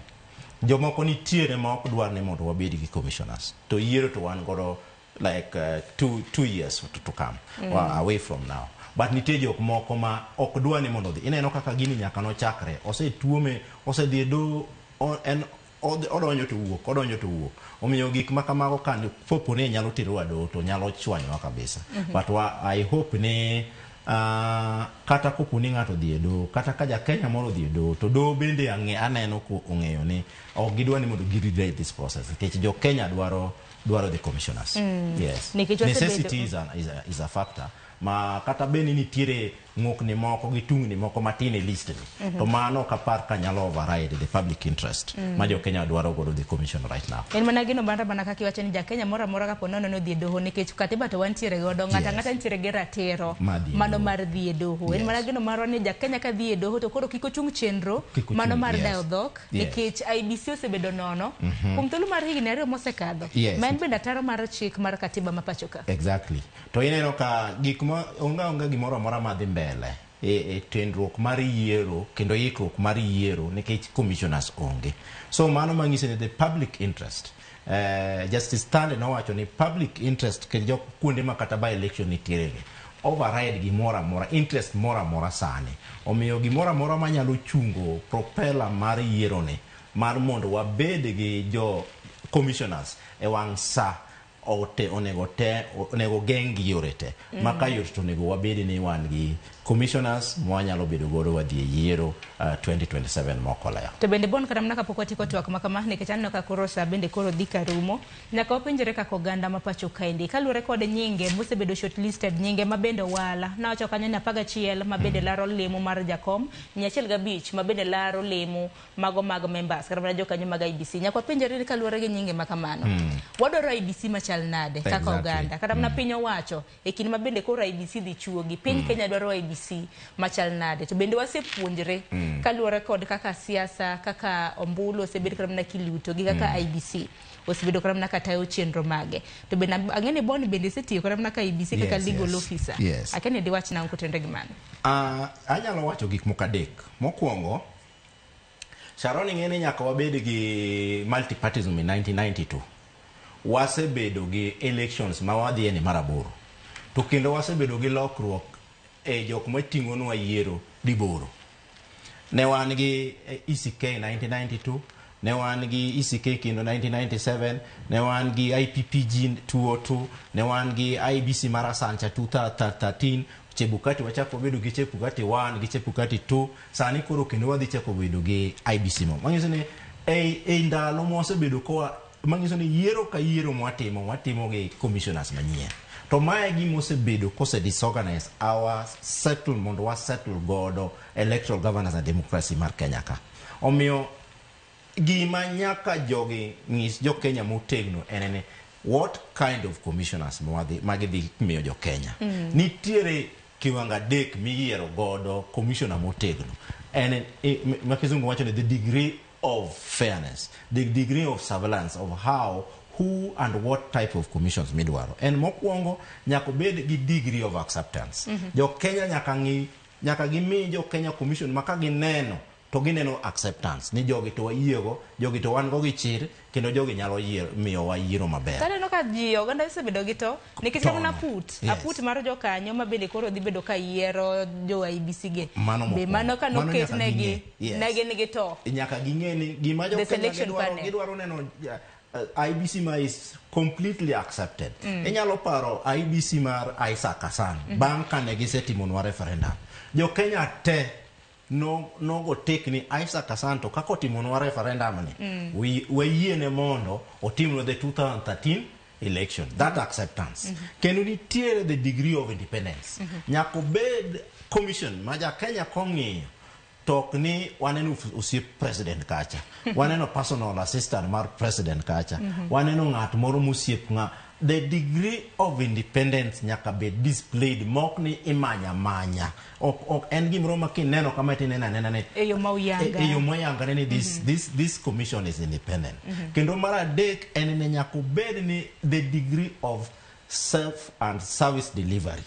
Jomoko nitiere ma ok dwar ni mondo wabed gi commissioners. To yiero to wan godo like 2 years to come away from now. But nitie jok moko ma ok dwar ni mondo dhi. Ineno kaka gini nyaka no chakre. Osetuome, osedhi doho en odonjo to wuok. Omiyo gik makamago kan popo ne nyalo tero doho to nyalo chwanyowa kabisa. But I hope ni kata kopo ni ng'ato dhi doho kata ka jakenya moro dhi doho to doho bende aneno ko ong'eyo ni ok gidwa ni mondo gi this process. Nikech jo Kenya dwaro the commissioners. Yes. Necessity is a factor. Ma kata beni nitiere ng'okni moko gi tungni moko matine list ni. To mano kapar ka nyalo override the public interest. Ma jo Kenya dwaro godo the commission right now. En mana gino banda bana kaki wacho ni jakenya moro amora kapo nono no dhi doho nikech katiba to wantiere godo ng'ata ntiere gi ratiro mano mar dhi doho. En mana gino maro ni jakenya ka dhi doho to koro kiko chung chenro mano mar dayo dhok nikech IBC osebedo nono kuom thuolo mar higni 2 mosekadho. Ma en bende ataro mar chik mar katiba ma pachoka. Exactly. To ineno ka gik ma onga gimoro amora madhi mbele tendruok mar yiero kendo ikruok mar yiero nikech commissioners onge. So mano mang'ise ni the public interest. Justice Stanley nowacho ni public interest kendo kuonde ma kata by election nitiere override gimoro amora interest moro amora sani. Omiyo gimoro amora manyalo chungo propeller mar yiero ne mar mondo wabed gi jo commissioners e wang' sa onego geng' gi yore te. Maka yore to onego wabedi ni wan gi commissioners mwanyalo bedo godo wadhi yiero 2027 moko leo. To bende bon karamna kapok watiko twak makama nikech aneno ka koro sa bende koro dhi karumo nyaka wapenjre kaka oganda ma pacho kaendi kaluwore kod nyinge mosebedo shortlisted nyinge ma bende wala na wacho kanyo na 11 ma bende laro lemo mar jakom 105 ma bende laro lemo mago mag members kata jo kanyo mag IBC nyaka wapenjre kaluwore gi nyinge makamano wadoro IBC machal nade kaka oganda kata mna piny owacho e kinde ma bende koro IBC dhi chuogi piny Kenya dwaro IBC machal nade to bende wasepuonjre kaluwore kod kaka siasa kaka ombulo osebedo kata mna kiluto gi kaka IBC osebedo kata mna kata chenro mage to bende ang'ene bon bende setiyo kata mna ka IBC kaka legal officer akene di wach na kutende gimano anyalo wacho gik moko adek. Mokwongo Sharon ng'ene nyaka wabed gi multipartyism in 1992 wasebedo gi elections ma wadhi ni maraboro to kendo wasebedo gi lokruok e jok mating'onwa yiero diboro. Ne wan gi ECK 1992, ne wan gi ECK kendo 1997, ne wan gi IPPG 202, ne wan gi IBC mara sancha 2013, Chebukati wachako bedo gi Chebukati 1 gi Chebukati 2, sani koro kendo wadhi chako bedo gi IBC mo. Manyiso ni e ndalo mosebedo ko manyiso ni yiero ka yiero mwatimo gi commissioners manyien. To mae gi mosebedo kose disorganize our settlement was settle godo electoral governance and democracy mar Kenya ka. Omiyo gima nyaka jogi ng'is jo Kenya motegno enene what kind of commissioners magidhi miyo jo Kenya. Nitiere kiwanga dek miyiero godo commissioner motegno. And makizungu wacho ni the degree of fairness, the degree of surveillance of how, who and what type of commissions midwaro. And mokwongo nyaka bed gi degree of acceptance. Jo Kenya nyaka gimi jo Kenya commission maka gineno to gineno acceptance ni jogi to wayiego, jogi to wan go gi chir kendo jogi nyalo yiero miyo wayiero maber. Kare no ka ji oganda osebedo gi to nikech na aput mar jo kanyo ma bende koro dhi bedo ka yiero jo IBC ge be mano ka no ket negi negi to nyaka ging'eni gima jo Kenya gidwaro neno IBC ma is completely accepted. Inyalo paro IBC mar Isaac Hassan bang' kane gisetimonwa referendum. Jo Kenya te no go take ni Isaac Hassan to kako timonwa referendum ni wayiene mondo otimno the 2013 election. That acceptance can nitiere the degree of independence. Nyako bed commission ma ja Kenya kong'iyo tok ni waneno usiep president kacha, waneno personal assistant mar president kacha, waneno ng'at moro musiep nga. The degree of independence nyaka be displayed mok ni imanya ok en gimro makineno kama tinena ne eyo moyanga ni this commission is independent. Kendo mara dek en ne nyaka bed ni the degree of self and service delivery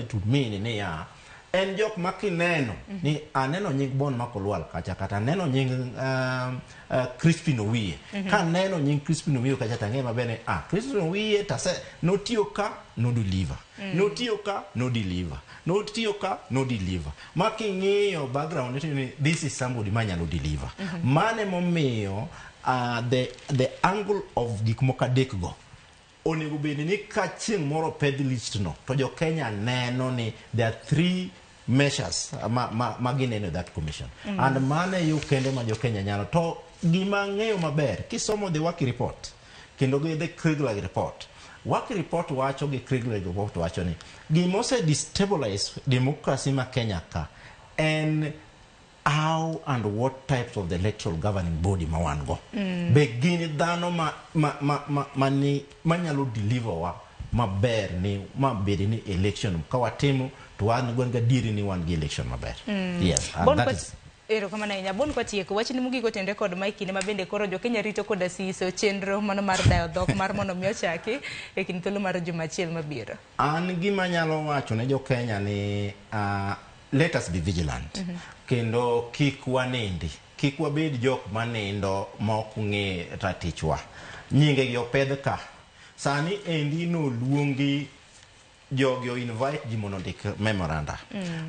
to me ni ya en jok makineno ni aneno nying Bon Makolwal kacha kata neno nying Crispin Owiye ka neno nying Crispin Owiye kacha tange mabene Crispin Owiye tase notiyo ka no deliver notiyo ka no deliver notiyo ka no deliver making'iyo background ni this is somebody manyalo deliver mane momiyo the angle of gik mokadek go onego bedi ni ka chieng' moro pedh list no to jo Kenya neno ni there are 3 measures magineno that commission and mane yu kende ma jo Kenya nyalo to gima ng'eyo maber kisomo the work report kendo gi the Kriegler report wacho gi Kriegler report wacho ni gimose destabilize democracy ma Kenya ka and how and what types of the electoral governing body ma wan go begin dhano manyalo deliver wa maber ni mabedi ni election ka watimo to wan gonga diri ni wan gi election maber. Yes, and that is ero kama na inya bon kwa tieko wachni mugi ko tende kod Mike ni mabende koro jo Kenya rito koda siso chenro mano mar dayo dhok mar mono miyo chaki e kin thuolo mar juma achiel mabiro. An gima nyalo wacho ne jo Kenya ni let us be vigilant. Kendo kik wabed jok manindo ma ok ng'e ratichwa. Nyinge gi opedh ka sani endi no luongi jogi o invite ji mondo ndik memoranda.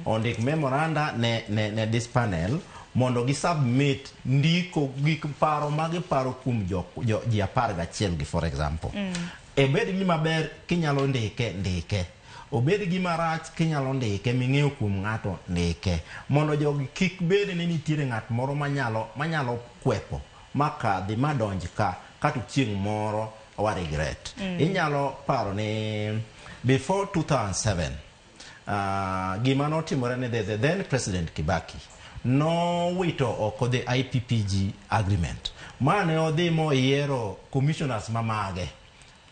Ondik memoranda ne this panel mondo gi submit ndiko gik paro magiparo kuom ji 11 gi for example. E bed ni maber kinyalo ndike obed gima rach kinyalo ndike ming'eyo kuom ng'ato ndike mondo jogi kik bed ni nitiere ng'at moro manyalo kwepo makadhi madonj ka kata chieng' moro wa regret. Inyalo paro ni before 2007 gima notimore ne the then President Kibaki no wito oko the IPPG agreement mane odhi moyiero commissioners mamage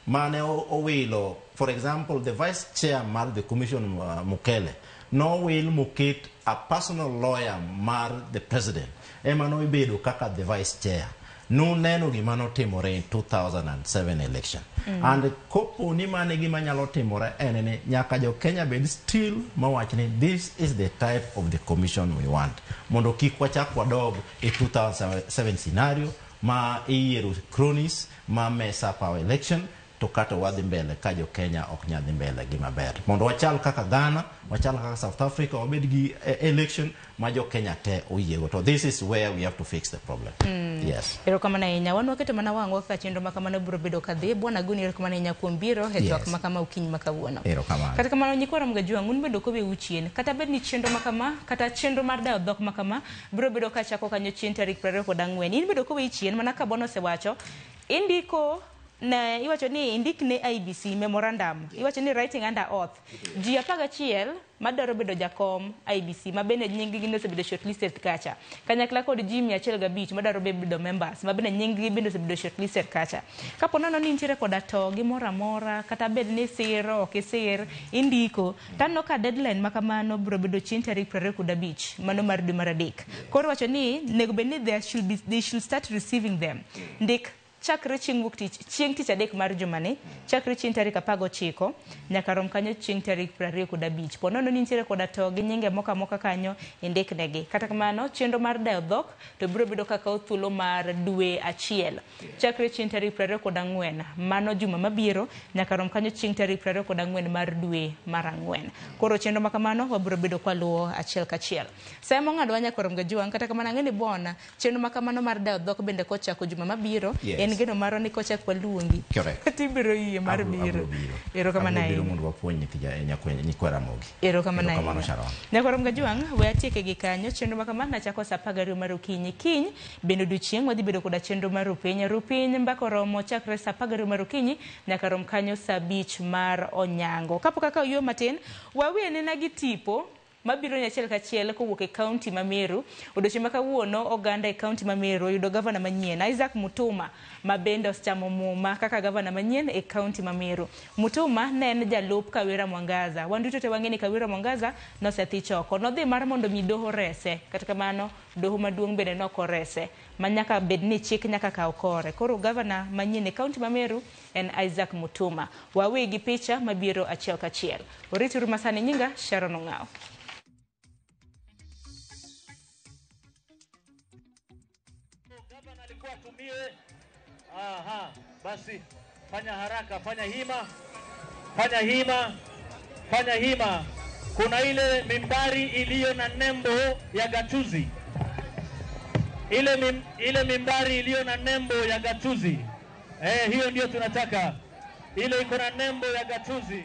mane owilo. For example, the vice chair mar the commission Mukele no will mukit a personal lawyer mar the president emano ibedo kaka the vice chair. No neno gima notimore in 2007 election. And kopo ni mane gima nyalo timore enene nyaka jo Kenya bed still mawachni this is the type of the commission we want. Mondo kik wachak wadog e 2007 scenario ma iyiero cronies ma mess up our election to kata wadhi mbele ka jo Kenya ok nyadhi mbele gima ber. Mondo wachal kaka Ghana, wachal kaka South Africa, wabed gi election ma jo Kenya te oyiego. So this is where we have to fix the problem. Yes. Erokamana inya wanu wakete mana wango ka chenro makamano biro bedo kadhi bwana Guni erokamana inya kuom biro hetwak makama ukinyi makawuono. Erokamana. Kata kamano nyikwara mga ngun bedo kobe uchien kata bed ni chenro makama kata chenro mar dayo dhok makama biro bedo ka chako kanyo chien tarik 24. In bedo kobe uchien mana ka bono sewacho indiko na iwacho ni indikne IBC memorandum iwacho ni writing under oath ji 11 madaro bedo jakom IBC mabene nyingi no sebedo shortlisted kacha kanyakla kod ji 105 madaro bedo members mabene nyingi bendo sebedo shortlisted kacha kapo nono ni ntiere koda to gimora mora kata bed ni siro kisir indiko tano ka deadline makamano bro bedo chin tarik 25 mano mar dwe mar adek koro wacho ni nego bed ni they should start receiving them ndik chakre chieng' wuok tich chieng' tich adek mar jumani chakre chieng' tarik 19 nyaka rom kanyo chieng' tarik 25 ponono ni nitiere koda to gi nyinge moka kanyo indiknegi kata kamano chenro mar dayo dhok to biro bedo kaka thuolo mar dwe achiel chakre chieng' tarik 24 mano juma mabiro nyaka rom kanyo chieng' tarik 24 mar dwe mar ang'wen koro chenro makamano wabiro bedo kwa luwo achiel kachiel samo ng'ado nyaka rom gajuang kata kamano ng'eni bona chenro makamano mar dayo dhok bende kochako juma mabiro geno maro ni kocha kwa luongi katibiro yie mar biro erokamana biro mondo wapuonj nyitija nyikwara mogi erokamana nyakoro mga juang we atieke gi kanyo chenro makamana chako sa 12 mar okinyi kiny bendo duchieng wadhi bedo koda chenro mar rupiny mbako romo chakre sa 12 mar okinyi nyaka rom kanyo sa 5 mar onyango kapo kaka yo matin wawiene na gi tipo mabiro nyachiel kachiel kowuok e county ma Meru odiochieng' makawuono oganda e county ma Meru oyudo gavana manyien Isaac Mutuma ma bende osechamo muma kaka gavana manyien e county ma Meru. Mutuma ne en jalup Kawira Mwangaza wan duto te wang'eni Kawira Mwangaza nosethi choko nodhi mar mondo mi doho rese kata kamano doho maduong' bende nokorese manyaka bed ni chik nyaka kaw kore koro gavana manyien e county ma Meru en Isaac Mutuma wawe gi picha mabiro achiel kachiel orituru masani nyinga Sharon Ong'ao. Aha, basi fanya haraka, fanya hima. Kuna ile mimbari iliyo na nembo ya gatuzi. Ile mimbari iliyo na nembo ya gatuzi. Hiyo ndio tunataka. Ile iko na nembo ya gatuzi.